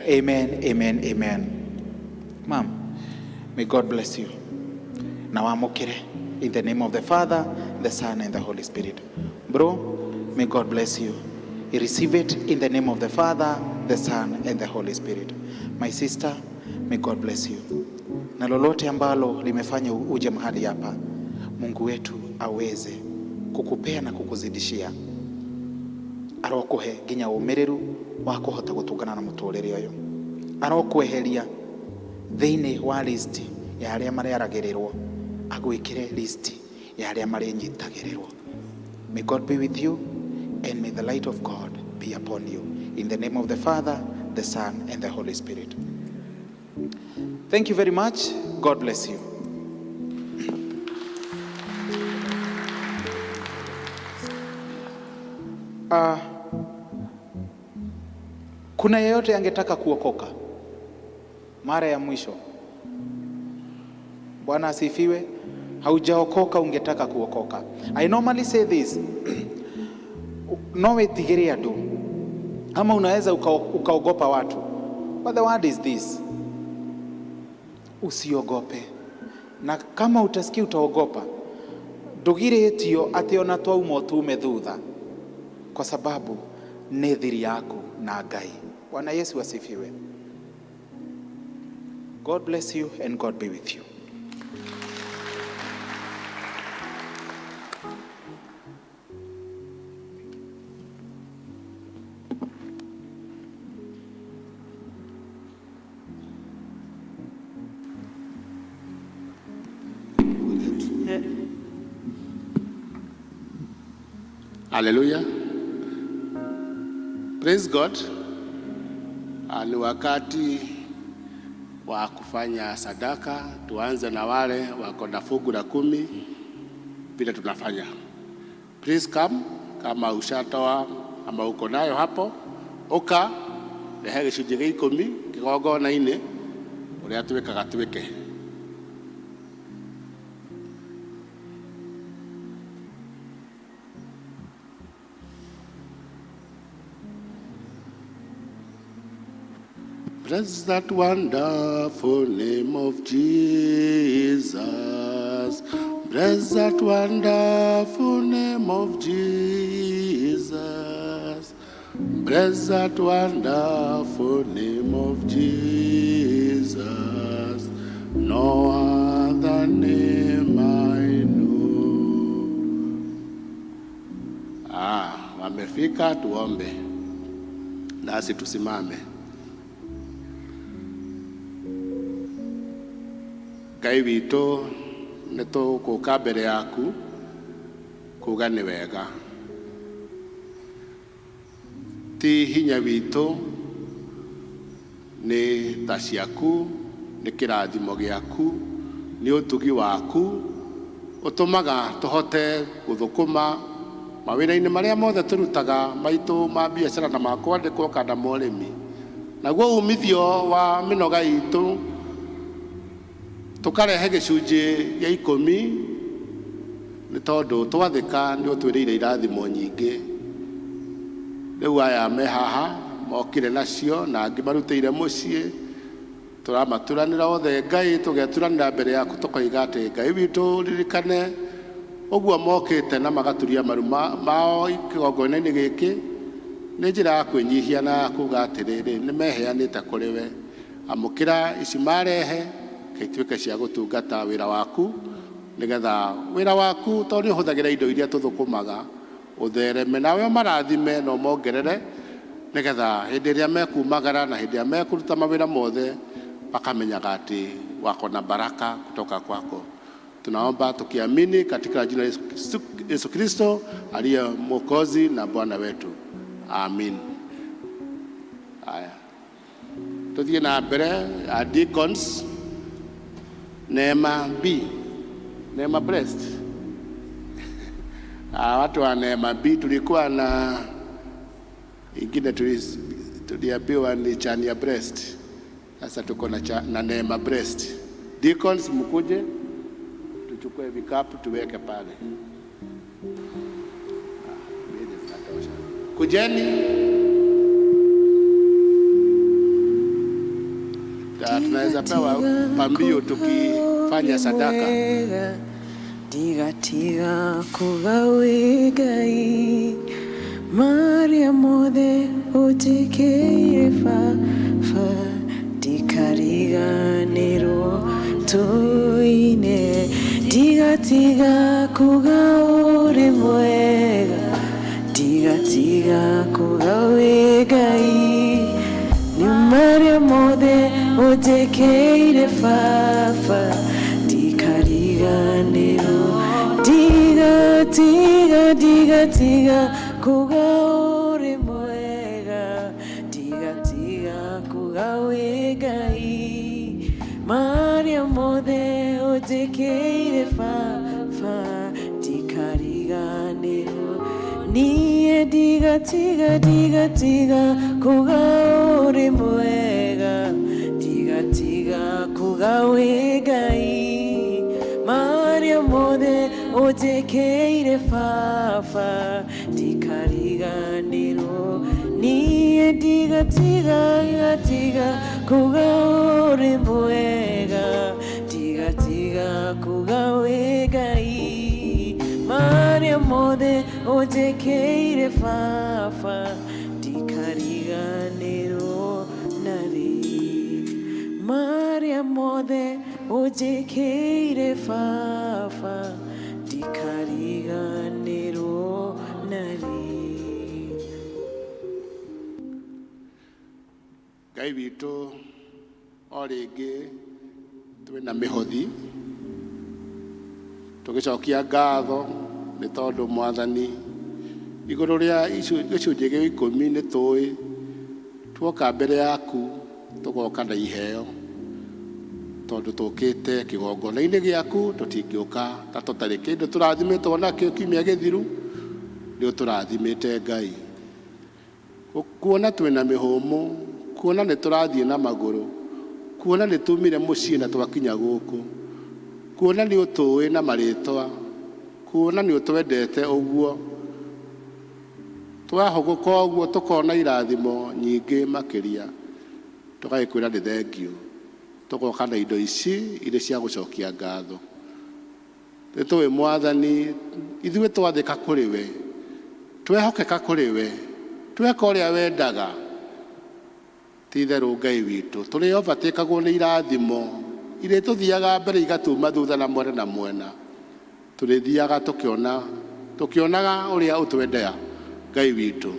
S7: Amen, amen, amen. Ma'am, may God bless you. Now I'm okay. In the name of the Father, the Son, and the Holy Spirit. Bro, may God bless you. You receive it in the name of the Father, the Son, and the Holy Spirit. My sister, may God bless you. Na lolote ambalo limefanya uje mahali hapa, Mungu wetu aweze kukupea na kukuzidishia. Arokuhe nginya umereru wa kuhota gutungana na muturire uyu. Arokweheria thĩinĩ wa list ya arĩa marĩaragĩrĩrwo, agwĩkĩre list ya arĩa marĩnyitagĩrĩrwo. May God be with you, and may the light of God be upon you. In the name of the Father, the Son, and the Holy Spirit. Thank you very much. God bless you. Kuna yeyote angetaka kuokoka mara ya mwisho? Bwana asifiwe. Haujaokoka ungetaka kuokoka. I normally say this. No wetigire andu. Ama unaweza ukaogopa watu. But the word is this. Usiogope. Na kama utasikia utaogopa, ndũgirĩtio atĩ ona twauma tume thutha, kwa sababu nĩ thiri yaku na Ngai. Bwana Yesu asifiwe. God bless you and God be with you.
S12: Hallelujah. Praise God. Ni wakati wa kufanya sadaka. Tuanze na wale wako na fungu la 10 vile tunafanya. Please come, kama ushatoa ama uko nayo hapo, oka rehe gĩcunjĩ gĩa 10 kĩgongona-inĩ ũrĩa twĩkaga twĩke. Bless that wonderful name of Jesus. Bless that wonderful name of Jesus. Bless that wonderful name of Jesus. No other name I know. Wamefika, tuombe. Nasi tusimame. Ngai witũ nĩ tũgũka mbere yaku kuga nĩ wega. Ti hinya witũ, nĩ tha ciaku, nĩ kĩrathimo gĩaku, nĩ ũtugi waku, ũtũmaga tũhote gũthũkũma mawĩra-inĩ marĩa mothe tũrutaga maitũ ma biacara na ma kwandĩkwo kana ma ũrĩmi. Naguo umithio wa mĩnoga itũ tukarehe gĩcunjĩ gĩa 10 nĩ tondũ twathĩka nĩ ũtwĩrĩire irathimo nyingĩ. Rĩu aya me haha mokire nacio na angĩ marutĩire mũciĩ, tũramaturanĩra othe Ngai, tũgeturanĩra mbere yaku tũkoiga atĩ Ngai witũ ririkane Ũguo mokĩte na magaturia maru mao kĩgongona-inĩ gĩkĩ nĩ njĩra ya kwĩnyihia na kuga atĩrĩrĩ nĩ meheanĩte kũrĩ we. Amũkĩra ici marehe ituĩke cia gũtungata wĩra waku, nĩgetha wĩra waku tondũ nĩ ũhũthagĩra indo iria tũthũkũmaga ũthereme, nawe marathime na ũmongerere, nĩgetha hĩndĩ ĩrĩa mekumagara na hĩndĩ ĩrĩa mekũruta mawĩra mothe wakamenyaga atĩ wako na baraka kutoka kwako. Tunaomba tukiamini katika jina la Yesu Kristo aliye Mwokozi na Bwana wetu. Amen. Haya, tuthiĩ na mbere deacons. Neema B, Neema Breast. Watu wa Neema B tulikuwa na ingine tuliambiwa ni Chania Breast. Sasa tuko na Neema Breast. Deacons mkuje tuchukue vikapu tuweke pale. Kujeni. Tunaweza pewa pambio tukifanya sadaka.
S4: Tiga tiga kugawe gai Maria mothe utikire fa tikariga nero toine tiga tiga kugaore mwega tiga tiga kugawe gai ni Maria mothe utikire fa tikariga nero tiga tiga tiga tiga kugaore mwega tiga tiga kugawe gai Maria mothe utekeire fa tikariga nero niye tiga tiga tiga tiga kugaore mwega tiga tiga kugawe gai Maria mothe utekeire fa tikariganiro niye tiga tiga tiga kugaore mwega tiga tiga kugawe gai Maria mothe utekeire fa tikariganiro nari Maria mothe utekeire fa tikariganiro nari.
S12: Ngai witũ o rĩngĩ twĩna mĩhothi tũgĩcokia ngatho nĩ tondũ Mwathani igũrũ rĩa gĩcunjĩ gĩa 10 nĩ tũĩ tuoka mbere yaku tũgoka na iheo tondũ tũkĩte kĩgongona-inĩ gĩaku tũtingĩũka ta tũtarĩ kĩndũ tũrathimĩtwo nakĩo kiumia gĩthiru nĩ ũtũrathimĩte Ngai. Kuona twĩna mĩhũmũ, kuona nĩ tũrathiĩ na magũrũ, kuona nĩ tumire mũciĩ na twakinya gũkũ, kuona nĩ ũtũĩ na marĩtwa, kuona nĩ ũtwendete ũguo, twahũgũka ũguo tũkona irathimo nyingĩ makĩria, tũgagĩkwĩra nĩ thengio, tũgoka na indo ici irĩ cia gũcokia ngatho. Nĩ tũĩ Mwathani ithuĩ twathĩka kũrĩ we, twehokeka kũrĩ we, tweka ũrĩa wendaga, ti-itherũ Ngai witũ tũrĩovatĩkagwo nĩ irathimo irĩ tũthiaga mbere igatuma thutha na mwena na mwena, tũrĩthiaga tũkĩonaga ũrĩa ũtwendea Ngai witũ.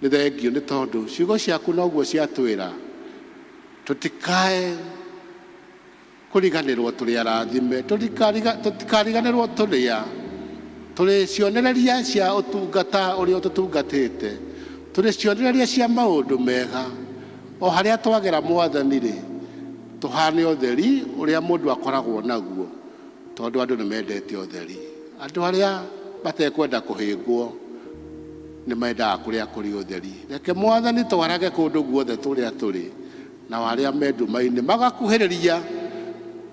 S12: Nĩ thengio nĩ tondũ ciugo ciaku noguo ciatwĩra tũtikae kũriganĩrwo tũrĩ arathime, tũtikariganĩrwo tũrĩ cionereria cia ũtungata ũrĩa ũtũtungatĩte, tũrĩ cionereria cia maũndũ mega. O harĩa twagera Mwathani-rĩ, tũhane ũtheri ũrĩa mũndũ akoragwo naguo, tondũ andũ nĩ mendete ũtheri. Andũ arĩa matekwenda kũhĩngwo nĩ mendaga kũrĩa kũrĩ ũtheri. Reke Mwathani twarage kũndũ guothe tũrĩa tũrĩ, na arĩa me nduma-inĩ magakuhĩrĩria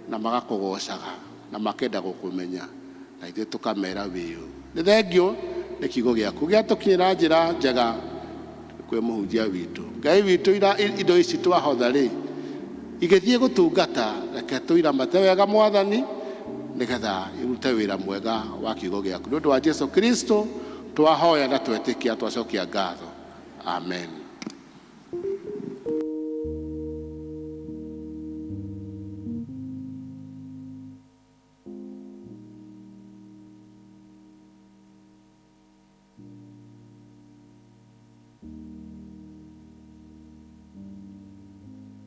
S12: na magakũgocaga na makenda gũkũmenya, na ithuĩ tũkamera wĩũ. Nĩ thengio nĩ kiugo gĩaku gĩatũkinyĩra njĩra njega kwĩ mũhunjia witũ. Ngai witũ indo ici twahotha-rĩ, igĩthiĩ gũtungata, reke tũiramate wega Mwathani, nigetha irute wira mwega wa kiugo giaku. Nĩ ũndũ wa Jesu Kristo twahoya na twetĩkia twacokia ngatho. Amen.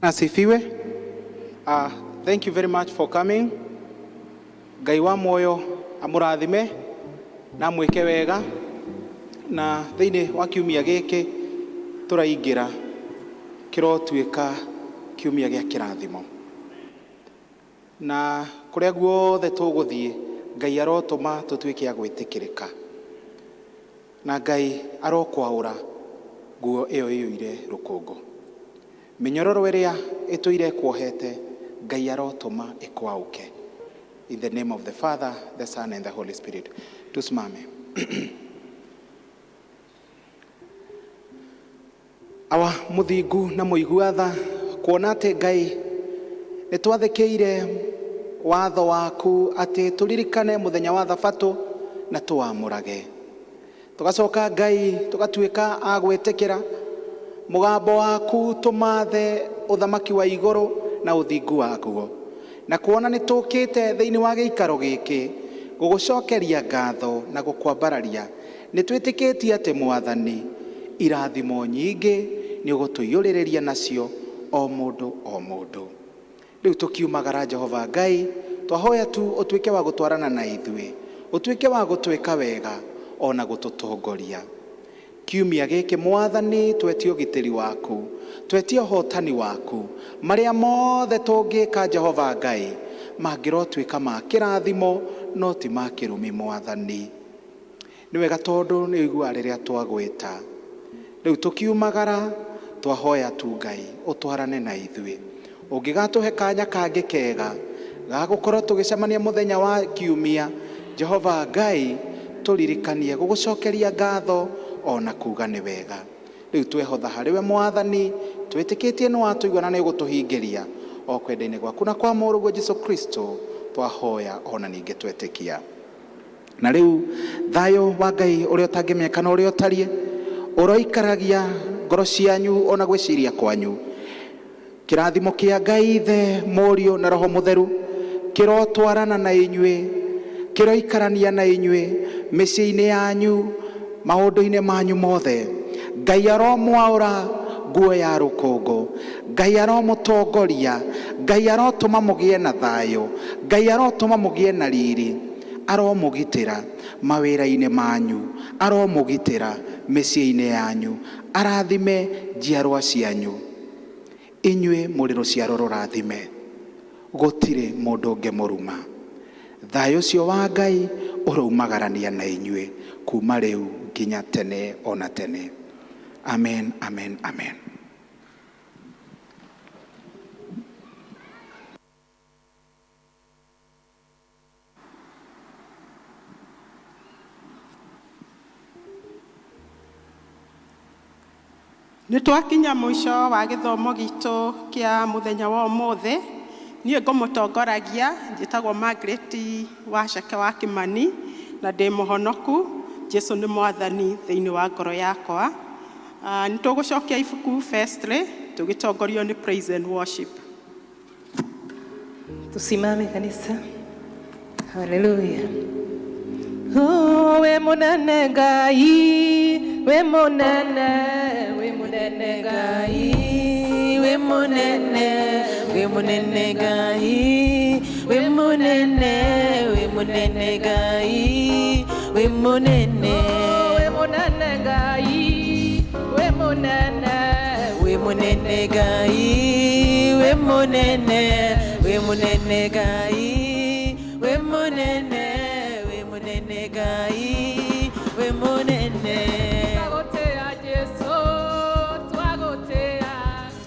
S7: Asifiwe. Thank you very much for coming. Ngai wa moyo amurathime na mwike wega, na thiini wa kiumia giki turaingira kirotuika kiumia gia kirathimo, na kuria guothe tuguthie Ngai arotuma tutuike a gwitikirika, na Ngai arokwaura guo iyo iyuire rukungu. Minyororo iria ituire kuohete Ngai arotuma ikwauke. In the name of the Father, the Son, and the Holy Spirit. Tusimame. Awa muthingu na muiguatha kuona ati Ngai nitwathekeire watho waku ati turirikane muthenya wa Thabato na tuamurage. Tugacoka Ngai tugatuika a gwitikira mugambo waku tumathe uthamaki wa iguru na uthingu waguo, na kuona ni tukite thiini wa giikaro giki gugucokeria ngatho na gukwambararia. Ni twitikitie ati Mwathani irathimo nyingi ni ugutuiyuriria nacio o mundu. Riu tukiumagara Jehova Ngai twahoya tu utuike wa gutwarana na ithui, utuike wa gutuika wega ona gututongoria. Kiumia giki Mwathani twetie ugitiri waku, twetie hotani waku, maria mothe tungika Jehova Ngai mangirotwika ma kirathimo no ti ma kirumi. Mwathani ni wega tondu ni igua riria twagwita. Riu tukiumagara twahoya tu Ngai utwarane na ithui, ungigatuhe kanya kangi kega ga gukorwo tugicemania muthenya wa kiumia Jehova Ngai turirikanie gugucokeria ngatho ona kuga ni wega. Riu twehotha hariwe Mwathani, twitikitie ni watuigua na ni gutuhingiria o kwenda-ini gwaku na kwa murugo Jesu Kristo twahoya ona ninge twetikia. Na riu thayo wa Ngai uria utangimeka na uria utarie uroikaragia ngoro cianyu ona gwiciria kwanyu. Kirathimo kia Ngai Ithe, Murio na Roho Mutheru kirotwarana na inyui, kiroikarania na inyui micii-ini yanyu, maundu-ini manyu mothe. Ngai aromwaura nguo ya rukungu, Ngai aromutongoria, Ngai arotuma mugie na thayo, Ngai arotuma mugie na riri, aromugitira mawira-ini manyu, aromugitira micii-ini yanyu, arathime njiarwa cianyu. Inyui muri ruciaro rurathime, gutire mundu ungi muruma. Thayo cio wa Ngai uraumagarania na inyui kuma riu nginya tene ona tene. Amen, amen, amen.
S1: Nitwakinya mwisho wa githomo gitu kia muthenya wa umuthi. Nie ngumutongoragia njitagwo Margaret Waceke wa Kimani na ndi muhonoku. Jesu ni Mwathani thiini wa ngoro yakwa. Nitugucokia ibuku firstly tugitongorio ni praise and worship.
S3: Tusimame kanisa. Hallelujah. Oh, we munene Ngai, we munene Ngai, we munene Ngai, we munene Ngai, we munene Ngai, we munene Ngai, we munene Ngai, we munene Ngai, we munene.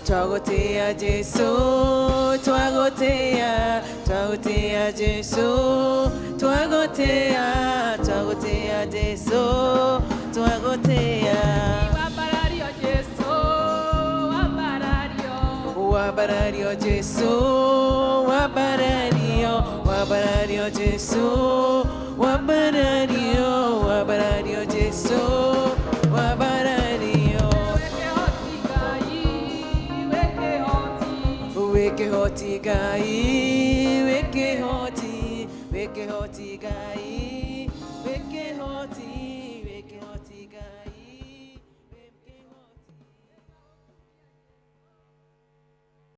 S3: Twagotea Jesu, twagotea Jesu, twagotea Jesu, twagotea. Wabarario Jesu, wabarario Jesu, wabarario.
S4: wabarario Jesu, wabarario, wabarario Jesu, wabarario. Weke hoti gai, weke hoti gai.